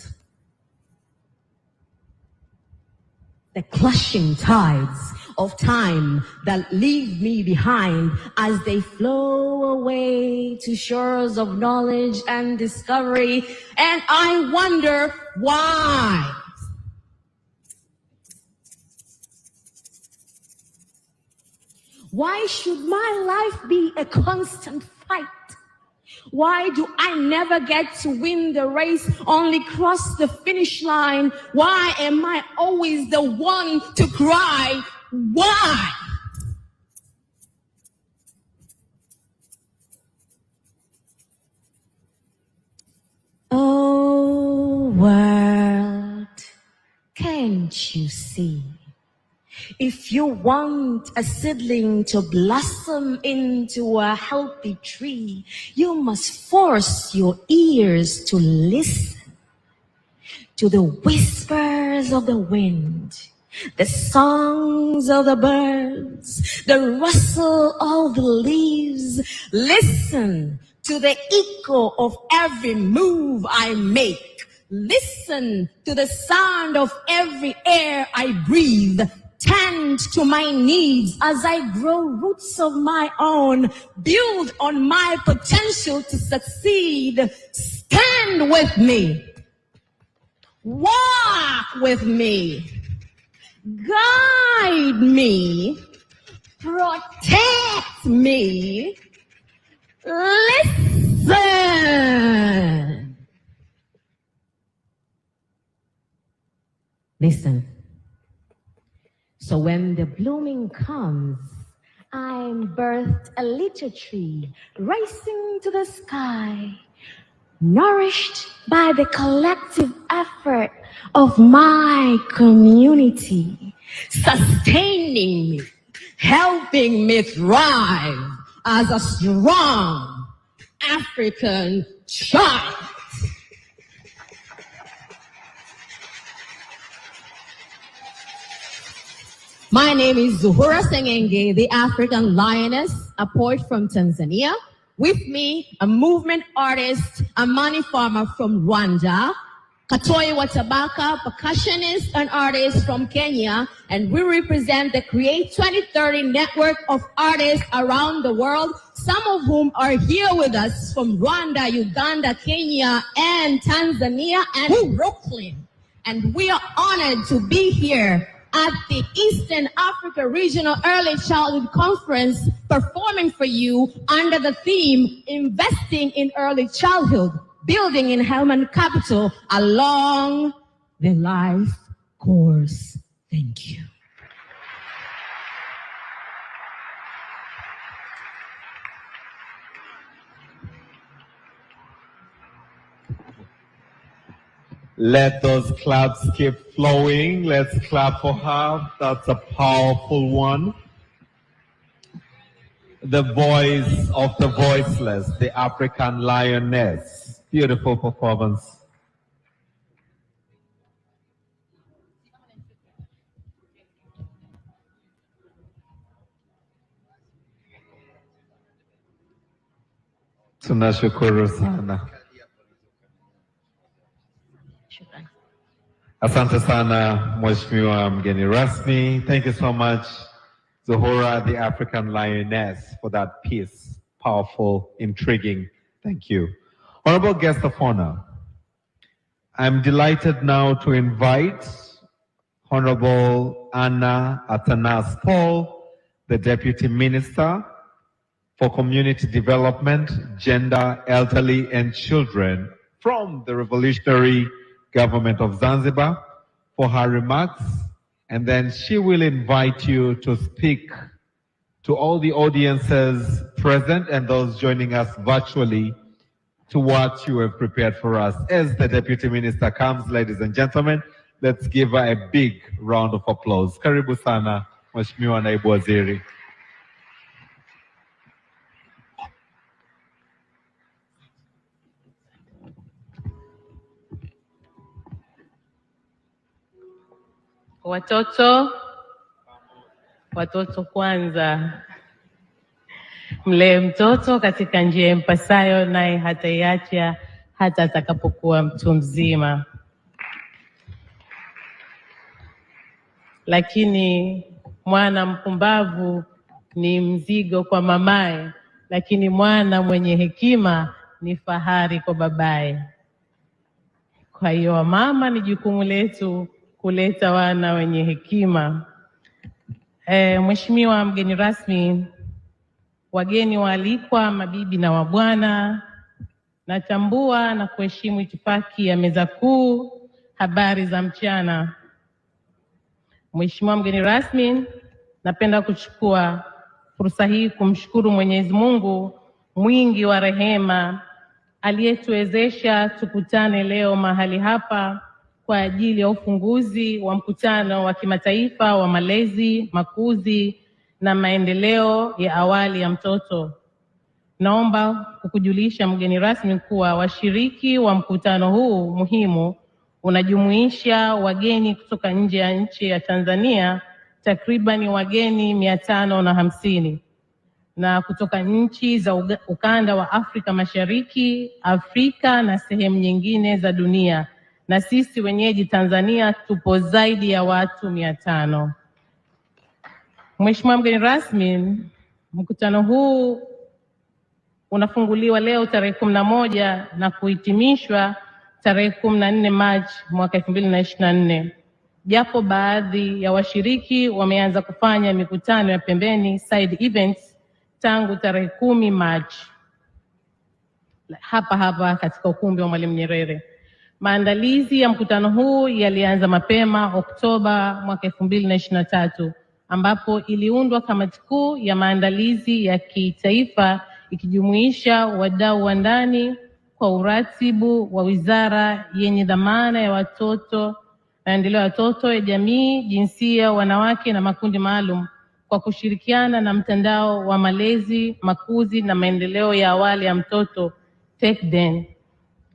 the crushing tides of time that leave me behind as they flow away to shores of knowledge and discovery. And I wonder why. Why should my life be a constant fight? Why do I never get to win the race, only cross the finish line? Why am I always the one to cry? Why? Oh, world, can't you see? If you want a seedling to blossom into a healthy tree, you must force your ears to listen to the whispers of the wind, the songs of the birds, the rustle of the leaves. Listen to the echo of every move I make. Listen to the sound of every air I breathe. Tend to my needs as I grow roots of my own. Build on my potential to succeed. Stand with me. Walk with me. Guide me. Protect me. Listen. Listen. So when the blooming comes, I'm birthed a little tree rising to the sky, nourished by the collective effort of my community, sustaining me, helping me thrive as a strong African child. My name is Zuhura Sengenge, the African Lioness, a poet from Tanzania. With me, a movement artist, a money farmer from Rwanda, Katoi Watabaka, percussionist and artist from Kenya, and we represent the Create 2030 network of artists around the world, some of whom are here with us from Rwanda, Uganda, Kenya, and Tanzania, and Brooklyn. And we are honored to be here at the Eastern Africa Regional Early Childhood Conference, performing for you under the theme, Investing in Early Childhood, Building in Human Capital Along the Life Course. Thank you. Let those claps keep flowing. Let's clap for her. That's a powerful one. The voice of the voiceless, the African lioness. Beautiful performance. Tunashukuru sana. Asante sana, Mheshimiwa mgeni rasmi. Thank you so much, Zuhura, the African Lioness, for that piece. Powerful, intriguing. Thank you. Honorable guest of honor, I'm delighted now to invite Honorable Anna Atanas Paul, the Deputy Minister for Community Development, Gender, Elderly, and Children from the Revolutionary Government of Zanzibar, for her remarks, and then she will invite you to speak to all the audiences present and those joining us virtually to what you have prepared for us. As the Deputy Minister comes, ladies and gentlemen, let's give her a big round of applause. Karibu sana, Mheshimiwa Naibu Waziri. Watoto kwanza. Mlee mtoto katika njia impasayo, naye hataiacha hata atakapokuwa mtu mzima. Lakini mwana mpumbavu ni mzigo kwa mamaye, lakini mwana mwenye hekima ni fahari kwa babaye. Kwa hiyo mama, ni jukumu letu kuleta wana wenye hekima. Mheshimiwa mgeni rasmi, wageni waalikwa, mabibi na wabwana, natambua na kuheshimu itifaki ya meza kuu. Habari za mchana. Mheshimiwa mgeni rasmi, napenda kuchukua fursa hii kumshukuru Mwenyezi Mungu mwingi wa rehema aliyetuwezesha tukutane leo mahali hapa kwa ajili ya ufunguzi wa mkutano wa kimataifa wa malezi, makuzi na maendeleo ya awali ya mtoto. Naomba kukujulisha mgeni rasmi kuwa washiriki wa mkutano huu muhimu unajumuisha wageni kutoka nje ya nchi ya Tanzania, takribani wageni 550, na kutoka nchi za ukanda wa Afrika Mashariki, Afrika na sehemu nyingine za dunia, na sisi wenyeji Tanzania tupo zaidi ya watu 500. Mheshimiwa mgeni rasmi, mkutano huu unafunguliwa leo tarehe 11 na kuhitimishwa tarehe 14 Machi mwaka 2024. Japo baadhi ya washiriki wameanza kufanya mikutano ya pembeni, side events, tangu tarehe 10 Machi hapa katika ukumbi wa Mwalimu Nyerere. Maandalizi ya mkutano huu yalianza mapema Oktoba mwaka 2023, ambapo iliundwa kamati kuu ya maandalizi ya kitaifa ikijumuisha wadau wa ndani kwa uratibu wa wizara yenye dhamana ya watoto, maendeleo ya watoto, ya jamii, jinsia, wanawake na makundi maalum, kwa kushirikiana na mtandao wa malezi, makuzi na maendeleo ya awali ya mtoto TECDEN.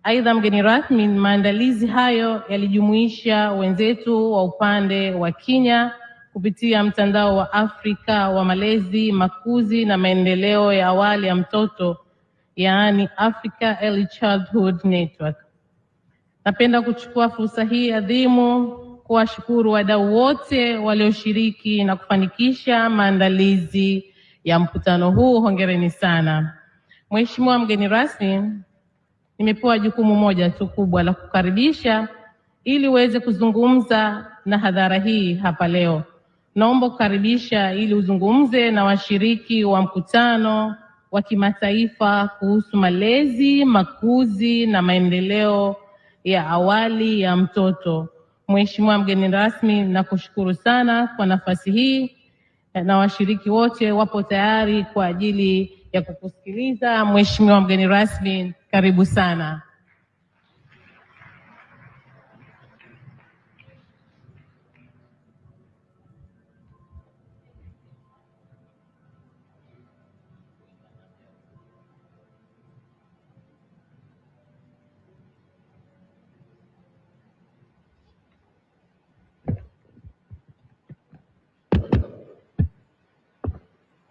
Aidha, mgeni rasmi, maandalizi hayo yalijumuisha wenzetu wa upande wa Kenya kupitia mtandao wa Afrika wa malezi, makuzi na maendeleo ya awali ya mtoto, yaani Africa Early Childhood Network. Napenda kuchukua fursa hii adhimu kuwashukuru wadau wote walioshiriki na kufanikisha maandalizi ya mkutano huu. Hongereni sana. Mheshimiwa mgeni rasmi, nimepewa jukumu moja tu kubwa la kukaribisha ili uweze kuzungumza na hadhara hii hapa leo. Naomba kukaribisha ili uzungumze na washiriki wa mkutano wa kimataifa kuhusu malezi, makuzi na maendeleo ya awali ya mtoto. Mheshimiwa mgeni rasmi, nakushukuru sana kwa nafasi hii, na washiriki wote wapo tayari kwa ajili ya kukusikiliza. Mheshimiwa mgeni rasmi, karibu sana.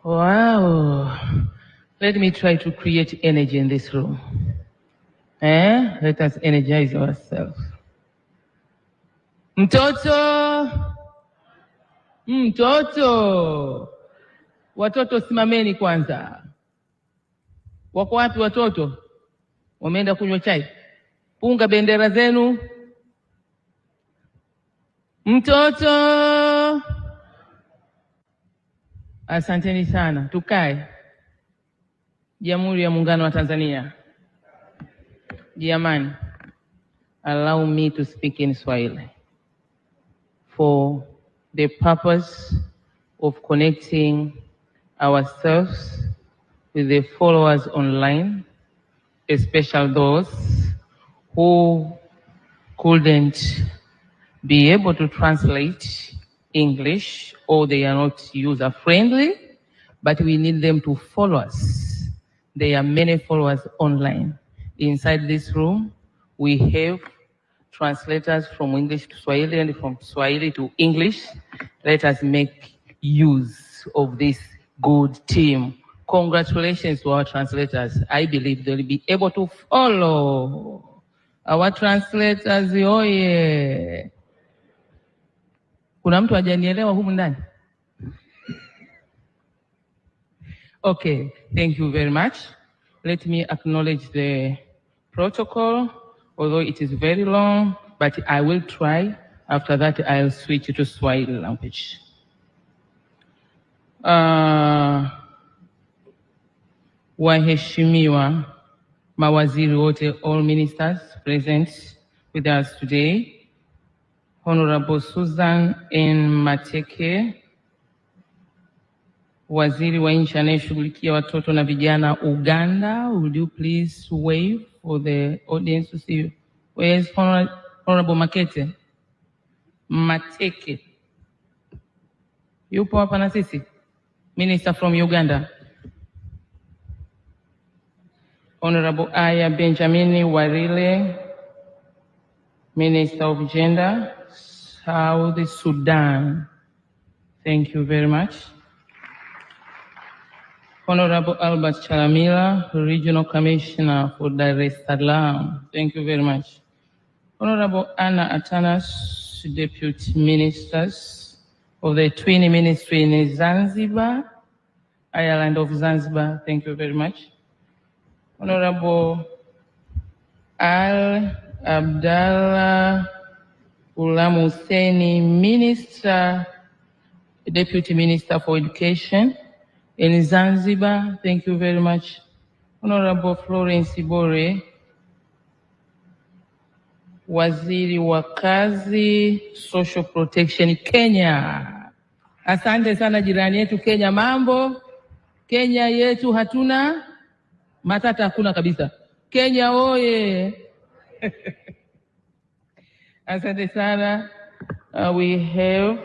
Wow. Let me try to create energy in this room. Let us energize ourselves. Mtoto. Watoto simameni kwanza. Wako wapi watoto? Wameenda kunywa chai? Punga bendera zenu. Mtoto. Asanteni sana. Tukae. Jamhuri ya Muungano wa Tanzania. Jamani, allow me to speak in Swahili for the purpose of connecting ourselves with the followers online, especially those who couldn't be able to translate English or they are not user friendly, but we need them to follow us. There are many followers online. Inside this room, we have translators from English to Swahili and from Swahili to English. Let us make use of this good team. Congratulations to our translators. I believe they'll be able to follow our translators. Oh yeah. Kuna mtu hajanielewa humu ndani? Okay, thank you very much. Let me acknowledge the protocol, although it is very long, but I will try. After that, I'll switch to Swahili language. Waheshimiwa mawaziri wote, all ministers present with us today. Honorable Susan N. Mateke, Waziri wa Nchi anayeshughulikia watoto na vijana Uganda, would you please wave for the audience to see you? Where is Honorable Mateke? Yupo hapa na sisi? Minister from Uganda. Honorable Aya Benjamin Warile, Minister of Gender, South Sudan. Thank you very much. Honorable Albert Chalamila, Regional Commissioner for Dar es Salaam. Thank you very much. Honorable Anna Atanas, Deputy Ministers of the Twin Ministry in Zanzibar, Island of Zanzibar. Thank you very much. Honorable Al Abdallah Ulam Husseini, Minister, Deputy Minister for Education in Zanzibar. Thank you very much. Honorable Florence Ibore, Waziri wa Kazi, Social Protection, Kenya. Asante sana jirani yetu Kenya. Mambo Kenya yetu hatuna matata, hakuna kabisa. Kenya oye. Asante sana. We have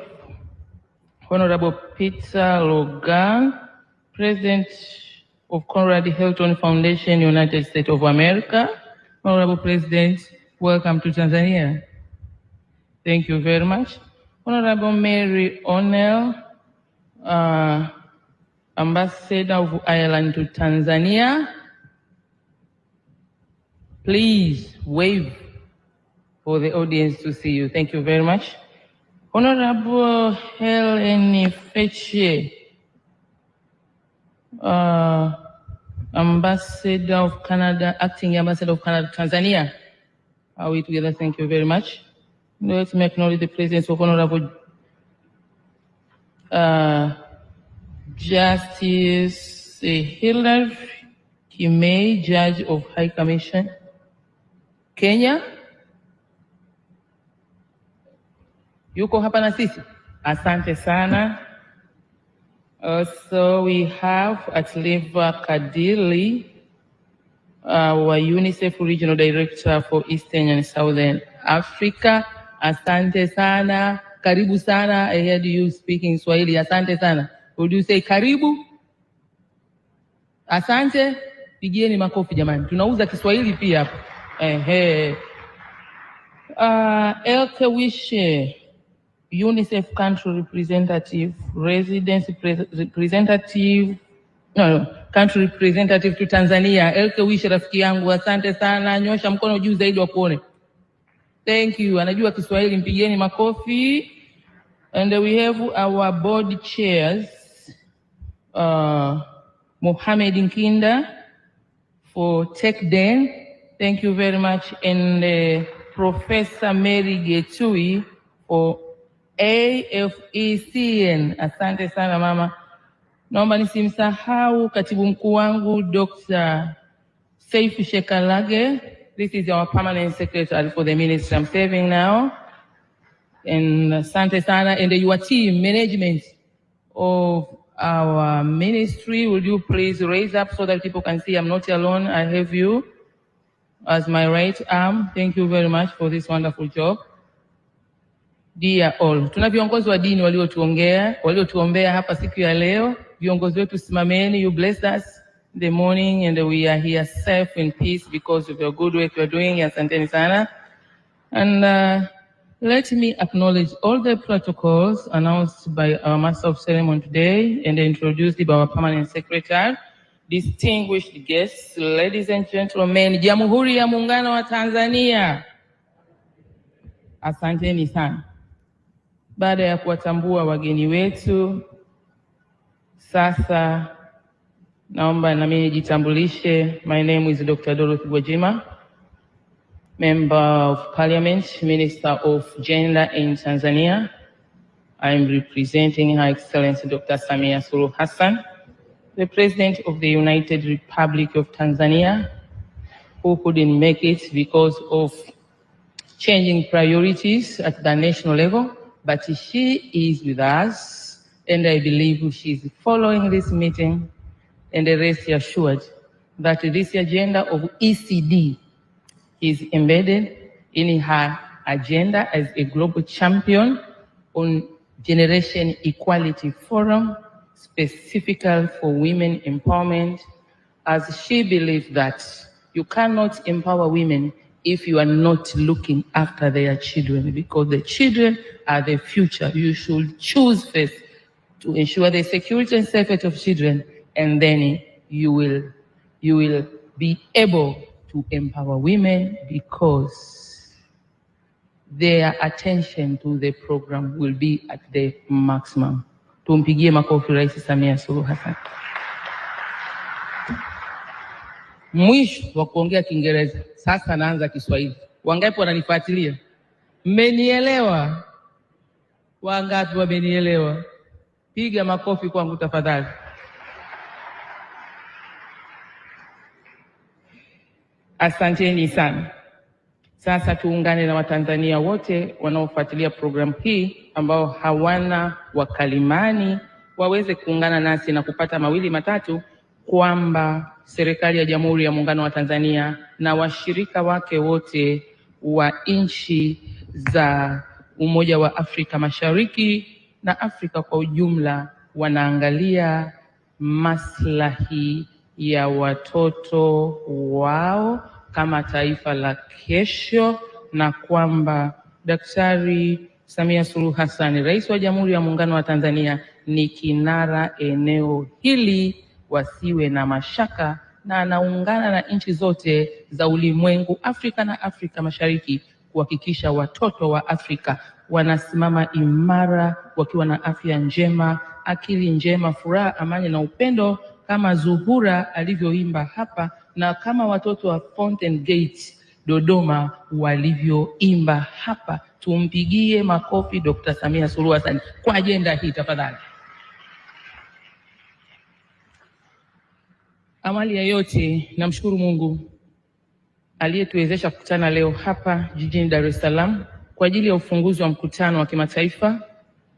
Honorable Peter Logan, President of Conrad Hilton Foundation, United States of America. Honorable President, welcome to Tanzania. Thank you very much. Honorable Mary O'Neill, Ambassador of Ireland to Tanzania. Please wave for the audience to see you. Thank you very much. Honorable Helen Feche, Ambassador of Canada, Acting Ambassador of Canada, Tanzania. Are we together? Thank you very much. Let me acknowledge the presence of Honorable Justice Hilary Kimei, Judge of High Commission, Kenya. Yuko hapa na sisi? Asante sana. Also, we have Atliva Kadili, our UNICEF Regional Director for Eastern and Southern Africa. Asante sana. Karibu sana. I heard you speaking Swahili. Asante sana. Would you say karibu? Asante. Pigieni makofi jamani. Tunauza Kiswahili pia hapa. Elke Wishe, UNICEF Country Representative, Country Representative to Tanzania. Elke Wishe rafiki yangu, asante sana. Nyosha mkono juu zaidi wakuone. Thank you. Anajua Kiswahili, mpigieni makofi. And we have our board chairs, Mohamed Nkinda for TechDen. Thank you very much. And Professor Mary Getui for AFECN. Asante sana mama. Naomba nisimsahau katibu mkuu wangu Dr. Saif Shekalage. This is our permanent secretary for the ministry I'm serving now. And asante sana. And your team, management of our ministry, will you please raise up so that people can see I'm not alone. I have you as my right arm. Thank you very much for this wonderful job. Dear all, tuna viongozi wa dini waliotuombea hapa siku ya leo. Viongozi wetu simameni, you blessed us in the morning and we are here safe in peace because of your good work you are doing. Asanteni sana. And let me acknowledge all the protocols announced by our Master of Ceremony today and introduced by our Permanent Secretary. Distinguished guests, ladies and gentlemen, Jamhuri ya Muungano wa Tanzania. Asanteni sana. Baada ya kuwatambua wageni wetu, sasa naomba na mimi nijitambulishe. My name is Dr. Dorothy Gwajima, Member of Parliament, Minister of Gender in Tanzania. I am representing Her Excellency Dr. Samia Suluhu Hassan, the President of the United Republic of Tanzania, who couldn't make it because of changing priorities at the national level, but she is with us, and I believe she is following this meeting, and rest assured that this agenda of ECD is embedded in her agenda as a global champion on Generation Equality Forum, specifically for women empowerment, as she believes that you cannot empower women if you are not looking after their children, because the children are the future. You should choose first to ensure the security and safety of children, and then you will be able to empower women because their attention to the program will be at the maximum. Tumpigie makofi Rais Samia Suluhu Hassan. Mwisho wa kuongea Kiingereza, sasa naanza Kiswahili. Wangapi wananifuatilia? Mmenielewa? Wangapi wamenielewa? Piga makofi kwangu tafadhali. Asanteni sana. Sasa tuungane na Watanzania wote wanaofuatilia programu hii ambao hawana wakalimani waweze kuungana nasi na kupata mawili matatu, kwamba serikali ya Jamhuri ya Muungano wa Tanzania na washirika wake wote wa nchi za Umoja wa Afrika Mashariki na Afrika kwa ujumla wanaangalia maslahi ya watoto wao kama taifa la kesho, na kwamba Daktari Samia Suluhu Hassan, Rais wa Jamhuri ya Muungano wa Tanzania, ni kinara eneo hili, wasiwe na mashaka, na anaungana na nchi zote za ulimwengu, Afrika na Afrika Mashariki, kuhakikisha watoto wa Afrika wanasimama imara wakiwa na afya njema, akili njema, furaha, amani na upendo, kama Zuhura alivyoimba hapa na kama watoto wa Fountain Gate Dodoma walivyoimba hapa. Tumpigie makofi Dr. Samia Suluhu Hassan kwa ajenda hii tafadhali. Awali ya yote, namshukuru Mungu aliyetuwezesha kukutana leo hapa jijini Dar es Salaam kwa ajili ya ufunguzi wa mkutano wa kimataifa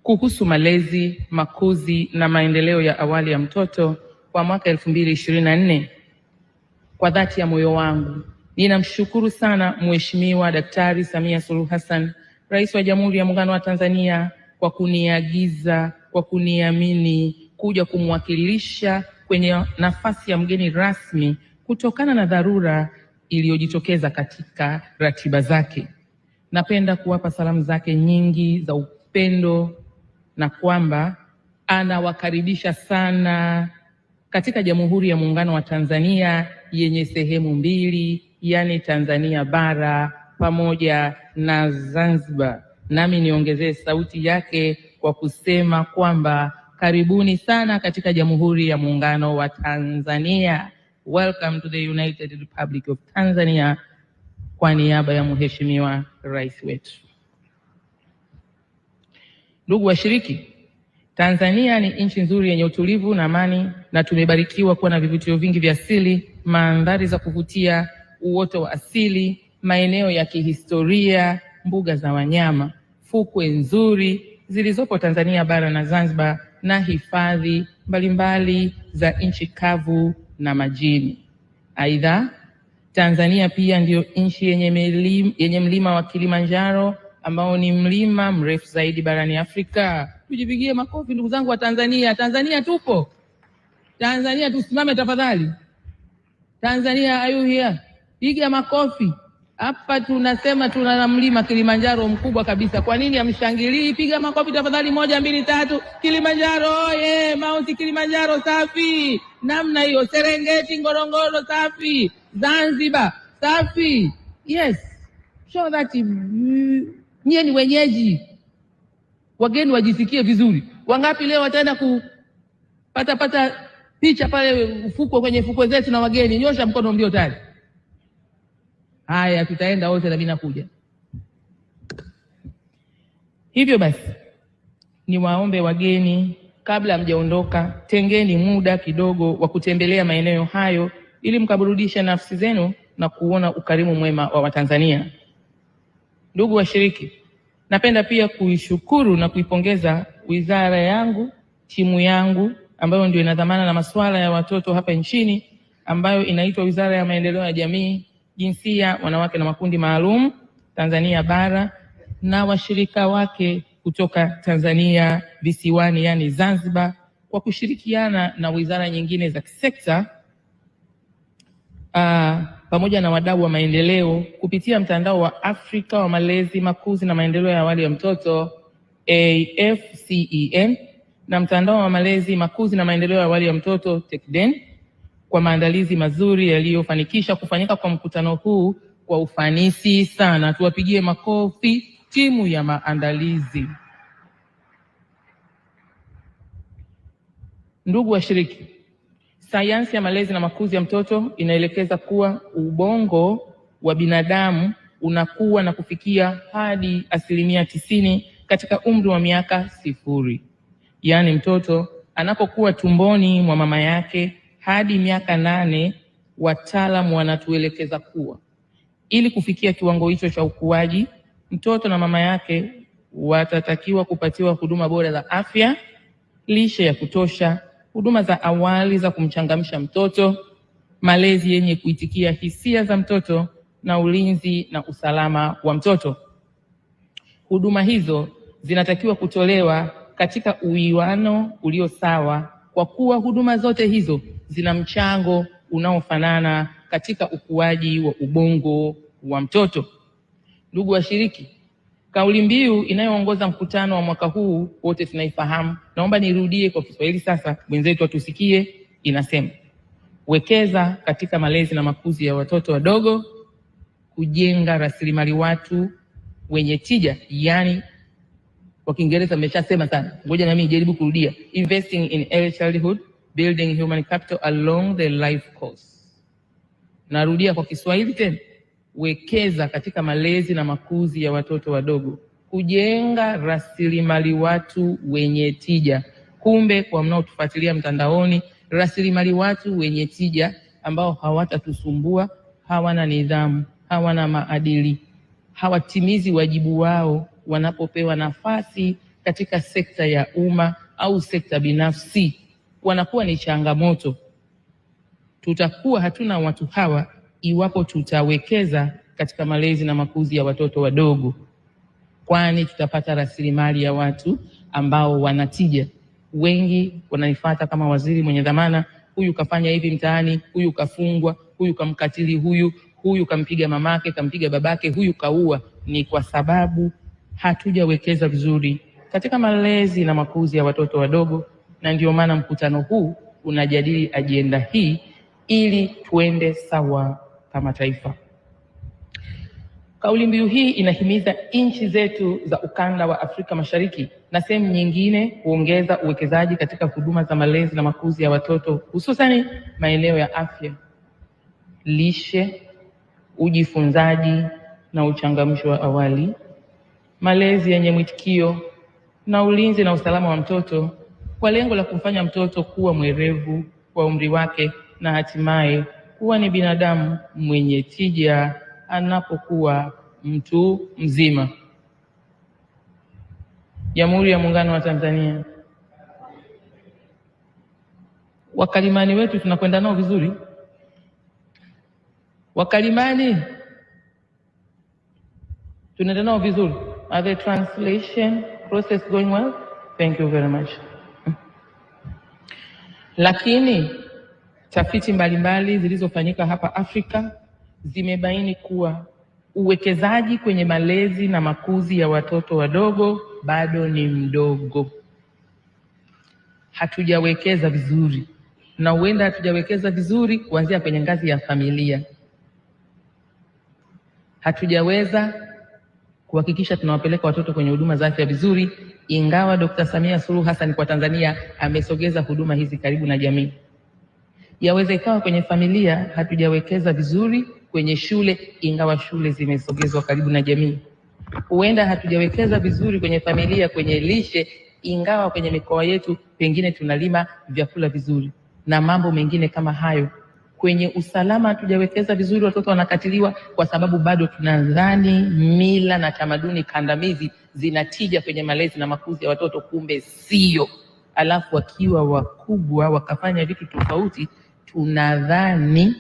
kuhusu malezi, makuzi na maendeleo ya awali ya mtoto kwa mwaka 2024. Kwa dhati ya moyo wangu ninamshukuru sana Mheshimiwa Daktari Samia Suluhu Hassan, Rais wa Jamhuri ya Muungano wa Tanzania, kwa kuniagiza, kwa kuniamini kuja kumwakilisha kwenye nafasi ya mgeni rasmi kutokana na dharura iliyojitokeza katika ratiba zake. Napenda kuwapa salamu zake nyingi za upendo na kwamba anawakaribisha sana katika Jamhuri ya Muungano wa Tanzania yenye sehemu mbili, yani Tanzania bara pamoja na Zanzibar. Nami niongezee sauti yake kwa kusema kwamba karibuni sana katika Jamhuri ya Muungano wa Tanzania. Welcome to the United Republic of Tanzania, kwa niaba ya Mheshimiwa Rais wetu. Ndugu washiriki, Tanzania ni nchi nzuri yenye utulivu na amani, na tumebarikiwa kuwa na vivutio vingi vya asili, mandhari za kuvutia, uoto wa asili, maeneo ya kihistoria, mbuga za wanyama, fukwe nzuri zilizopo Tanzania bara na Zanzibar, na hifadhi mbalimbali za nchi kavu na majini. Aidha, Tanzania pia ndio nchi yenye mlima wa Kilimanjaro ambao ni mlima mrefu zaidi barani Afrika. Tujipigie makofi ndugu zangu wa Tanzania. Tanzania tupo. Tanzania tusimame tafadhali. Tanzania, are you here? Piga makofi. Hapa tunasema tuna mlima Kilimanjaro mkubwa kabisa. Kwa nini hamshangilii? Piga makofi tafadhali. 1 2 3. Kilimanjaro oye! Mount Kilimanjaro safi. Namna hiyo. Serengeti, Ngorongoro safi. Zanzibar safi. Yes. Show that nyie ni wenyeji. Wageni wajisikie vizuri. Wangapi leo wataenda kupata picha pale ufukwe, kwenye fukwe zetu na wageni? Nyosha mkono mlio tayari. Haya, tutaenda wote na mimi nakuja. Hivyo basi, niwaombe wageni, kabla mjaondoka, tengeni muda kidogo wa kutembelea maeneo hayo ili mkaburudishe nafsi zenu na kuona ukarimu mwema wa Watanzania. Ndugu washiriki, napenda pia kuishukuru na kuipongeza wizara yangu, timu yangu ambayo ndio ina dhamana na masuala ya watoto hapa nchini, ambayo inaitwa Wizara ya Maendeleo ya Jamii, Jinsia, Wanawake na Makundi Maalum Tanzania Bara, na washirika wake kutoka Tanzania visiwani, yani Zanzibar, kwa kushirikiana na wizara nyingine za kisekta pamoja na wadau wa maendeleo kupitia mtandao wa Afrika wa Malezi, Makuzi na Maendeleo ya Awali ya Mtoto AFCEN, na mtandao wa Malezi, Makuzi na Maendeleo ya Awali ya Mtoto TECDEN, kwa maandalizi mazuri yaliyofanikisha kufanyika kwa mkutano huu kwa ufanisi sana. Tuwapigie makofi timu ya maandalizi. Ndugu washiriki, sayansi ya malezi na makuzi ya mtoto inaelekeza kuwa ubongo wa binadamu unakuwa na kufikia hadi 90% katika umri wa miaka 0. Yaani mtoto anapokuwa tumboni mwa mama yake hadi miaka 8, wataalamu wanatuelekeza kuwa ili kufikia kiwango hicho cha ukuaji, mtoto na mama yake watatakiwa kupatiwa huduma bora za afya, lishe ya kutosha, huduma za awali za kumchangamsha mtoto, malezi yenye kuitikia hisia za mtoto, na ulinzi na usalama wa mtoto. Huduma hizo zinatakiwa kutolewa katika uwiano ulio sawa, kwa kuwa huduma zote hizo zina mchango unaofanana katika ukuaji wa ubongo wa mtoto. Ndugu washiriki, kauli mbiu inayoongoza mkutano wa mwaka huu wote tunaifahamu. Naomba nirudie kwa Kiswahili sasa, wenzetu watusikie. Inasema, wekeza katika malezi na makuzi ya watoto wadogo, kujenga rasilimali watu wenye tija. Yani kwa Kiingereza nimeshasema sana, ngoja na mimi jaribu kurudia. Investing in early childhood, building human capital along the life course. Narudia kwa Kiswahili tena, wekeza katika malezi na makuzi ya watoto wadogo, kujenga rasilimali watu wenye tija. Kumbe kwa mnaotufuatilia mtandaoni, rasilimali watu wenye tija ambao hawatatusumbua, hawana nidhamu, hawana maadili, hawatimizi wajibu wao wanapopewa nafasi katika sekta ya umma au sekta binafsi, wanakuwa ni changamoto. Tutakuwa hatuna watu hawa iwapo tutawekeza katika malezi na makuzi ya watoto wadogo, kwani tutapata rasilimali ya watu ambao wanatija. Wengi wananifuata kama waziri mwenye dhamana, huyu kafanya hivi mtaani, huyu kafungwa, huyu kamkatili, huyu kampiga mamake, kampiga babake, huyu kaua. Ni kwa sababu hatujawekeza vizuri katika malezi na makuzi ya watoto wadogo, na ndio maana mkutano huu unajadili ajenda hii ili tuende sawa kama taifa. Kauli mbiu hii inahimiza nchi zetu za ukanda wa Afrika Mashariki na sehemu nyingine kuongeza uwekezaji katika huduma za malezi na makuzi ya watoto, hususani maeneo ya afya, lishe, ujifunzaji na uchangamsho wa awali, malezi yenye mwitikio na ulinzi na usalama wa mtoto, kwa lengo la kumfanya mtoto kuwa mwerevu kwa umri wake na hatimaye kuwa ni binadamu mwenye tija anapokuwa mtu mzima. Jamhuri ya Muungano wa Tanzania. Wakalimani wetu tunakwenda nao vizuri? Wakalimani tunaenda nao vizuri? Are the translation process going well? Thank you very much. Lakini tafiti mbalimbali zilizofanyika hapa Afrika zimebaini kuwa uwekezaji kwenye malezi na makuzi ya watoto wadogo bado ni mdogo. Hatujawekeza vizuri, na huenda hatujawekeza vizuri kuanzia kwenye ngazi ya familia. Hatujaweza kuhakikisha tunawapeleka watoto kwenye huduma za afya vizuri, ingawa Dr. Samia Suluhu Hassan kwa Tanzania amesogeza huduma hizi karibu na jamii. Yaweza ikawa kwenye familia hatujawekeza vizuri, kwenye shule ingawa shule zimesogezwa karibu na jamii. Huenda hatujawekeza vizuri kwenye familia, kwenye lishe, ingawa kwenye mikoa yetu pengine tunalima vyakula vizuri na mambo mengine kama hayo. Kwenye usalama hatujawekeza vizuri, watoto wanakatiliwa kwa sababu bado tunadhani mila na tamaduni kandamizi zinatija kwenye malezi na makuzi ya watoto, kumbe sio. Alafu wakiwa wakubwa wakafanya vitu tofauti, tunadhani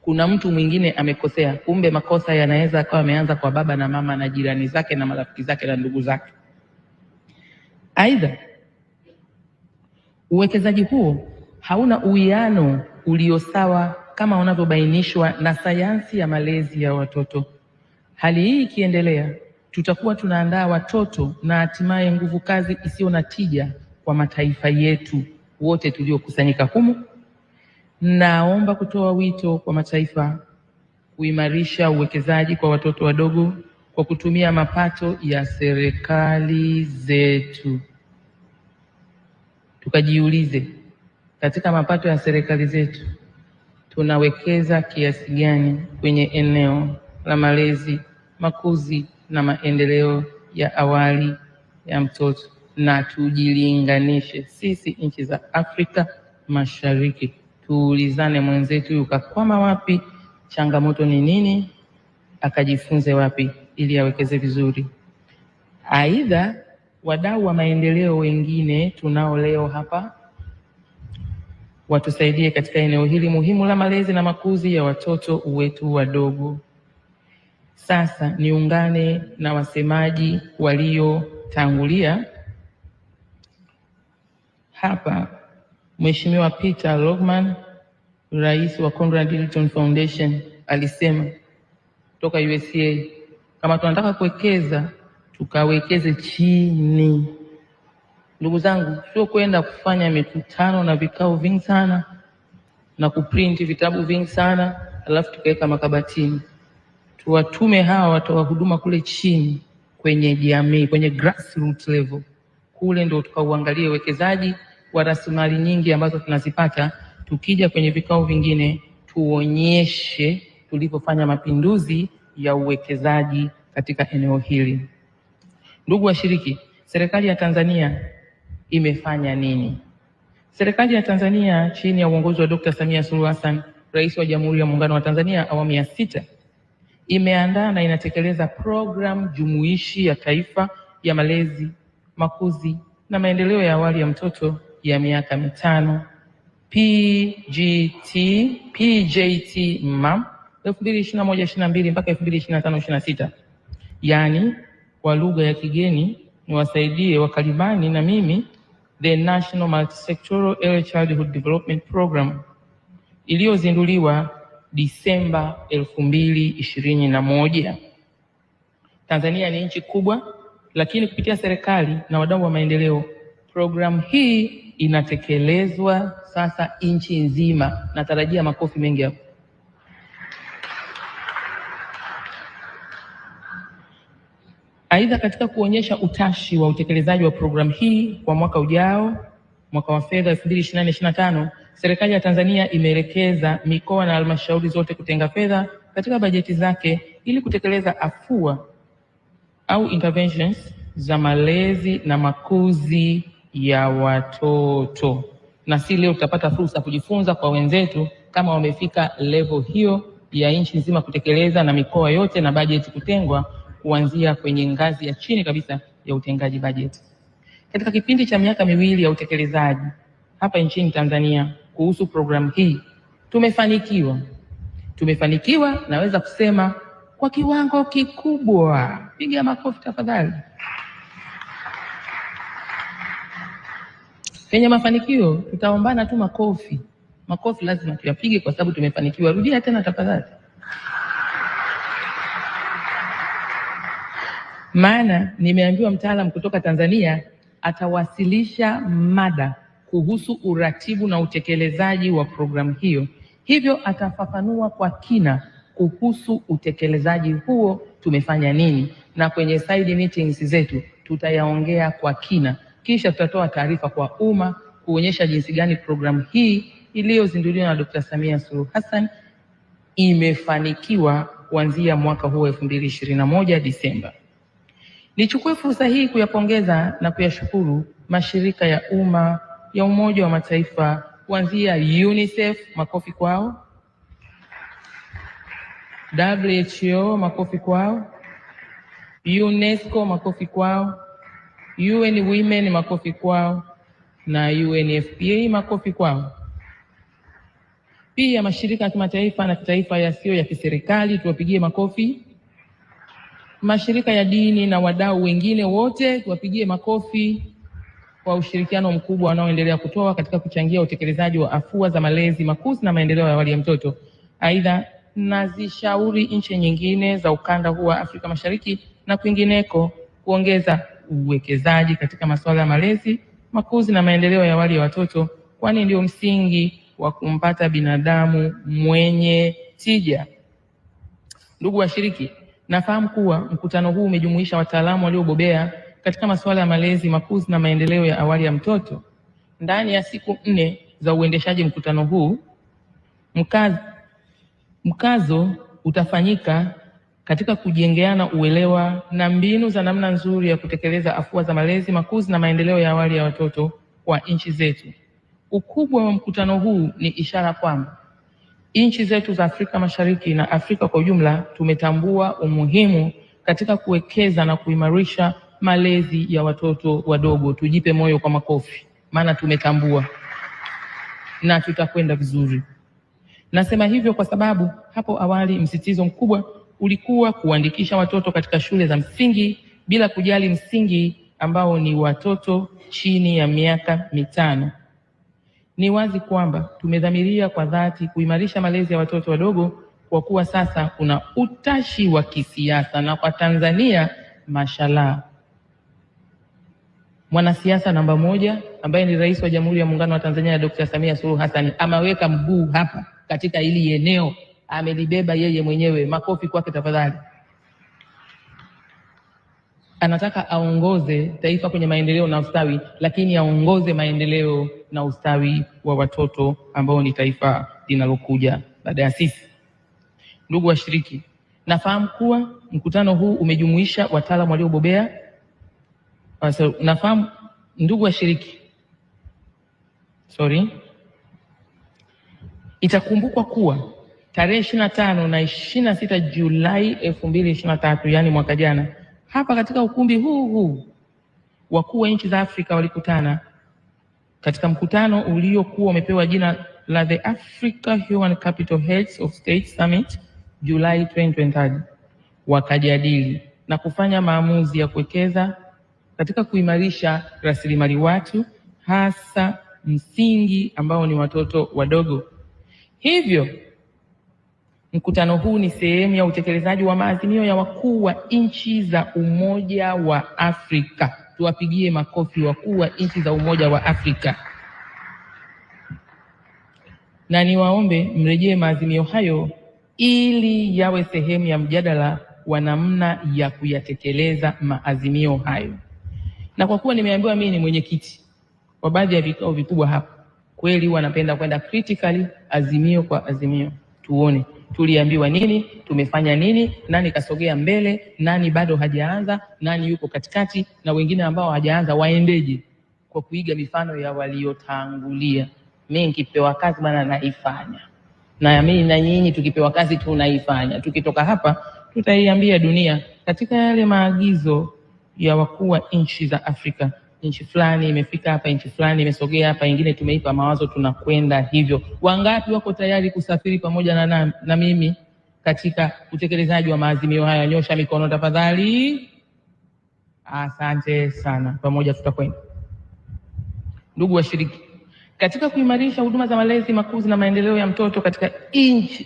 kuna mtu mwingine amekosea, kumbe makosa yanaweza akawa ameanza kwa baba na mama na jirani zake na marafiki zake na ndugu zake. Aidha, uwekezaji huo hauna uwiano uliosawa kama unavyobainishwa na sayansi ya malezi ya watoto. Hali hii ikiendelea, tutakuwa tunaandaa watoto na hatimaye nguvu kazi isiyo na tija kwa mataifa yetu wote tuliokusanyika humu. Naomba kutoa wito kwa mataifa kuimarisha uwekezaji kwa watoto wadogo kwa kutumia mapato ya serikali zetu. Tukajiulize, katika mapato ya serikali zetu tunawekeza kiasi gani kwenye eneo la malezi, makuzi na maendeleo ya awali ya mtoto, na tujilinganishe sisi nchi za Afrika Mashariki. Tuulizane mwenzetu yukakwama wapi, changamoto ni nini, akajifunze wapi ili awekeze vizuri. Aidha, wadau wa maendeleo wengine tunao leo hapa watusaidie katika eneo hili muhimu la malezi na makuzi ya watoto wetu wadogo. Sasa niungane na wasemaji waliotangulia hapa. Mheshimiwa Peter Logman, rais wa Conrad Hilton Foundation, alisema kutoka USA, kama tunataka kuwekeza tukawekeze chini. Ndugu zangu, sio kwenda kufanya mikutano na vikao vingi sana na kuprinti vitabu vingi sana alafu tukaweka makabatini. Tuwatume hawa watoa huduma kule chini kwenye jamii, kwenye grassroots level. Kule ndio tukauangalie uwekezaji wa rasilimali nyingi ambazo tunazipata. Tukija kwenye vikao vingine tuonyeshe tulipofanya mapinduzi ya uwekezaji katika eneo hili. Ndugu washiriki, serikali ya Tanzania imefanya nini? Serikali ya Tanzania chini ya uongozi wa Dr. Samia Suluhu Hassan, Rais wa Jamhuri ya Muungano wa Tanzania awamu ya 6, imeandaa na inatekeleza program jumuishi ya taifa ya malezi, makuzi na maendeleo ya awali ya mtoto ya miaka 5, PJT MAM 2021-22 mpaka 2025-26. Yaani kwa lugha ya kigeni niwasaidie wakalimani na mimi, the National Multisectoral Early Childhood Development Program iliyozinduliwa Disemba 2021. Tanzania ni nchi kubwa, lakini kupitia serikali na wadau wa maendeleo, program hii inatekelezwa sasa nchi nzima. Natarajia makofi mengi hapo. Aidha, katika kuonyesha utashi wa utekelezaji wa programu hii kwa mwaka ujao, mwaka wa fedha 2024/25, serikali ya Tanzania imeelekeza mikoa na halmashauri zote kutenga fedha katika bajeti zake ili kutekeleza afua au interventions za malezi na makuzi ya watoto. Na si leo tutapata fursa kujifunza kwa wenzetu kama wamefika level hiyo ya nchi nzima kutekeleza na mikoa yote na bajeti kutengwa kuanzia kwenye ngazi ya chini kabisa ya utengaji bajeti. Katika kipindi cha miaka miwili ya utekelezaji hapa nchini Tanzania kuhusu programu hii tumefanikiwa, naweza kusema kwa kiwango kikubwa. Piga makofi tafadhali. Penye mafanikio tutaombana tu makofi. Makofi lazima tuyapige kwa sababu tumefanikiwa. Rudia tena tafadhali. Maana nimeambiwa mtaalamu kutoka Tanzania atawasilisha mada kuhusu uratibu na utekelezaji wa programu hiyo. Hivyo atafafanua kwa kina kuhusu utekelezaji huo tumefanya nini, na kwenye side meetings zetu tutayaongea kwa kina. Kisha tutatoa taarifa kwa umma kuonyesha jinsi gani programu hii iliyozinduliwa na Dr. Samia Suluhu Hassan imefanikiwa kuanzia mwaka huu 2021 Disemba. Nichukue fursa hii kuyapongeza na kuyashukuru mashirika ya umma ya Umoja wa Mataifa kuanzia UNICEF, makofi kwao, WHO, makofi kwao, UNESCO, makofi kwao, UN Women, makofi kwao, na UNFPA, makofi kwao. Pia mashirika ya kimataifa na kitaifa yasiyo ya kiserikali tuwapigie makofi. Mashirika ya dini na wadau wengine wote tuwapigie makofi kwa ushirikiano mkubwa wanaoendelea kutoa katika kuchangia utekelezaji wa afua za malezi, makuzi na maendeleo ya awali ya mtoto. Aidha, nazishauri nchi nyingine za ukanda huu wa Afrika Mashariki na kwingineko kuongeza uwekezaji katika masuala ya malezi, makuzi na maendeleo ya awali ya watoto, kwani ndio msingi wa kumpata binadamu mwenye tija. Ndugu washiriki, nafahamu kuwa mkutano huu umejumuisha wataalamu waliobobea katika masuala ya malezi, makuzi na maendeleo ya awali ya mtoto. Ndani ya siku 4 za uendeshaji mkutano huu, mkazo utafanyika katika kujengeana uelewa na mbinu za namna nzuri ya kutekeleza afua za malezi, makuzi na maendeleo ya awali ya watoto kwa nchi zetu. Ukubwa wa mkutano huu ni ishara kwamba nchi zetu za Afrika Mashariki na Afrika kwa ujumla tumetambua umuhimu katika kuwekeza na kuimarisha malezi ya watoto wadogo. Tujipe moyo kwa makofi, maana tumetambua na tutakwenda vizuri. Nasema hivyo kwa sababu hapo awali msisitizo mkubwa ulikuwa kuandikisha watoto katika shule za msingi bila kujali msingi ambao ni watoto chini ya miaka 5. Ni wazi kwamba tumedhamiria kwa dhati kuimarisha malezi ya watoto wadogo kwa kuwa sasa kuna utashi wa kisiasa, na kwa Tanzania mashallah, mwanasiasa namba 1 ambaye ni Rais wa Jamhuri ya Muungano wa Tanzania Dr. Samia Suluhu Hassan ameweka mguu hapa katika hili eneo, amelibeba yeye mwenyewe. Makofi kwake tafadhali. Anataka aongoze taifa kwenye maendeleo na ustawi, lakini aongoze maendeleo na ustawi wa watoto ambao ni taifa linalokuja baada ya sisi. Ndugu washiriki, nafahamu kuwa mkutano huu umejumuisha wataalamu waliobobea. Ndugu washiriki, itakumbukwa kuwa tarehe 25 na 26 Julai 2023, yani mwaka jana, hapa katika ukumbi huu wakuu wa nchi za Afrika walikutana katika mkutano uliokuwa umepewa jina la The Africa Human Capital Heads of State Summit July 2023. Wakajadili na kufanya maamuzi ya kuwekeza katika kuimarisha rasilimali watu, hasa msingi ambao ni watoto wadogo. Hivyo mkutano huu ni sehemu ya utekelezaji wa maazimio ya wakuu wa nchi za Umoja wa Afrika. Tuwapigie makofi wakuu wa nchi za Umoja wa Afrika. Na niwaombe mrejee maazimio hayo ili yawe sehemu ya mjadala wa namna ya kuyatekeleza maazimio hayo. Na kwa kuwa nimeambiwa mimi ni mwenyekiti wa baadhi ya vikao vikubwa hapa, kweli wanapenda kwenda critically azimio kwa azimio, tuone tuliambiwa nini, tumefanya nini, nani kasogea mbele, nani bado hajaanza, nani yuko katikati, na wengine ambao hajaanza waendeje kwa kuiga mifano ya waliotangulia. Mimi nikipewa kazi bana naifanya, na mimi na nyinyi tukipewa kazi tunaifanya. Tukitoka hapa tutaiambia dunia katika yale maagizo ya wakuu wa nchi za Afrika, nchi fulani imefika hapa, nchi fulani imesogea hapa, ingine tumeipa mawazo, tunakwenda hivyo. Wangapi wako tayari kusafiri pamoja na mimi katika utekelezaji wa maazimio haya? Nyosha mikono tafadhali. Asante sana, pamoja tutakwenda. Ndugu washiriki, katika kuimarisha huduma za malezi, makuzi na maendeleo ya mtoto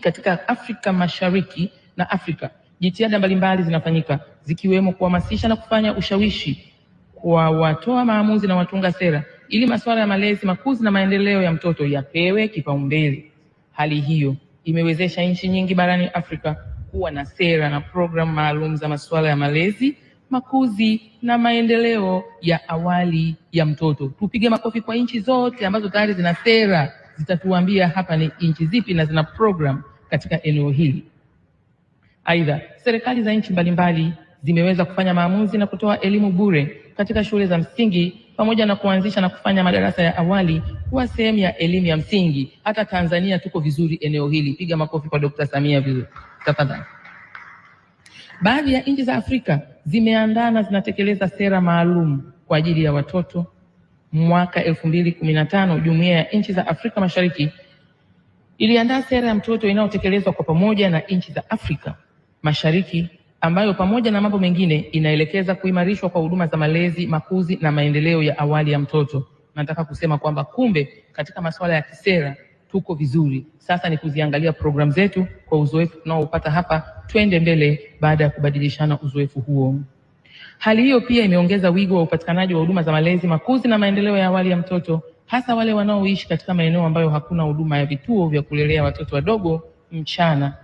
katika Afrika Mashariki na Afrika, jitihada mbalimbali zinafanyika zikiwemo kuhamasisha na kufanya ushawishi kwa watoa maamuzi na watunga sera ili masuala ya malezi, makuzi na maendeleo ya mtoto yapewe kipaumbele. Hali hiyo imewezesha nchi nyingi barani Afrika kuwa na sera na programu maalum za masuala ya malezi, makuzi na maendeleo ya awali ya mtoto. Tupige makofi kwa nchi zote ambazo tayari zina sera, zitatuambia hapa ni nchi zipi na zina program katika eneo hili. Aidha, serikali za nchi mbalimbali zimeweza kufanya maamuzi na kutoa elimu bure katika shule za msingi pamoja na kuanzisha na kufanya madarasa ya awali kuwa sehemu ya elimu ya msingi. Hata Tanzania tuko vizuri eneo hili. Piga makofi kwa Dr. Samia vizuri tafadhali. Baadhi ya nchi za Afrika zimeandaa na zinatekeleza sera maalum kwa ajili ya watoto. Mwaka 2015 Jumuiya ya Nchi za Afrika Mashariki iliandaa sera ya mtoto inayotekelezwa kwa pamoja na nchi za Afrika Mashariki, ambayo pamoja na mambo mengine inaelekeza kuimarishwa kwa huduma za malezi, makuzi na maendeleo ya awali ya mtoto. Nataka kusema kwamba kumbe katika masuala ya kisera tuko vizuri. Sasa ni kuziangalia program zetu kwa uzoefu tunaoupata hapa, twende mbele baada ya kubadilishana uzoefu huo. Hali hiyo pia imeongeza wigo wa upatikanaji wa huduma za malezi, makuzi na maendeleo ya awali ya mtoto, hasa wale wanaoishi katika maeneo ambayo hakuna huduma ya vituo vya kulelea watoto wadogo mchana.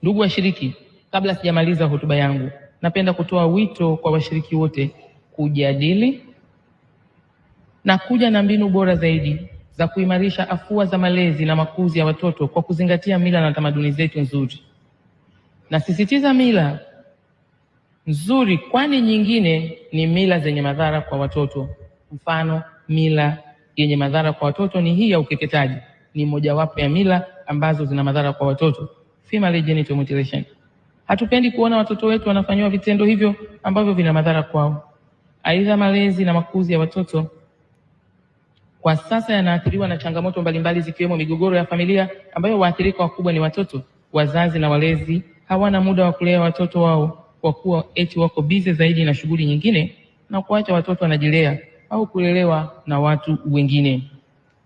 Ndugu washiriki, kabla sijamaliza hotuba yangu, napenda kutoa wito kwa washiriki wote kujadili na kuja na mbinu bora zaidi za kuimarisha afua za malezi na makuzi ya watoto kwa kuzingatia mila na tamaduni zetu nzuri. Nasisitiza mila nzuri, kwani nyingine ni mila zenye madhara kwa watoto. Mfano, mila yenye madhara kwa watoto ni hii ya ukeketaji. Ni mojawapo ya mila ambazo zina madhara kwa watoto, female genital mutilation. Hatupendi kuona watoto wetu wanafanywa vitendo hivyo ambavyo vina madhara kwao. Aidha, malezi na makuzi ya watoto kwa sasa yanaathiriwa na changamoto mbalimbali zikiwemo migogoro ya familia ambayo waathirika wakubwa ni watoto. Wazazi na walezi hawana muda wa kulea watoto wao kwa kuwa eti wako busy zaidi na shughuli nyingine na kuacha watoto wanajilea au kulelewa na watu wengine.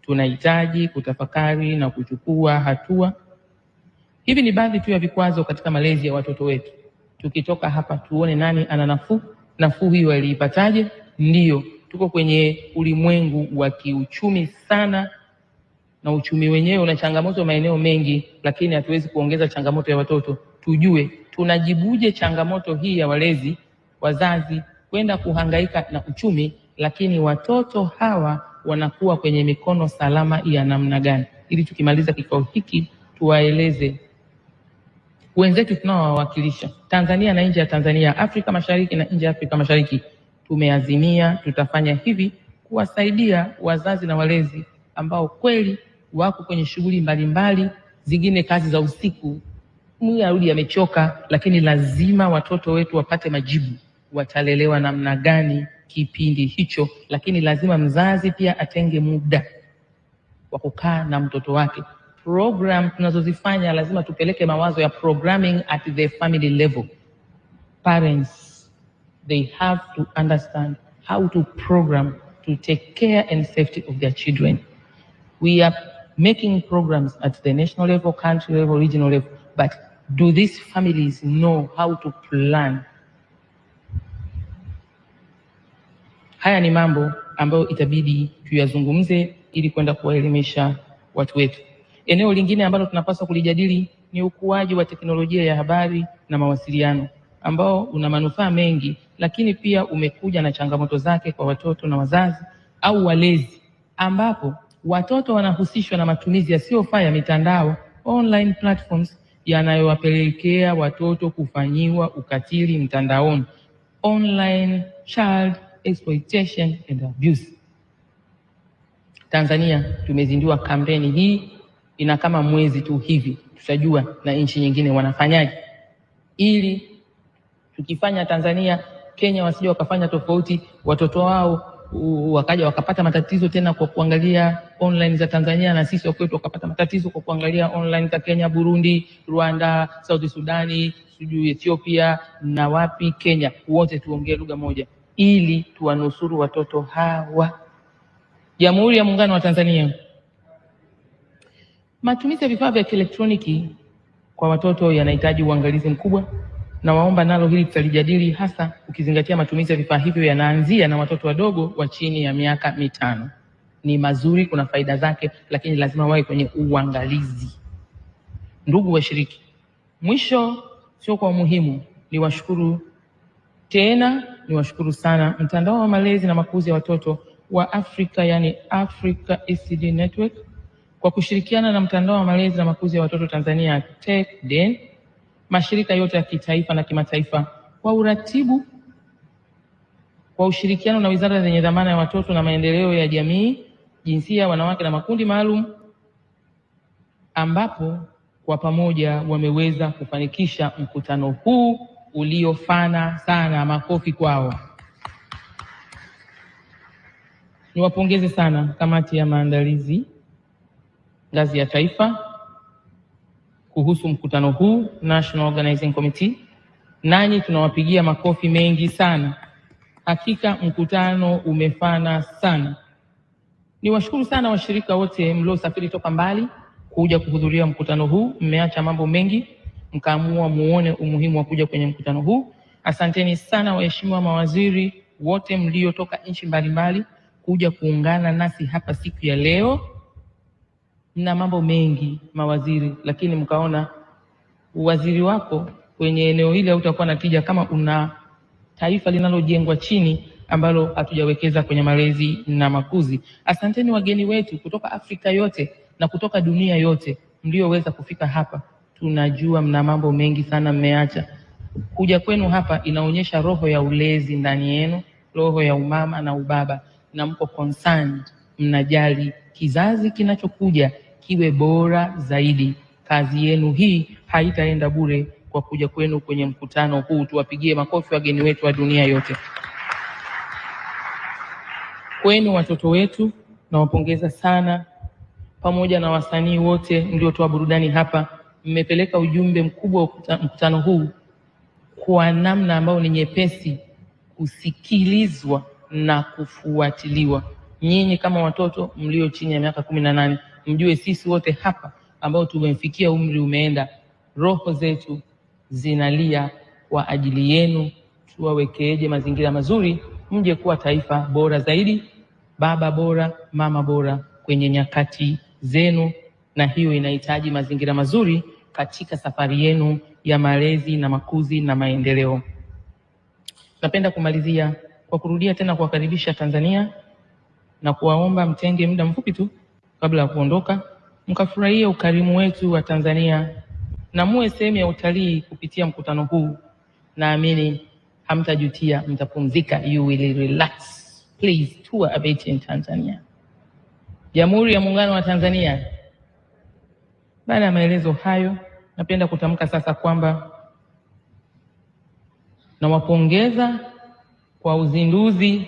Tunahitaji kutafakari na kuchukua hatua. Hivi ni baadhi tu ya vikwazo katika malezi ya watoto wetu. Tukitoka hapa tuone nani ana nafuu. Nafuu hiyo aliipataje? Ndiyo, tuko kwenye ulimwengu wa kiuchumi sana, na uchumi wenyewe una changamoto maeneo mengi, lakini hatuwezi kuongeza changamoto ya watoto. Tujue tunajibuje changamoto hii ya walezi, wazazi kwenda kuhangaika na uchumi, lakini watoto hawa wanakuwa kwenye mikono salama ya namna gani, ili tukimaliza kikao hiki tuwaeleze wenzetu tunaowawakilisha Tanzania na nje ya Tanzania, Afrika Mashariki na nje ya Afrika Mashariki. Tumeazimia tutafanya hivi kuwasaidia wazazi na walezi ambao kweli wako kwenye shughuli mbalimbali, zingine kazi za usiku, mwenye arudi amechoka, lakini lazima watoto wetu wapate majibu, watalelewa namna gani kipindi hicho. Lakini lazima mzazi pia atenge muda wa kukaa na mtoto wake. Program tunazozifanya lazima tupeleke mawazo ya programming at the family level. Parents, they have to understand how to program to take care and safety of their children. We are making programs at the national level, country level, regional level, but do these families know how to plan? Haya ni mambo ambayo itabidi tuyazungumze ili kwenda kuwaelimisha watu wetu. Eneo lingine ambalo tunapaswa kulijadili ni ukuaji wa teknolojia ya habari na mawasiliano ambao una manufaa mengi, lakini pia umekuja na changamoto zake kwa watoto na wazazi au walezi, ambapo watoto wanahusishwa na matumizi yasiyofaa ya mitandao, online platforms, yanayowapelekea watoto kufanyiwa ukatili mtandaoni, online child exploitation and abuse. Tanzania tumezindua kampeni hii, ina kama mwezi tu hivi, tutajua na nchi nyingine wanafanyaje, ili tukifanya Tanzania, Kenya wasije wakafanya tofauti, watoto wao wakaja wakapata matatizo tena kwa kuangalia online za Tanzania, na sisi wakwetu wakapata matatizo kwa kuangalia online za Kenya, Burundi, Rwanda, South Sudani, sijui Ethiopia na wapi Kenya. Wote tuongee lugha moja ili tuwanusuru watoto hawa. Jamhuri ya Muungano wa Tanzania. Matumizi ya vifaa vya kielektroniki kwa watoto yanahitaji uangalizi mkubwa, na waomba nalo hili tutalijadili, hasa ukizingatia matumizi ya vifaa hivyo yanaanzia na watoto wadogo wa chini ya miaka 5. Ni mazuri, kuna faida zake, lakini lazima wawe kwenye uangalizi. Ndugu washiriki, mwisho sio kwa umuhimu, niwashukuru sana mtandao wa malezi na makuzi ya watoto wa Afrika, yani Africa ECD Network, kwa kushirikiana na mtandao wa malezi na makuzi ya watoto Tanzania TECDEN, mashirika yote ya kitaifa na kimataifa, kwa uratibu, kwa ushirikiano na wizara zenye dhamana ya watoto na maendeleo ya jamii, jinsia, wanawake na makundi maalum, ambapo kwa pamoja wameweza kufanikisha mkutano huu uliofana sana. Makofi kwao. Niwapongeze sana kamati ya maandalizi ngazi ya taifa kuhusu mkutano huu, National Organizing Committee. Nanyi tunawapigia makofi mengi sana. Hakika mkutano umefana sana. Niwashukuru sana washirika wote mliosafiri toka mbali kuja kuhudhuria mkutano huu. Mmeacha mambo mengi mkaamua muone umuhimu wa kuja kwenye mkutano huu. Asanteni sana waheshimiwa mawaziri wote mliotoka nchi mbalimbali kuja kuungana nasi hapa siku ya leo. Mna mambo mengi mawaziri, lakini mkaona uwaziri wako kwenye eneo hili hautakuwa na tija kama una taifa linalojengwa chini ambalo hatujawekeza kwenye malezi na makuzi. Asanteni wageni wetu kutoka Afrika yote na kutoka dunia yote mlioweza kufika hapa. Tunajua mna mambo mengi sana mmeacha. Kuja kwenu hapa inaonyesha roho ya ulezi ndani yenu, roho ya umama na ubaba, na mko concerned, mnajali kizazi kinachokuja kiwe bora zaidi. Kazi yenu hii haitaenda bure kwa kuja kwenu kwenye mkutano huu. Tuwapigie makofi wageni wetu wa dunia yote. Kwenu watoto wetu nawapongeza sana, pamoja na wasanii wote mliotoa burudani hapa. Mmepeleka ujumbe mkubwa wa mkutano huu kwa namna ambayo ni nyepesi kusikilizwa na kufuatiliwa. Nyinyi kama watoto mlio chini ya miaka 18, mjue sisi wote hapa ambao tumefikia umri umeenda, roho zetu zinalia kwa ajili yenu. Tuwawekeeje mazingira mazuri mje kuwa taifa bora zaidi, baba bora, mama bora kwenye nyakati zenu, na hiyo inahitaji mazingira mazuri katika safari yenu ya malezi na makuzi na maendeleo. Napenda kumalizia kwa kurudia tena kuwakaribisha Tanzania na kuwaomba mtenge muda mfupi tu kabla ya kuondoka, mkafurahia ukarimu wetu wa Tanzania na muwe sehemu ya utalii kupitia mkutano huu. Naamini hamtajutia, mtapumzika, you will relax. Please tour a bit in Tanzania. Jamhuri ya Muungano wa Tanzania. Baada ya maelezo hayo, napenda kutamka sasa kwamba nawapongeza kwa uzinduzi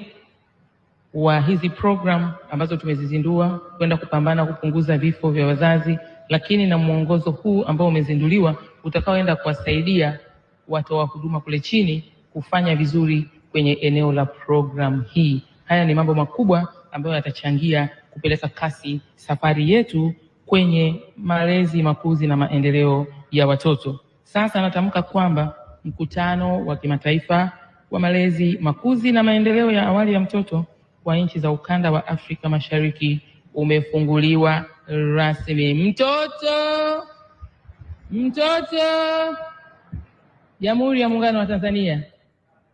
wa hizi program ambazo tumezizindua kwenda kupambana kupunguza vifo vya wazazi, lakini na mwongozo huu ambao umezinduliwa utakaoenda kuwasaidia watoa huduma kule chini kufanya vizuri kwenye eneo la program hii. Haya ni mambo makubwa ambayo yatachangia kupeleka kasi safari yetu kwenye malezi, makuzi na maendeleo ya watoto. Sasa natamka kwamba mkutano wa kimataifa wa malezi, makuzi na maendeleo ya awali ya mtoto wa nchi za ukanda wa Afrika Mashariki umefunguliwa rasmi. Mtoto Mtoto, Jamhuri ya Muungano wa Tanzania,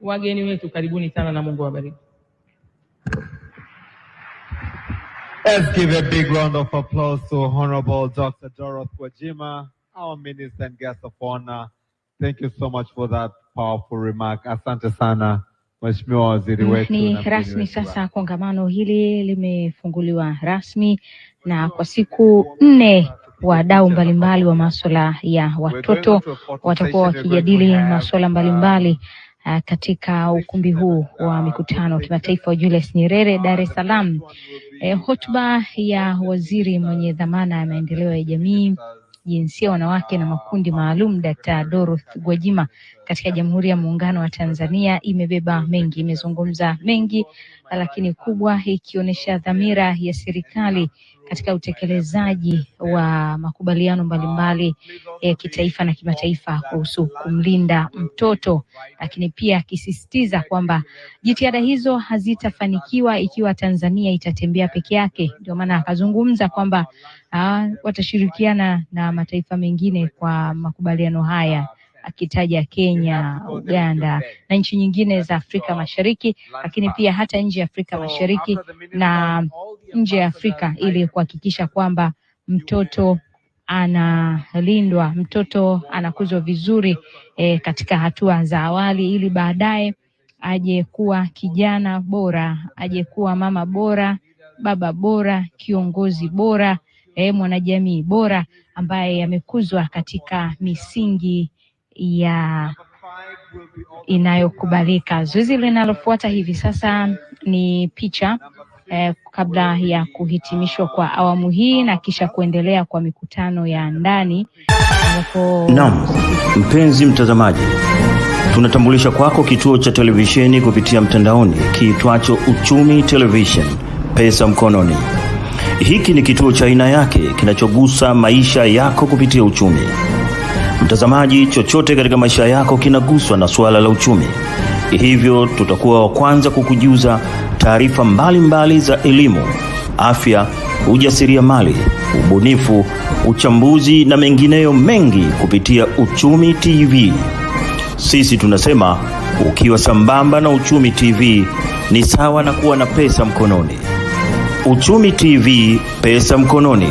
wageni wetu karibuni sana na Mungu awabariki. Let's give a big round of applause to Honorable Dr. Dorothy Gwajima, our Minister and Guest of Honor. Thank you so much for that powerful remark. Asante sana, Mheshimiwa Waziri wetu. Ni rasmi sasa, kongamano hili limefunguliwa rasmi, na kwa siku 4 wadau mbalimbali wa masuala ya watoto watakuwa wakijadili masuala mbalimbali katika ukumbi huu wa mikutano kimataifa wa Julius Nyerere, Dar es Salaam. Hotuba ya waziri mwenye dhamana ya maendeleo ya jamii, jinsia, wanawake na makundi maalum, Dr. Dorothy Gwajima, katika Jamhuri ya Muungano wa Tanzania imebeba mengi, imezungumza mengi, lakini kubwa ikionyesha dhamira ya serikali katika utekelezaji wa makubaliano mbalimbali ya kitaifa na kimataifa kuhusu kumlinda mtoto, lakini pia akisisitiza kwamba jitihada hizo hazitafanikiwa ikiwa Tanzania itatembea peke yake. Ndio maana akazungumza kwamba watashirikiana na mataifa mengine kwa makubaliano haya, akitaja Kenya, Uganda na nchi nyingine za Afrika Mashariki, lakini pia hata nje ya Afrika Mashariki na nje ya Afrika, ili kuhakikisha kwamba mtoto analindwa, mtoto anakuzwa vizuri katika hatua za awali, ili baadaye aje kuwa kijana bora, aje kuwa mama bora, baba bora, kiongozi bora, mwanajamii bora ambaye amekuzwa katika misingi ya inayokubalika. Zoezi linalofuata hivi sasa ni picha kabla ya kuhitimishwa kwa awamu hii na kisha kuendelea kwa mikutano ya ndani. Naam, mpenzi mtazamaji, tunatambulisha kwako kituo cha televisheni kupitia mtandaoni kiitwacho Uchumi Television, pesa mkononi. Hiki ni kituo cha aina yake kinachogusa maisha yako kupitia uchumi. Mtazamaji, chochote katika maisha yako kinaguswa na suala la uchumi. Hivyo tutakuwa wa kwanza kukujuza taarifa mbalimbali za elimu, afya, ujasiriamali, ubunifu, uchambuzi na mengineyo mengi kupitia Uchumi TV. Sisi tunasema ukiwa sambamba na Uchumi TV ni sawa na kuwa na pesa mkononi. Uchumi TV, pesa mkononi.